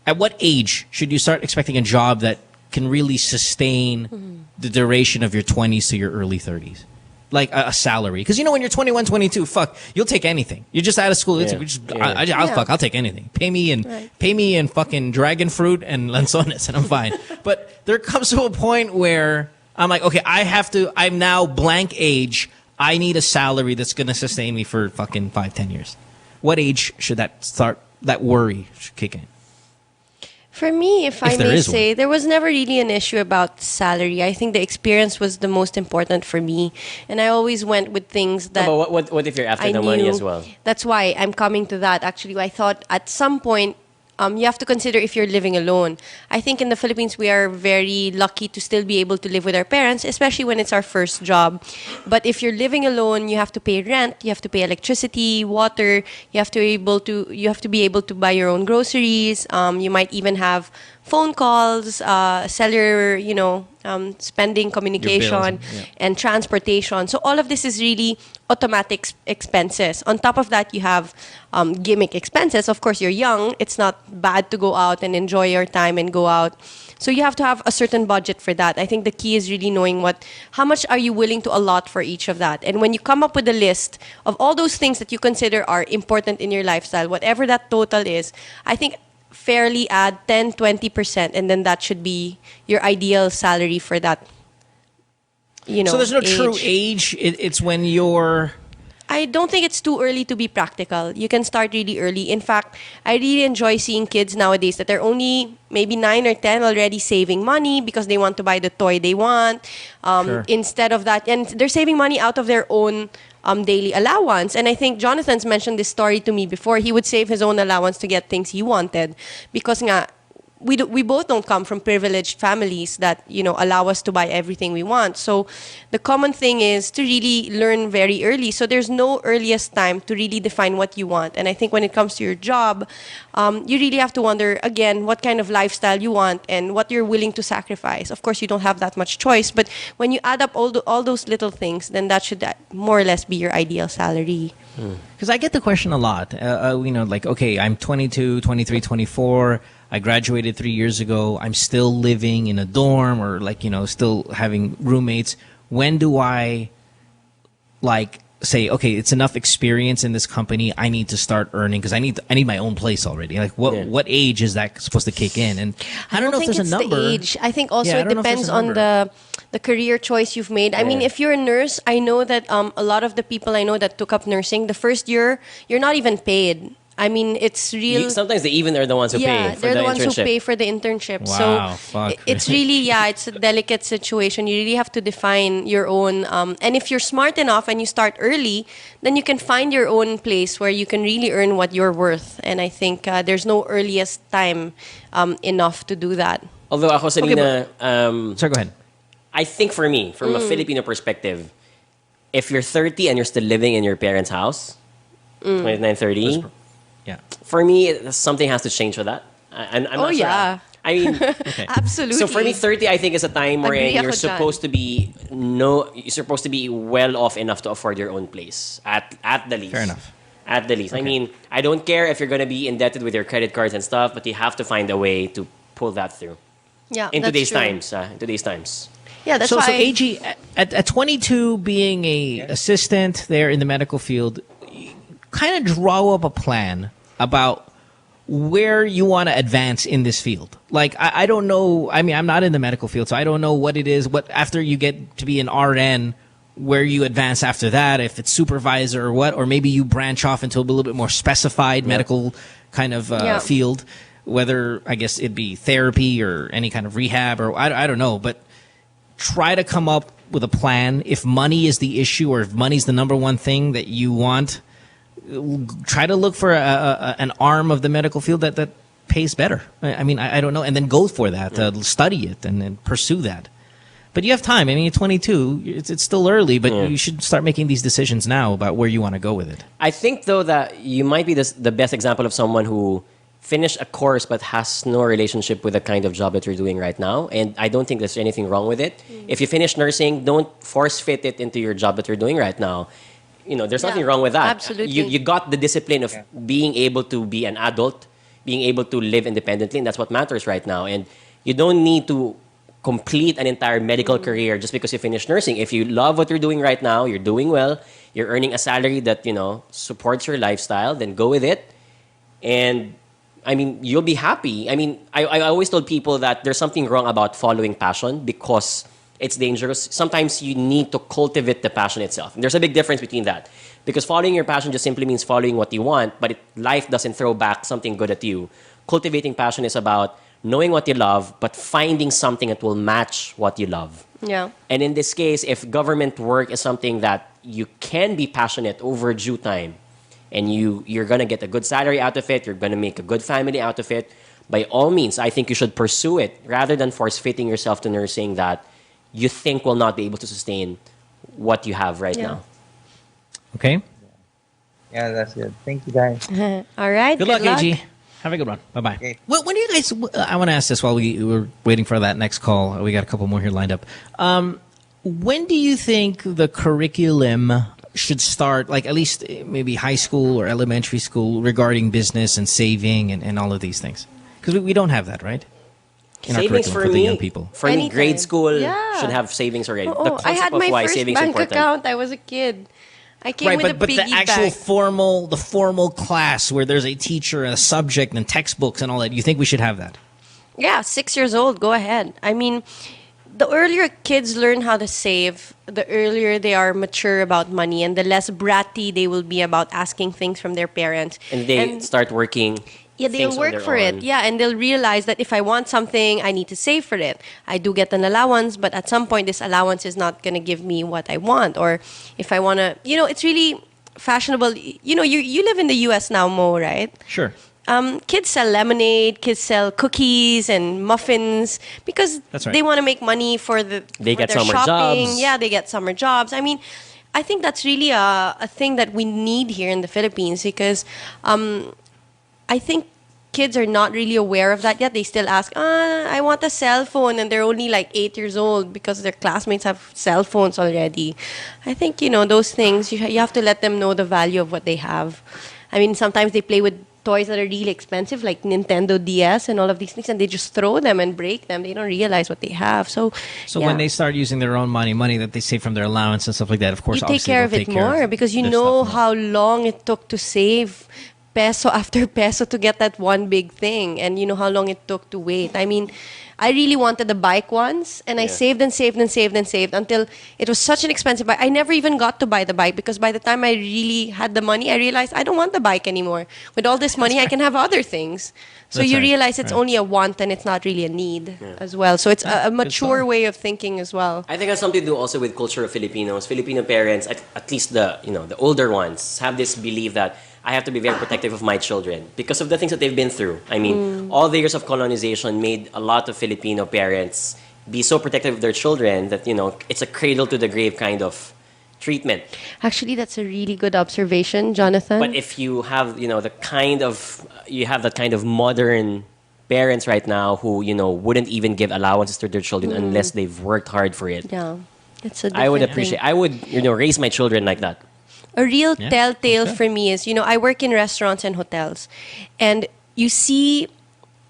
At what age should you start expecting a job that can really sustain the duration of your 20s to your early 30s? Like a salary. Because when you're 21, 22, fuck, you'll take anything. You're just out of school. I'll take anything. Pay me in fucking dragon fruit and lanzones and I'm fine. But there comes to a point where I'm like, okay, I'm now blank age. I need a salary that's going to sustain me for fucking 5-10 years. What age should that worry should kick in? For me, if I may say, there was never really an issue about salary. I think the experience was the most important for me. And I always went with things that but what if you're after the money as well? That's why I'm coming to that. Actually, I thought at some point, you have to consider if you're living alone. I think in the Philippines, we are very lucky to still be able to live with our parents, especially when it's our first job. But if you're living alone, you have to pay rent, you have to pay electricity, water. You have to be able to buy your own groceries. You might even have phone calls, cellular, spending, communication, and transportation. So all of this is really automatic expenses. On top of that, you have gimmick expenses. Of course, you're young. It's not bad to go out and enjoy your time and go out. So you have to have a certain budget for that. I think the key is really knowing how much are you willing to allot for each of that. And when you come up with a list of all those things that you consider are important in your lifestyle, whatever that total is, I think fairly add 10-20%, and then that should be your ideal salary for that. So there's no true age. It's when you're. I don't think it's too early to be practical. You can start really early. In fact, I really enjoy seeing kids nowadays that are only maybe 9 or 10 already saving money because they want to buy the toy they want. Instead of that, and they're saving money out of their own daily allowance. And I think Jonathan's mentioned this story to me before. He would save his own allowance to get things he wanted because we both don't come from privileged families that allow us to buy everything we want. So the common thing is to really learn very early. So there's no earliest time to really define what you want. And I think when it comes to your job, you really have to wonder again what kind of lifestyle you want and what you're willing to sacrifice. Of course, you don't have that much choice, but when you add up all those little things, then that should more or less be your ideal salary. Because I get the question a lot. Okay, I'm 22, 23, 24. I graduated 3 years ago. I'm still living in a dorm or still having roommates. When do I say, okay, it's enough experience in this company. I need to start earning because I need my own place already. Like what age is that supposed to kick in? And I don't know if there's a number. The age. I think also it depends on the career choice you've made. I mean, if you're a nurse, I know that a lot of the people I know that took up nursing, the first year, you're not even paid. I mean, it's real. Sometimes they even are the ones who pay for the internship. Yeah, they're the ones who pay for the internship. Wow, so it's really, it's a delicate situation. You really have to define your own. And if you're smart enough and you start early, then you can find your own place where you can really earn what you're worth. And I think there's no earliest time enough to do that. Although ako, Celina, sorry, go ahead. I think for me, from a Filipino perspective, if you're 30 and you're still living in your parents' house, 29, 30, for me, something has to change for that. I'm not sure. I mean, absolutely. So for me, 30, I think is a time where you're supposed to be well off enough to afford your own place at the least. Fair enough. At the least. Okay. I mean, I don't care if you're going to be indebted with your credit cards and stuff, but you have to find a way to pull that through. Yeah, in today's times. In today's times. Yeah, that's why. So AG, at 22, being a assistant there in the medical field, kind of draw up a plan about where you want to advance in this field. Like, I don't know. I mean, I'm not in the medical field, so I don't know what it is. What after you get to be an RN, where you advance after that, if it's supervisor or what, or maybe you branch off into a little bit more specified medical kind of field, whether, I guess, it'd be therapy or any kind of rehab, or I don't know, but try to come up with a plan. If money is the issue, or if money's the number one thing that you want, try to look for an arm of the medical field that pays better. I mean, I don't know, and then go for that, study it, and pursue that. But you have time. I mean, you're 22. It's still early, but you should start making these decisions now about where you want to go with it. I think, though, that you might be the best example of someone who finished a course but has no relationship with the kind of job that you're doing right now. And I don't think there's anything wrong with it. If you finish nursing, don't force fit it into your job that you're doing right now. You know, there's nothing wrong with that. Absolutely. You got the discipline of being able to be an adult, being able to live independently, and that's what matters right now. And you don't need to complete an entire medical career just because you finished nursing. If you love what you're doing right now, you're doing well, you're earning a salary that, you know, supports your lifestyle, then go with it. And I mean, you'll be happy. I mean, I always told people that there's something wrong about following passion because it's dangerous. Sometimes you need to cultivate the passion itself. And there's a big difference between that. Because following your passion just simply means following what you want, but life doesn't throw back something good at you. Cultivating passion is about knowing what you love, but finding something that will match what you love. Yeah. And in this case, if government work is something that you can be passionate over due time, and you're going to get a good salary out of it, you're going to make a good family out of it, by all means, I think you should pursue it rather than force-fitting yourself to nursing that you think will not be able to sustain what you have right now. Okay? Yeah, that's good. Thank you, guys. All right. Good luck, AG. Have a good one. Bye-bye. Okay. When do you guys... I want to ask this while we were waiting for that next call. We got a couple more here lined up. When do you think the curriculum should start, like at least maybe high school or elementary school, regarding business and saving and all of these things? Because we don't have that, right? In our savings curriculum for the me, young people. For me, grade school Yeah. should have savings already. Oh, The I concept had of my why first savings is bank important. account. I was a kid. I came with a but the piggy actual bank. formal class where there's a teacher, a subject, and textbooks and all that, you think we should have that? Yeah, 6 years old. Go ahead. I mean, the earlier kids learn how to save, the earlier they are mature about money, and the less bratty they will be about asking things from their parents. And they start working. Yeah, things they'll on work their for own. it. Yeah, and they'll realize that if I want something, I need to save for it. I do get an allowance, but at some point, this allowance is not going to give me what I want. Or if I want to, it's really fashionable. You live in the U.S. now, Mo, right? Sure. Kids sell lemonade, kids sell cookies and muffins because That's right. they want to make money for They for get their summer shopping. jobs. Yeah, they get summer jobs. I mean, I think that's really a thing that we need here in the Philippines because I think kids are not really aware of that yet. They still ask, I want a cell phone, and they're only like 8 years old because their classmates have cell phones already. I think, those things, you have to let them know the value of what they have. I mean, sometimes they play with toys that are really expensive, like Nintendo DS and all of these things, and they just throw them and break them. They don't realize what they have. So So yeah. when they start using their own money that they save from their allowance and stuff like that, of course, you take obviously care of they'll it take care more of because you their know stuff more. how long it took to save peso after peso to get that one big thing, and you know how long it took to wait. I mean, I really wanted a bike once, and I saved and saved and saved and saved until it was such an expensive bike. I never even got to buy the bike because by the time I really had the money, I realized I don't want the bike anymore. With all this money, I can have other things. So That's you right, realize it's right. only a want and it's not really a need as well. So it's a mature way of thinking as well. I think it has something to do also with culture of Filipinos. Filipino parents, at least the older ones, have this belief that I have to be very protective of my children because of the things that they've been through. I mean, all the years of colonization made a lot of Filipino parents be so protective of their children that, it's a cradle to the grave kind of treatment. Actually, that's a really good observation, Jonathan. But if you have, that kind of modern parents right now who, wouldn't even give allowances to their children unless they've worked hard for it. Yeah, it's a I would different appreciate. thing. I would, raise my children like that. A real telltale for me is, I work in restaurants and hotels, and you see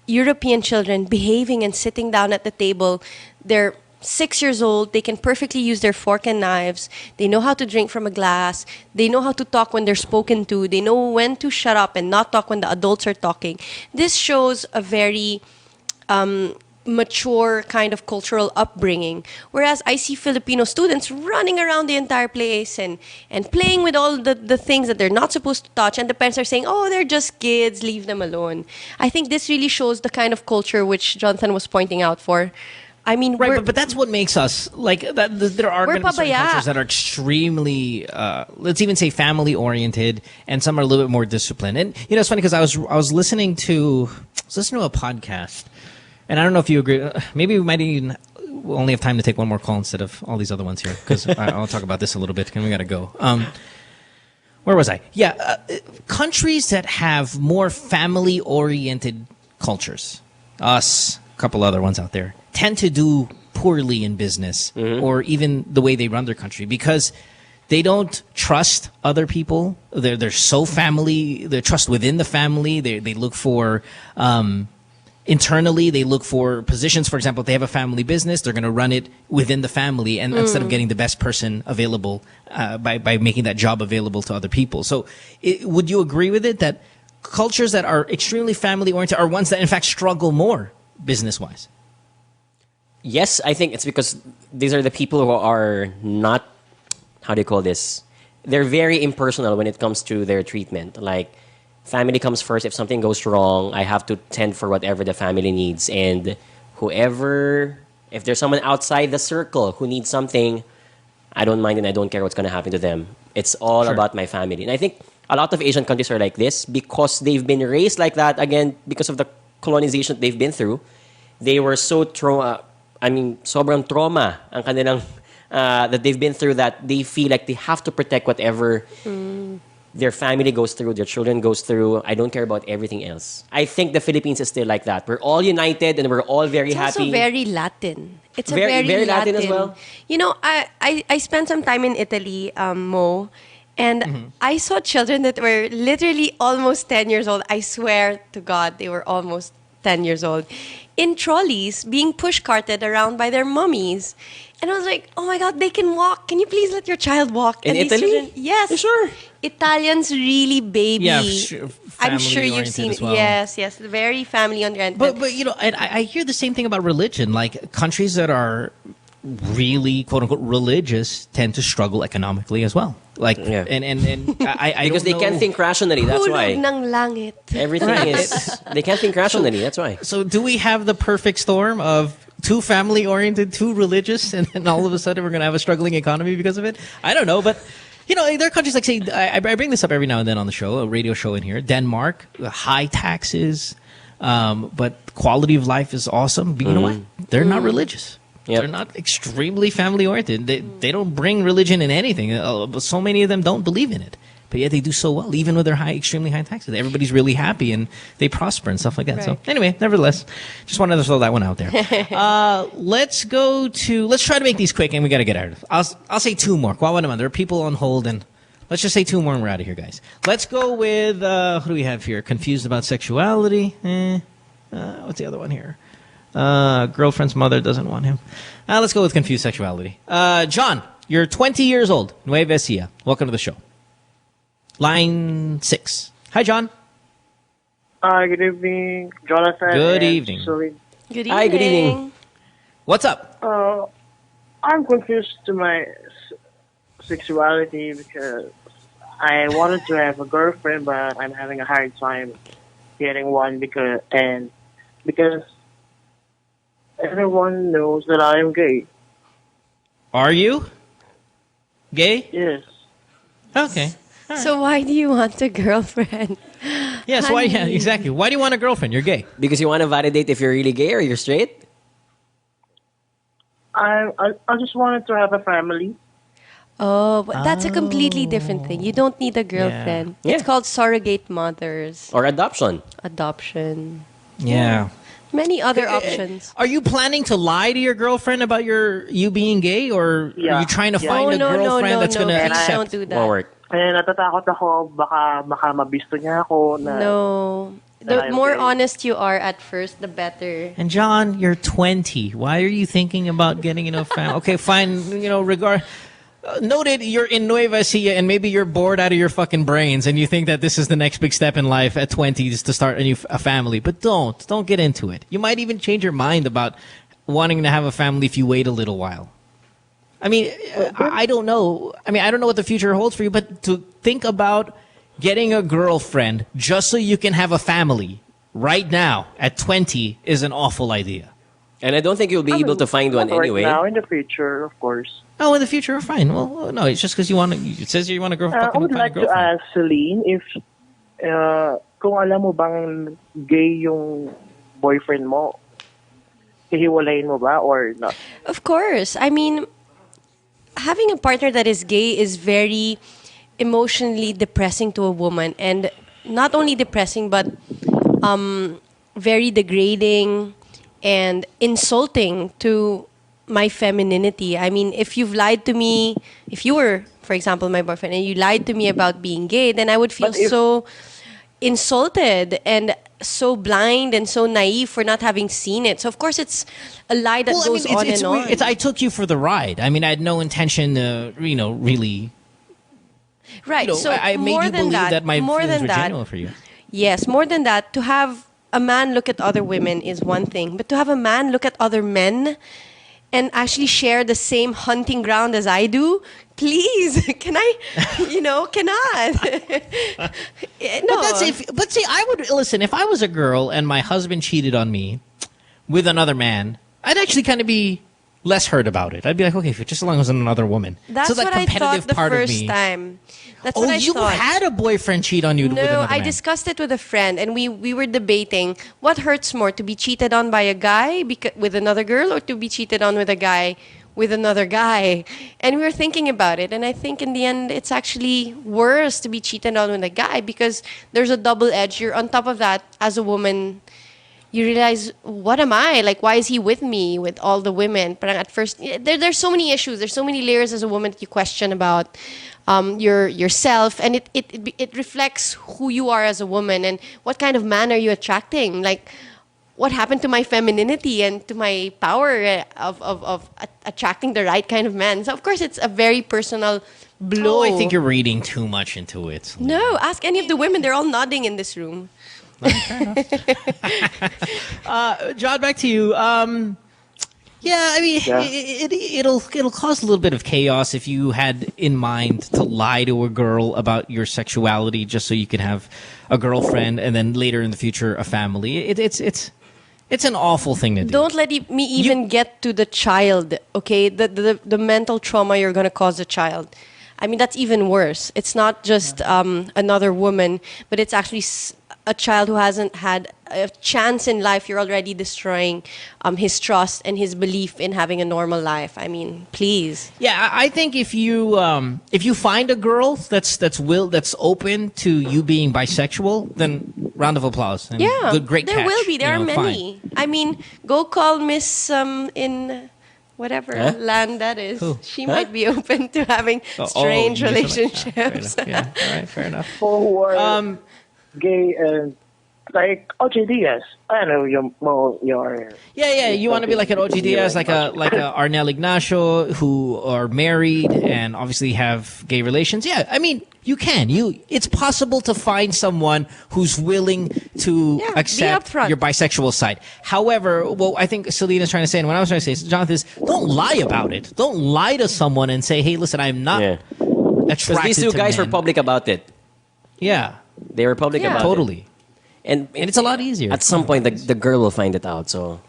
European children behaving and sitting down at the table. They're 6 years old, they can perfectly use their fork and knives. They know how to drink from a glass. They know how to talk when they're spoken to. They know when to shut up and not talk when the adults are talking. This shows a very mature kind of cultural upbringing. Whereas I see Filipino students running around the entire place and playing with all the things that they're not supposed to touch. And the parents are saying, oh, they're just kids, leave them alone. I think this really shows the kind of culture which Jonathan was pointing out for. I mean, right, but that's what makes us like that. There are going to be certain cultures that are extremely, let's even say, family oriented, and some are a little bit more disciplined. And you know, it's funny because I was listening to a podcast, and I don't know if you agree. Maybe we might even we'll only have time to take one more call instead of all these other ones here because I'll talk about this a little bit. And we got to go. Where was I? Yeah, countries that have more family oriented cultures, us, a couple other ones out there, tend to do poorly in business or even the way they run their country because they don't trust other people. They're so family. They trust within the family. They look for internally. They look for positions. For example, if they have a family business, they're going to run it within the family, and instead of getting the best person available by making that job available to other people. So, would you agree with it that cultures that are extremely family oriented are ones that in fact struggle more business wise? Yes, I think it's because these are the people who are not, how do you call this? They're very impersonal when it comes to their treatment. Like, family comes first. If something goes wrong, I have to tend for whatever the family needs. And if there's someone outside the circle who needs something, I don't mind and I don't care what's going to happen to them. It's all about my family. And I think a lot of Asian countries are like this because they've been raised like that, again, because of the colonization they've been through. They were so sobrang trauma ang kanilang that they've been through that they feel like they have to protect whatever their family goes through, their children goes through. I don't care about everything else. I think the Philippines is still like that. We're all united and we're all very happy. It's also very Latin. It's very, very Latin as well. You know, I spent some time in Italy, Mo, and I saw children that were literally almost 10 years old. I swear to God, they were almost 10 years old, in trolleys being push-carted around by their mummies. And I was like, oh my God, they can walk. Can you please let your child walk? In Italy? Children, yes. Sure. Italians really baby. Yeah, I'm sure you've seen it. Well. Yes, very family-oriented. But you know, and I hear the same thing about religion. Like countries that are really quote-unquote religious tend to struggle economically as well. Like, and I because they can't think rationally. That's why. Hulog ng langit. Everything is they can't think rationally. That's why. So, do we have the perfect storm of too family-oriented, too religious, and then all of a sudden we're going to have a struggling economy because of it? I don't know, but you know, there are countries like, say, I bring this up every now and then on the show, a radio show in here. Denmark, high taxes, but quality of life is awesome. But you know what? They're not religious. They're not extremely family-oriented. They don't bring religion in anything. So many of them don't believe in it. But yet they do so well, even with their extremely high taxes. Everybody's really happy and they prosper and stuff like that. Right. So anyway, nevertheless, just wanted to throw that one out there. Let's try to make these quick and we got to get out of it. I'll say two more. There are people on hold and let's just say two more and we're out of here, guys. Let's go with, who do we have here? Confused about sexuality. What's the other one here? Girlfriend's mother doesn't want him. Let's go with confused sexuality. John, you're 20 years old. Nueva Ecija. Welcome to the show. Line 6. Hi, John. Hi, good evening, Jonathan. Good evening. Good evening. Hi, good evening. What's up? I'm confused to my sexuality because I wanted to have a girlfriend, but I'm having a hard time getting one because everyone knows that I am gay. Are you gay? Yes. Okay. So why do you want a girlfriend? Yes, why? Yeah, exactly. Why do you want a girlfriend? You're gay. Because you want to validate if you're really gay or you're straight? I just wanted to have a family. Oh, but that's a completely different thing. You don't need a girlfriend. Yeah. It's called surrogate mothers. Or adoption. Adoption. Yeah. Many other options. Are you planning to lie to your girlfriend about you being gay, or are you trying to find a girlfriend that's going to accept? Don't do that. Won't work. Eh, natatakot ako, baka mabisto niya ako na... No. The more honest you are at first, the better. And John, you're 20. Why are you thinking about getting a family? Okay, fine. Noted, you're in Nueva Ecija and maybe you're bored out of your fucking brains and you think that this is the next big step in life at 20 is to start a family. But don't get into it. You might even change your mind about wanting to have a family if you wait a little while. I mean, I don't know. I mean, I don't know what the future holds for you, but to think about getting a girlfriend just so you can have a family right now at 20 is an awful idea. And I don't think you'll be able to find one anyway. Right now, in the future, of course. Oh, in the future, fine. Well, no, it's just because you want to. It says you want to grow. I would like to ask Celine if kung alam mo bang gay yung boyfriend mo, hihiwalayin mo ba or not? Of course. I mean, having a partner that is gay is very emotionally depressing to a woman, and not only depressing but very degrading and insulting to my femininity. I mean, if you've lied to me, if you were, for example, my boyfriend, and you lied to me about being gay, then I would feel so insulted and so blind and so naive for not having seen it. So of course it's a lie that goes on and on. I took you for the ride. I mean, I had no intention to, really. Right. So I made more you than believe that my more feelings than were that, genuine for you. Yes, more than that, to have a man look at other women is one thing, but to have a man look at other men and actually share the same hunting ground as I do, please, can I, cannot. No. But see, I would listen if I was a girl and my husband cheated on me with another man. I'd actually kind of be less hurt about it. I'd be like, okay, just as long as it's another woman. That's so that what I competitive thought the part first of me. time. That's Oh, what I you thought. had a boyfriend cheat on you with another No, man. I discussed it with a friend, and we were debating what hurts more, to be cheated on by a guy with another girl, or to be cheated on with a guy with another guy. And we were thinking about it, and I think in the end, it's actually worse to be cheated on with a guy because there's a double edge. You're on top of that as a woman. You realize, what am I? Like, why is he with me with all the women? But at first, there's so many issues. There's so many layers as a woman that you question about yourself. And it reflects who you are as a woman and what kind of man are you attracting. Like, what happened to my femininity and to my power of attracting the right kind of man? So, of course, it's a very personal blow. Oh, I think you're reading too much into it. No, ask any of the women. They're all nodding in this room. John, back to you. Yeah, I mean, it'll cause a little bit of chaos if you had in mind to lie to a girl about your sexuality just so you can have a girlfriend and then later in the future a family. It's an awful thing to do. Don't let me even get to the child, okay? The mental trauma you're going to cause the child. I mean, that's even worse. It's not just another woman, but it's actually a child who hasn't had a chance in life. You're already destroying his trust and his belief in having a normal life. I mean, please. Yeah, I think if you find a girl that's open to you being bisexual, then round of applause. And Yeah, great there catch. will be. There are Fine. many. I mean, go call Miss in whatever land that is. Who? She Huh? might be open to having strange relationships. Yeah, all right, fair enough. People who are gay and like OJ Diaz. I know you're Yeah. You want to be like an OG Diaz, like a Arnel Ignacio, who are married and obviously have gay relations. Yeah, I mean, you can. It's possible to find someone who's willing to accept your bisexual side. However, what I think Celina's trying to say, and what I was trying to say, Jonathan, is don't lie about it. Don't lie to someone and say, "Hey, listen, I'm not attracted Because these two to guys men." were public about it. Yeah. They were public about it. Totally. And it's a lot easier. At some point, the girl will find it out. So,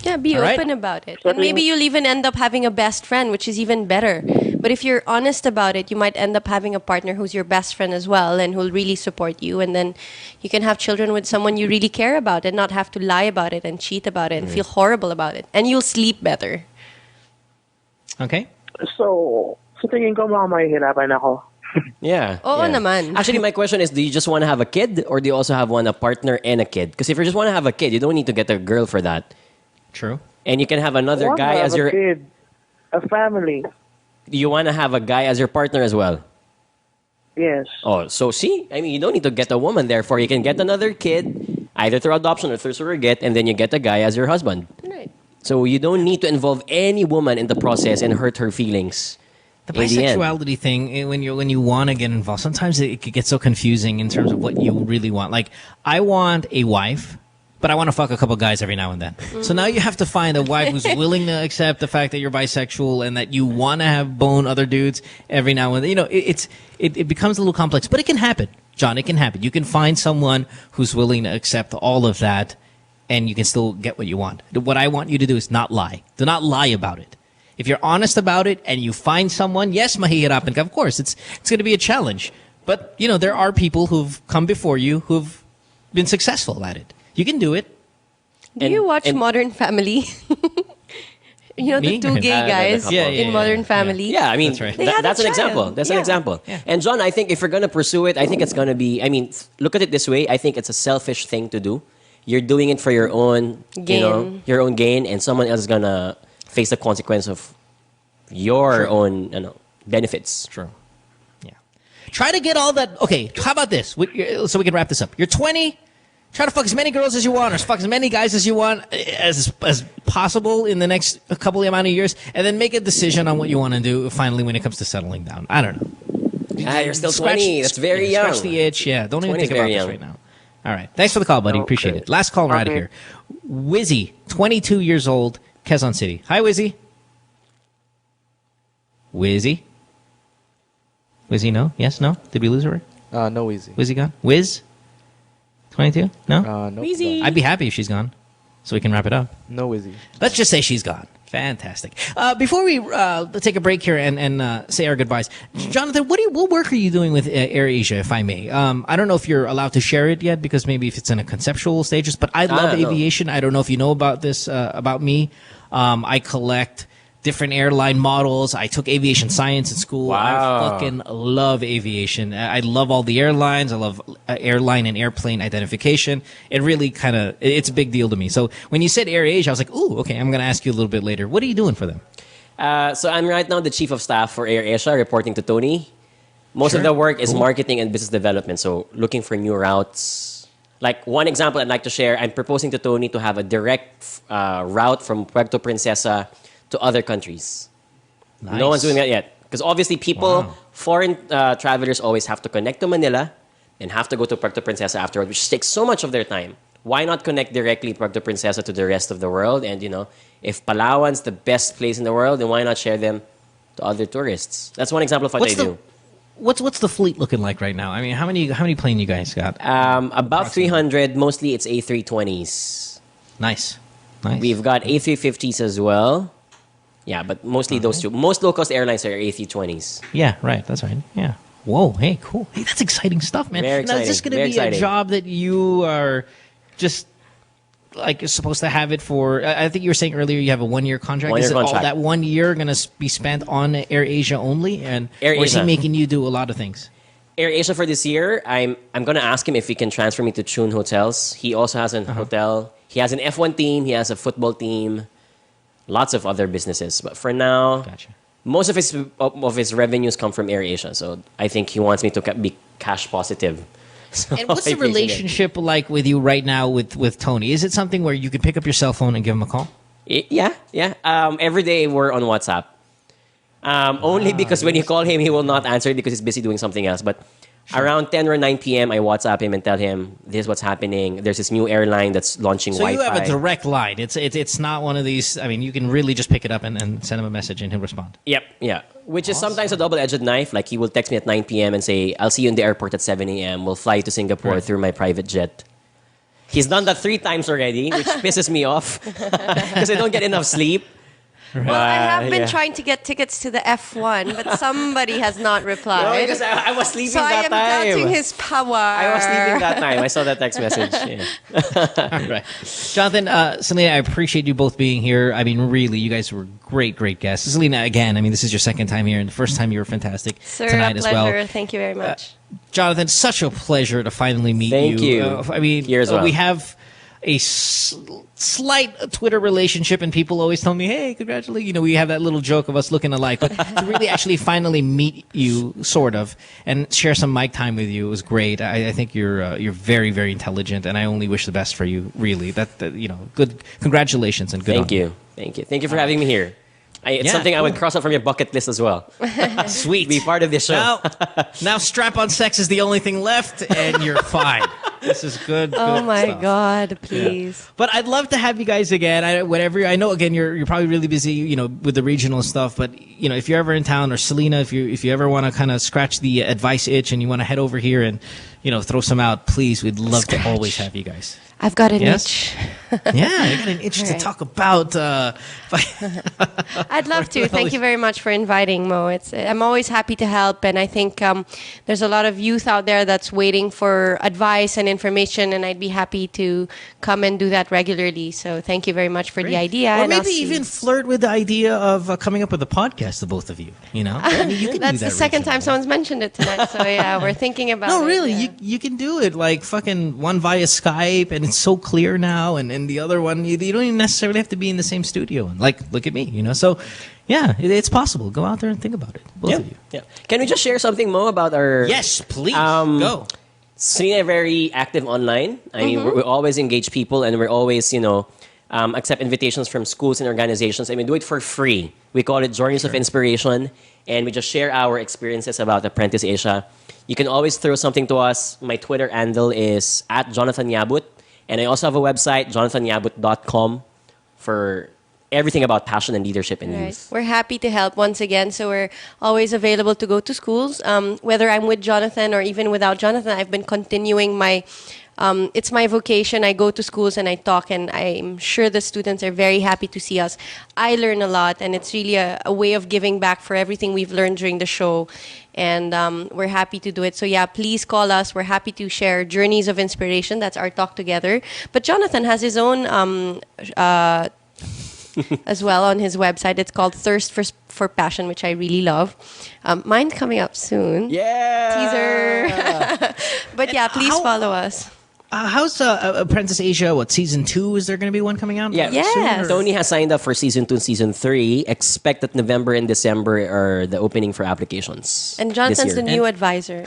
Yeah, be All right. open about it. And maybe you'll even end up having a best friend, which is even better. But if you're honest about it, you might end up having a partner who's your best friend as well and who'll really support you. And then you can have children with someone you really care about and not have to lie about it and cheat about it and feel horrible about it. And you'll sleep better. Okay. So tingin ko mga mahihirapan ako. yeah. Oo yeah. naman. Actually, my question is, do you just want to have a kid or do you also want a partner and a kid? Because if you just want to have a kid, you don't need to get a girl for that. True. And you can have another I want to guy have as a your... kid, a family. You want to have a guy as your partner as well? Yes. Oh, so see, I mean, you don't need to get a woman. Therefore, you can get another kid, either through adoption or through surrogate, and then you get a guy as your husband. Right. So you don't need to involve any woman in the process and hurt her feelings. The bisexuality thing, when you want to get involved, sometimes it could get so confusing in terms of what you really want. Like, I want a wife, but I want to fuck a couple guys every now and then. So now you have to find a wife who's willing to accept the fact that you're bisexual and that you want to have bone other dudes every now and then. You know, it becomes a little complex, but it can happen, John. It can happen. You can find someone who's willing to accept all of that, and you can still get what you want. What I want you to do is not lie. Do not lie about it. If you're honest about it and you find someone, yes, mahihirapan ka. Of course, it's going to be a challenge. But, you know, there are people who've come before you who've been successful at it. You can do it. Do you watch Modern Family? You know, Me? the two gay guys in Modern Family. Yeah, I mean, That's right. that's an example. That's an example. And John, I think if you're going to pursue it, I think it's going to be, I mean, look at it this way. I think it's a selfish thing to do. You're doing it for your own Gain. you know, your own gain, and someone else is going to face the consequence of your own, benefits. True. Yeah. Try to get all that. Okay, how about this? So we can wrap this up. You're 20. Try to fuck as many girls as you want, or fuck as many guys as you want, as possible in the next couple of amount of years, and then make a decision on what you want to do. Finally, when it comes to settling down, I don't know. You're still 20. That's very young. Scratch the itch. Yeah, don't even 20 is think about very this young. right now. All right. Thanks for the call, buddy. Appreciate it. Last call, we're out of here. Wizzy, 22 years old, Quezon City. Hi, Wizzy. Wizzy? Wizzy, no? Yes, no? Did we lose her? No, Wizzy. Wizzy gone? Wiz? 22? No? No. Wizzy. I'd be happy if she's gone, so we can wrap it up. No, Wizzy. Let's just say she's gone. Fantastic. Before we take a break here and say our goodbyes, Jonathan, what work are you doing with Air Asia, if I may? I don't know if you're allowed to share it yet, because maybe if it's in a conceptual stages, but I love aviation. I don't know if you know about this, about me. I collect different airline models. I took aviation science in school. Wow. I fucking love aviation. I love all the airlines. I love airline and airplane identification. It really it's a big deal to me. So when you said Air Asia, I was like, ooh, okay, I'm going to ask you a little bit later. What are you doing for them? So I'm right now the chief of staff for Air Asia, reporting to Tony. Most of the work is marketing and business development. So looking for new routes. Like one example I'd like to share, I'm proposing to Tony to have a direct route from Puerto Princesa to other countries. Nice. No one's doing that yet. Because obviously foreign travelers always have to connect to Manila and have to go to Puerto Princesa afterward, which takes so much of their time. Why not connect directly Puerto Princesa to the rest of the world? And, if Palawan's the best place in the world, then why not share them to other tourists? That's one example of what I do. What's the fleet looking like right now? I mean, how many plane you guys got? About 300. Mostly it's A320s. Nice. We've got A350s as well. Yeah, but mostly those two. Most low-cost airlines are A320s. Yeah, right. That's right. Yeah. Whoa. Hey, cool. Hey, that's exciting stuff, man. Very Now, is this exciting. going to be Very a job that you are just like supposed to have it for? I think you were saying earlier you have a 1-year contract. One-year is it all contract. that 1 year going to be spent on Air Asia only, or is he Asia. making you do a lot of things? Air Asia for this year, I'm going to ask him if he can transfer me to Chun Hotels. He also has a hotel. He has an F1 team. He has a football team. Lots of other businesses. But for now, most of his revenues come from Air Asia. So I think he wants me to be cash positive. So And what's I the appreciate it. relationship like with you right now with Tony? Is it something where you can pick up your cell phone and give him a call? Yeah. Every day we're on WhatsApp. Only because when you call him, he will not answer because he's busy doing something else. But around 10 or 9 p.m., I WhatsApp him and tell him, this is what's happening. There's this new airline that's launching So Wi-Fi. you have a direct line. It's not one of these. I mean, you can really just pick it up and send him a message and he'll respond. Yep, yeah. Which is sometimes a double-edged knife. Like he will text me at 9 p.m. and say, I'll see you in the airport at 7 a.m. We'll fly to Singapore through my private jet. He's done that 3 times already, which pisses me off because I don't get enough sleep. Well, I have been trying to get tickets to the F1, but somebody has not replied. No, because I was sleeping so that time. I am doubting his power. I was sleeping that time. I saw that text message. Yeah. All right. Jonathan, Celina, I appreciate you both being here. I mean, really, you guys were great guests. Celina, again, I mean, this is your second time here, and the first time you were fantastic Sir, tonight a as pleasure. well. Thank you very much. Jonathan, such a pleasure to finally meet Thank you. I mean, Here as well. we have a slight Twitter relationship, and people always tell me, "Hey, congratulations!" You know, we have that little joke of us looking alike. But to really actually finally meet you, sort of, and share some mic time with you was great. I think you're very, very intelligent, and I only wish the best for you. Really, good. Congratulations and good. Thank you for having me here. It's something I would cross off from your bucket list as well. Sweet. Be part of this show. Now strap-on sex is the only thing left, and you're fine. This is good. Oh my stuff. God, please. Yeah. But I'd love to have you guys again. I know again you're probably really busy, you know, with the regional stuff. But you know, if you're ever in town, or Celina, if you ever want to kind of scratch the advice itch and you want to head over here and throw some out, please, we'd love to always have you guys. I've got an itch. Yeah, you got an itch to talk about. I'd love to. Thank you very much for inviting, Mo. I'm always happy to help, and I think there's a lot of youth out there that's waiting for advice and information, and I'd be happy to come and do that regularly. So thank you very much for the idea. Or and maybe even flirt with the idea of coming up with a podcast, the both of you. You know, I mean, you can that's do that the second time someone's mentioned it tonight. So yeah, we're thinking about it. No, really, Yeah. you can do it. Like fucking one via Skype, and it's so clear now, and the other one you don't even necessarily have to be in the same studio. And like, look at me, you know. So yeah, it's possible. Go out there and think about it, both of you. Yeah. Can we just share something, Mo, about our? Yes, please. Go. Celina are very active online. I mean, we always engage people, and we're always, accept invitations from schools and organizations. I mean, do it for free. We call it Journeys of Inspiration, and we just share our experiences about Apprentice Asia. You can always throw something to us. My Twitter handle is @JonathanYabut, and I also have a website, jonathanyabut.com, for everything about passion and leadership in youth. We're happy to help once again. So we're always available to go to schools. Whether I'm with Jonathan or even without Jonathan, I've been continuing my... it's my vocation. I go to schools and I talk, and I'm sure the students are very happy to see us. I learn a lot, and it's really a way of giving back for everything we've learned during the show. And we're happy to do it. So yeah, please call us. We're happy to share Journeys of Inspiration. That's our talk together. But Jonathan has his own as well on his website. It's called Thirst for Passion, which I really love. Mine's coming up soon. Yeah! Teaser. But yeah, please follow us. How's Apprentice Asia? What, season 2? Is there going to be one coming out? Yeah, Yes. Tony has signed up for season 2 and season 3. Expect that November and December are the opening for applications. And Jonathan's the this year. new advisor.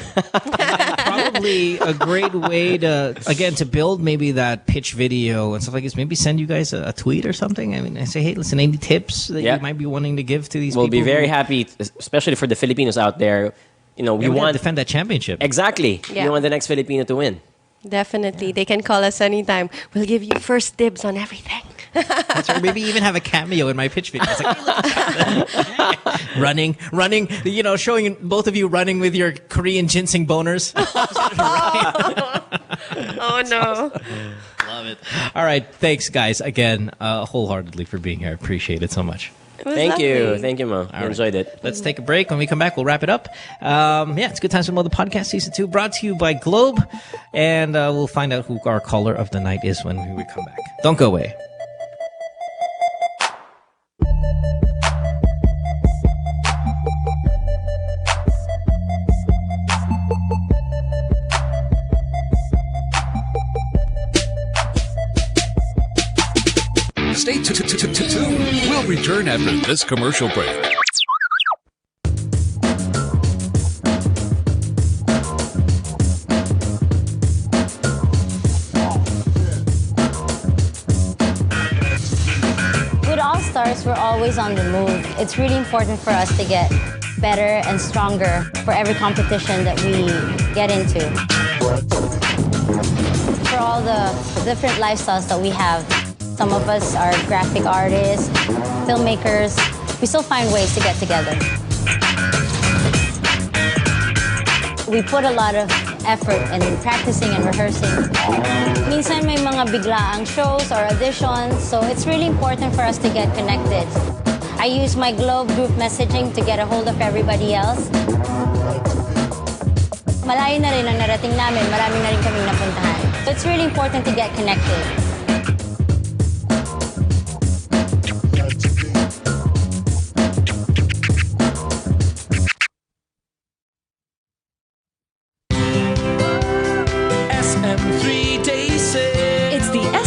Probably a great way to build maybe that pitch video and stuff like this. Maybe send you guys a tweet or something. I mean, I say, hey, listen, any tips that you might be wanting to give to these We'll people? be very happy, especially for the Filipinos out there. We want to defend that championship. Exactly. Yeah. We want the next Filipino to win. Definitely. They can call us anytime. We'll give you first dibs on everything. That's right. Maybe even have a cameo in my pitch video. It's like, hey, look at that. running, showing both of you running with your Korean ginseng boners. Oh, no. Love it. All right. Thanks, guys, again, wholeheartedly for being here. I appreciate it so much. Thank you, Mo. I enjoyed it. Let's take a break. When we come back, we'll wrap it up. It's Good Times with Mo, the podcast, season 2, brought to you by Globe, and we'll find out who our caller of the night is when we come back. Don't go away. Stay tuned. We'll return after this commercial break. With All Stars, we're always on the move. It's really important for us to get better and stronger for every competition that we get into. For all the different lifestyles that we have, some of us are graphic artists, filmmakers. We still find ways to get together. We put a lot of effort in practicing and rehearsing. Minsan may mga biglaang shows or auditions, so it's really important for us to get connected. I use my Globe group messaging to get a hold of everybody else. Malayo na rin ang narating namin, marami na rin kaming napuntahan. So it's really important to get connected.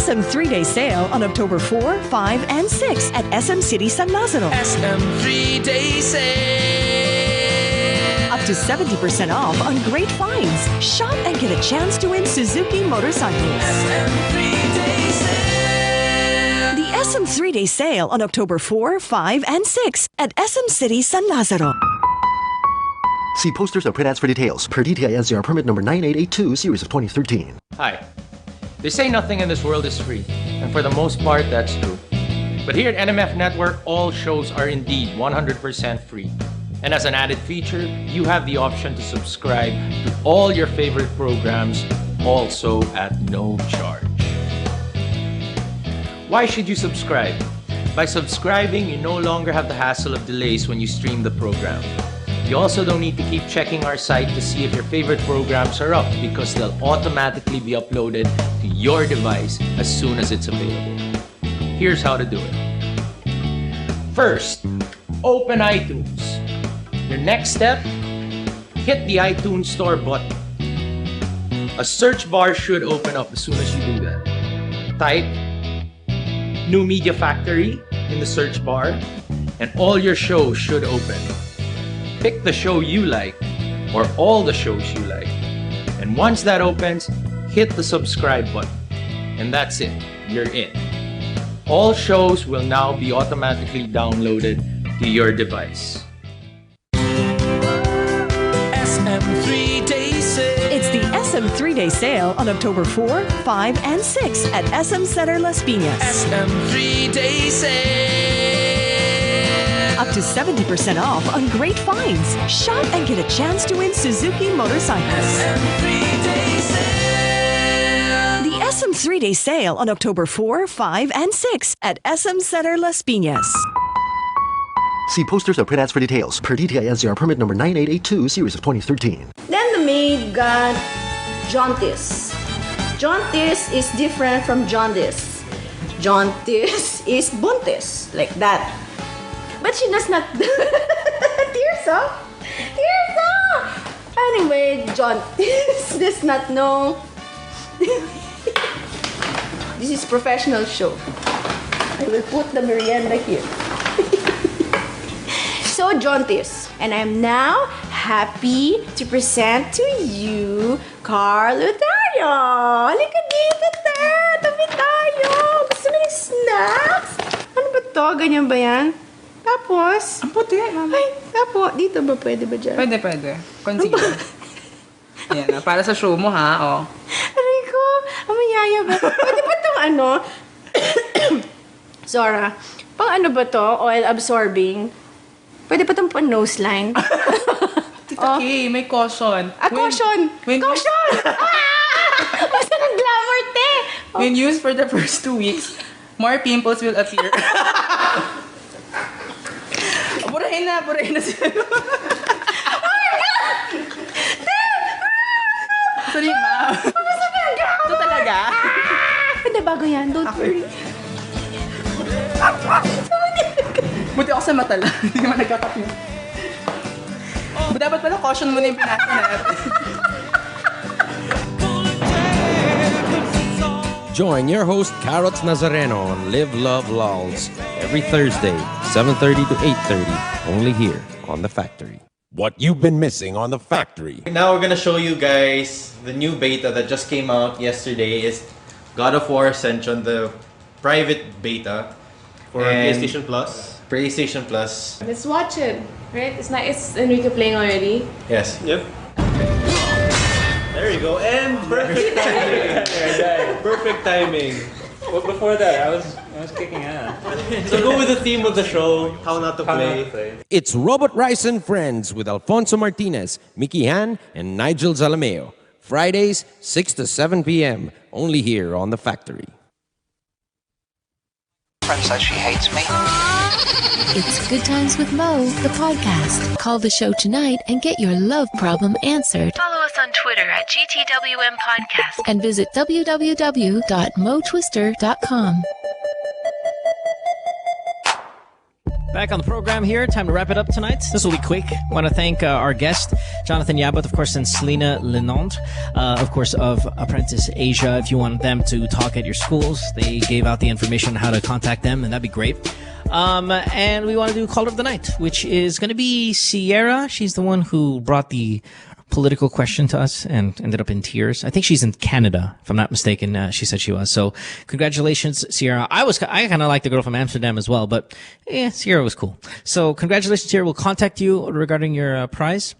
SM sale on October 4, 5, and 6 at SM City San Lazaro. SM 3-day sale. Up to 70% off on great finds. Shop and get a chance to win Suzuki motorcycles. SM 3-day sale. The SM 3-day sale on October 4, 5, and 6 at SM City San Lazaro. See posters or print ads for details. Per DTI NCR permit number 9882, series of 2013. Hi. They say nothing in this world is free, and for the most part, that's true. But here at NMF Network, all shows are indeed 100% free. And as an added feature, you have the option to subscribe to all your favorite programs, also at no charge. Why should you subscribe? By subscribing, you no longer have the hassle of delays when you stream the program. You also don't need to keep checking our site to see if your favorite programs are up, because they'll automatically be uploaded to your device as soon as it's available. Here's how to do it. First, open iTunes. Your next step, hit the iTunes Store button. A search bar should open up as soon as you do that. Type New Media Factory in the search bar, and all your shows should open. Pick the show you like, or all the shows you like. And once that opens, hit the subscribe button. And that's it, you're in. All shows will now be automatically downloaded to your device. SM 3-day sale. It's the SM 3-day sale on October 4, 5, and 6 at SM Center Las Piñas. SM 3-day sale. Up to 70% off on great finds. Shop and get a chance to win Suzuki motorcycles. SM 3-day sale. The SM 3-day sale on October 4, 5, and 6 at SM Center Las Piñas. See posters or print ads for details. Per DTI NCR permit number 9882, series of 2013. Then the maid got jaundice. Jaundice is different from jaundice. Jaundice is buntis, like that. But she does not... Tears up! Tears up! Anyway, jaundice does not know... This is professional show. I will put the merienda here. So, jaundice. And I'm now happy to present to you Carl Otario. Halika dito, te! Tabi tayo! Gusto mo ng snacks? Ano ba to? Ganyan ba yan? Tapos? Ang puti, mama. Ay, tapos. Dito ba? Pwede ba dyan? Pwede, pwede. Concealer. Ayan, para sa show mo, ha? Oh. Aray ko, amayaya ba? Pwede ba itong ano? Zora, pang ano ba to? Oil absorbing? Pwede ba itong pang nose line? Tita Kay, may caution. Caution! Caution! Basta ng glamour, te! When used for the first 2 weeks, more pimples will appear. Burahin na sila. Oh my God! Sorry, ma. Ito talaga? Hindi, bago yan. Don't worry. Buti ako sa mata lang. Hindi naman nagkakapin. Dapat pala caution mo na yung pinasa natin. Join your host, Carrots Nazareno, on Live, Love, Lols every Thursday, 7:30 to 8:30, only here on The Factory. What you've been missing on The Factory. Now we're gonna show you guys the new beta that just came out yesterday. Is God of War Ascension, the private beta for PlayStation Plus. PlayStation Plus. Let's watch it. Right? It's not. It's Enrique playing already. Yes. Yep. There you go. And perfect timing. Perfect timing. Well, before that, I was kicking ass. So go with the theme of the show, how not to play. It's Robot Rice and Friends with Alfonso Martinez, Mickey Han, and Nigel Zalameo. Fridays, 6 to 7 p.m. Only here on The Factory. Friend says she hates me. It's Good Times with Mo, the podcast. Call the show tonight and get your love problem answered. Follow us on Twitter at GTWM Podcast. And visit www.motwister.com. Back on the program here. Time to wrap it up tonight. This will be quick. I want to thank our guest, Jonathan Yabut, of course, and Celina Le Neindre, of course, of Apprentice Asia. If you want them to talk at your schools, they gave out the information on how to contact them, and that'd be great. And we want to do Caller of the Night, which is going to be Sierra. She's the one who brought the political question to us and ended up in tears. I think she's in Canada, if I'm not mistaken. She said she was. So congratulations, Sierra. I kind of like the girl from Amsterdam as well, but Sierra was cool. So congratulations, Sierra. We'll contact you regarding your prize.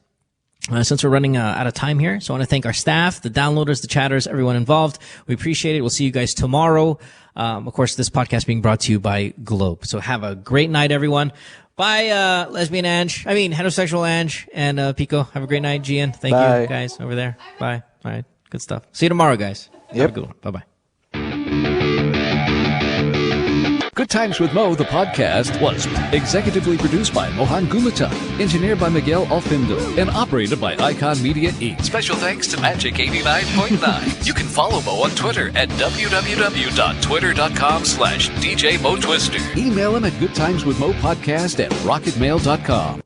Since we're running out of time here, so I want to thank our staff, the downloaders, the chatters, everyone involved. We appreciate it. We'll see you guys tomorrow. Of course, this podcast being brought to you by Globe. So have a great night, everyone. Bye, lesbian Ange. Heterosexual Ange and Pico. Have a great night, Gian. Thank you, guys, over there. Bye. All right, good stuff. See you tomorrow, guys. Have a good one. Bye-bye. Good Times with Mo, the podcast, was executively produced by Mohan Gulata, engineered by Miguel Alfindo, and operated by Icon Media Inc. Special thanks to Magic 89.9. You can follow Mo on Twitter at www.twitter.com/DJ Mo Twister. Email him at goodtimeswithmopodcast@rocketmail.com.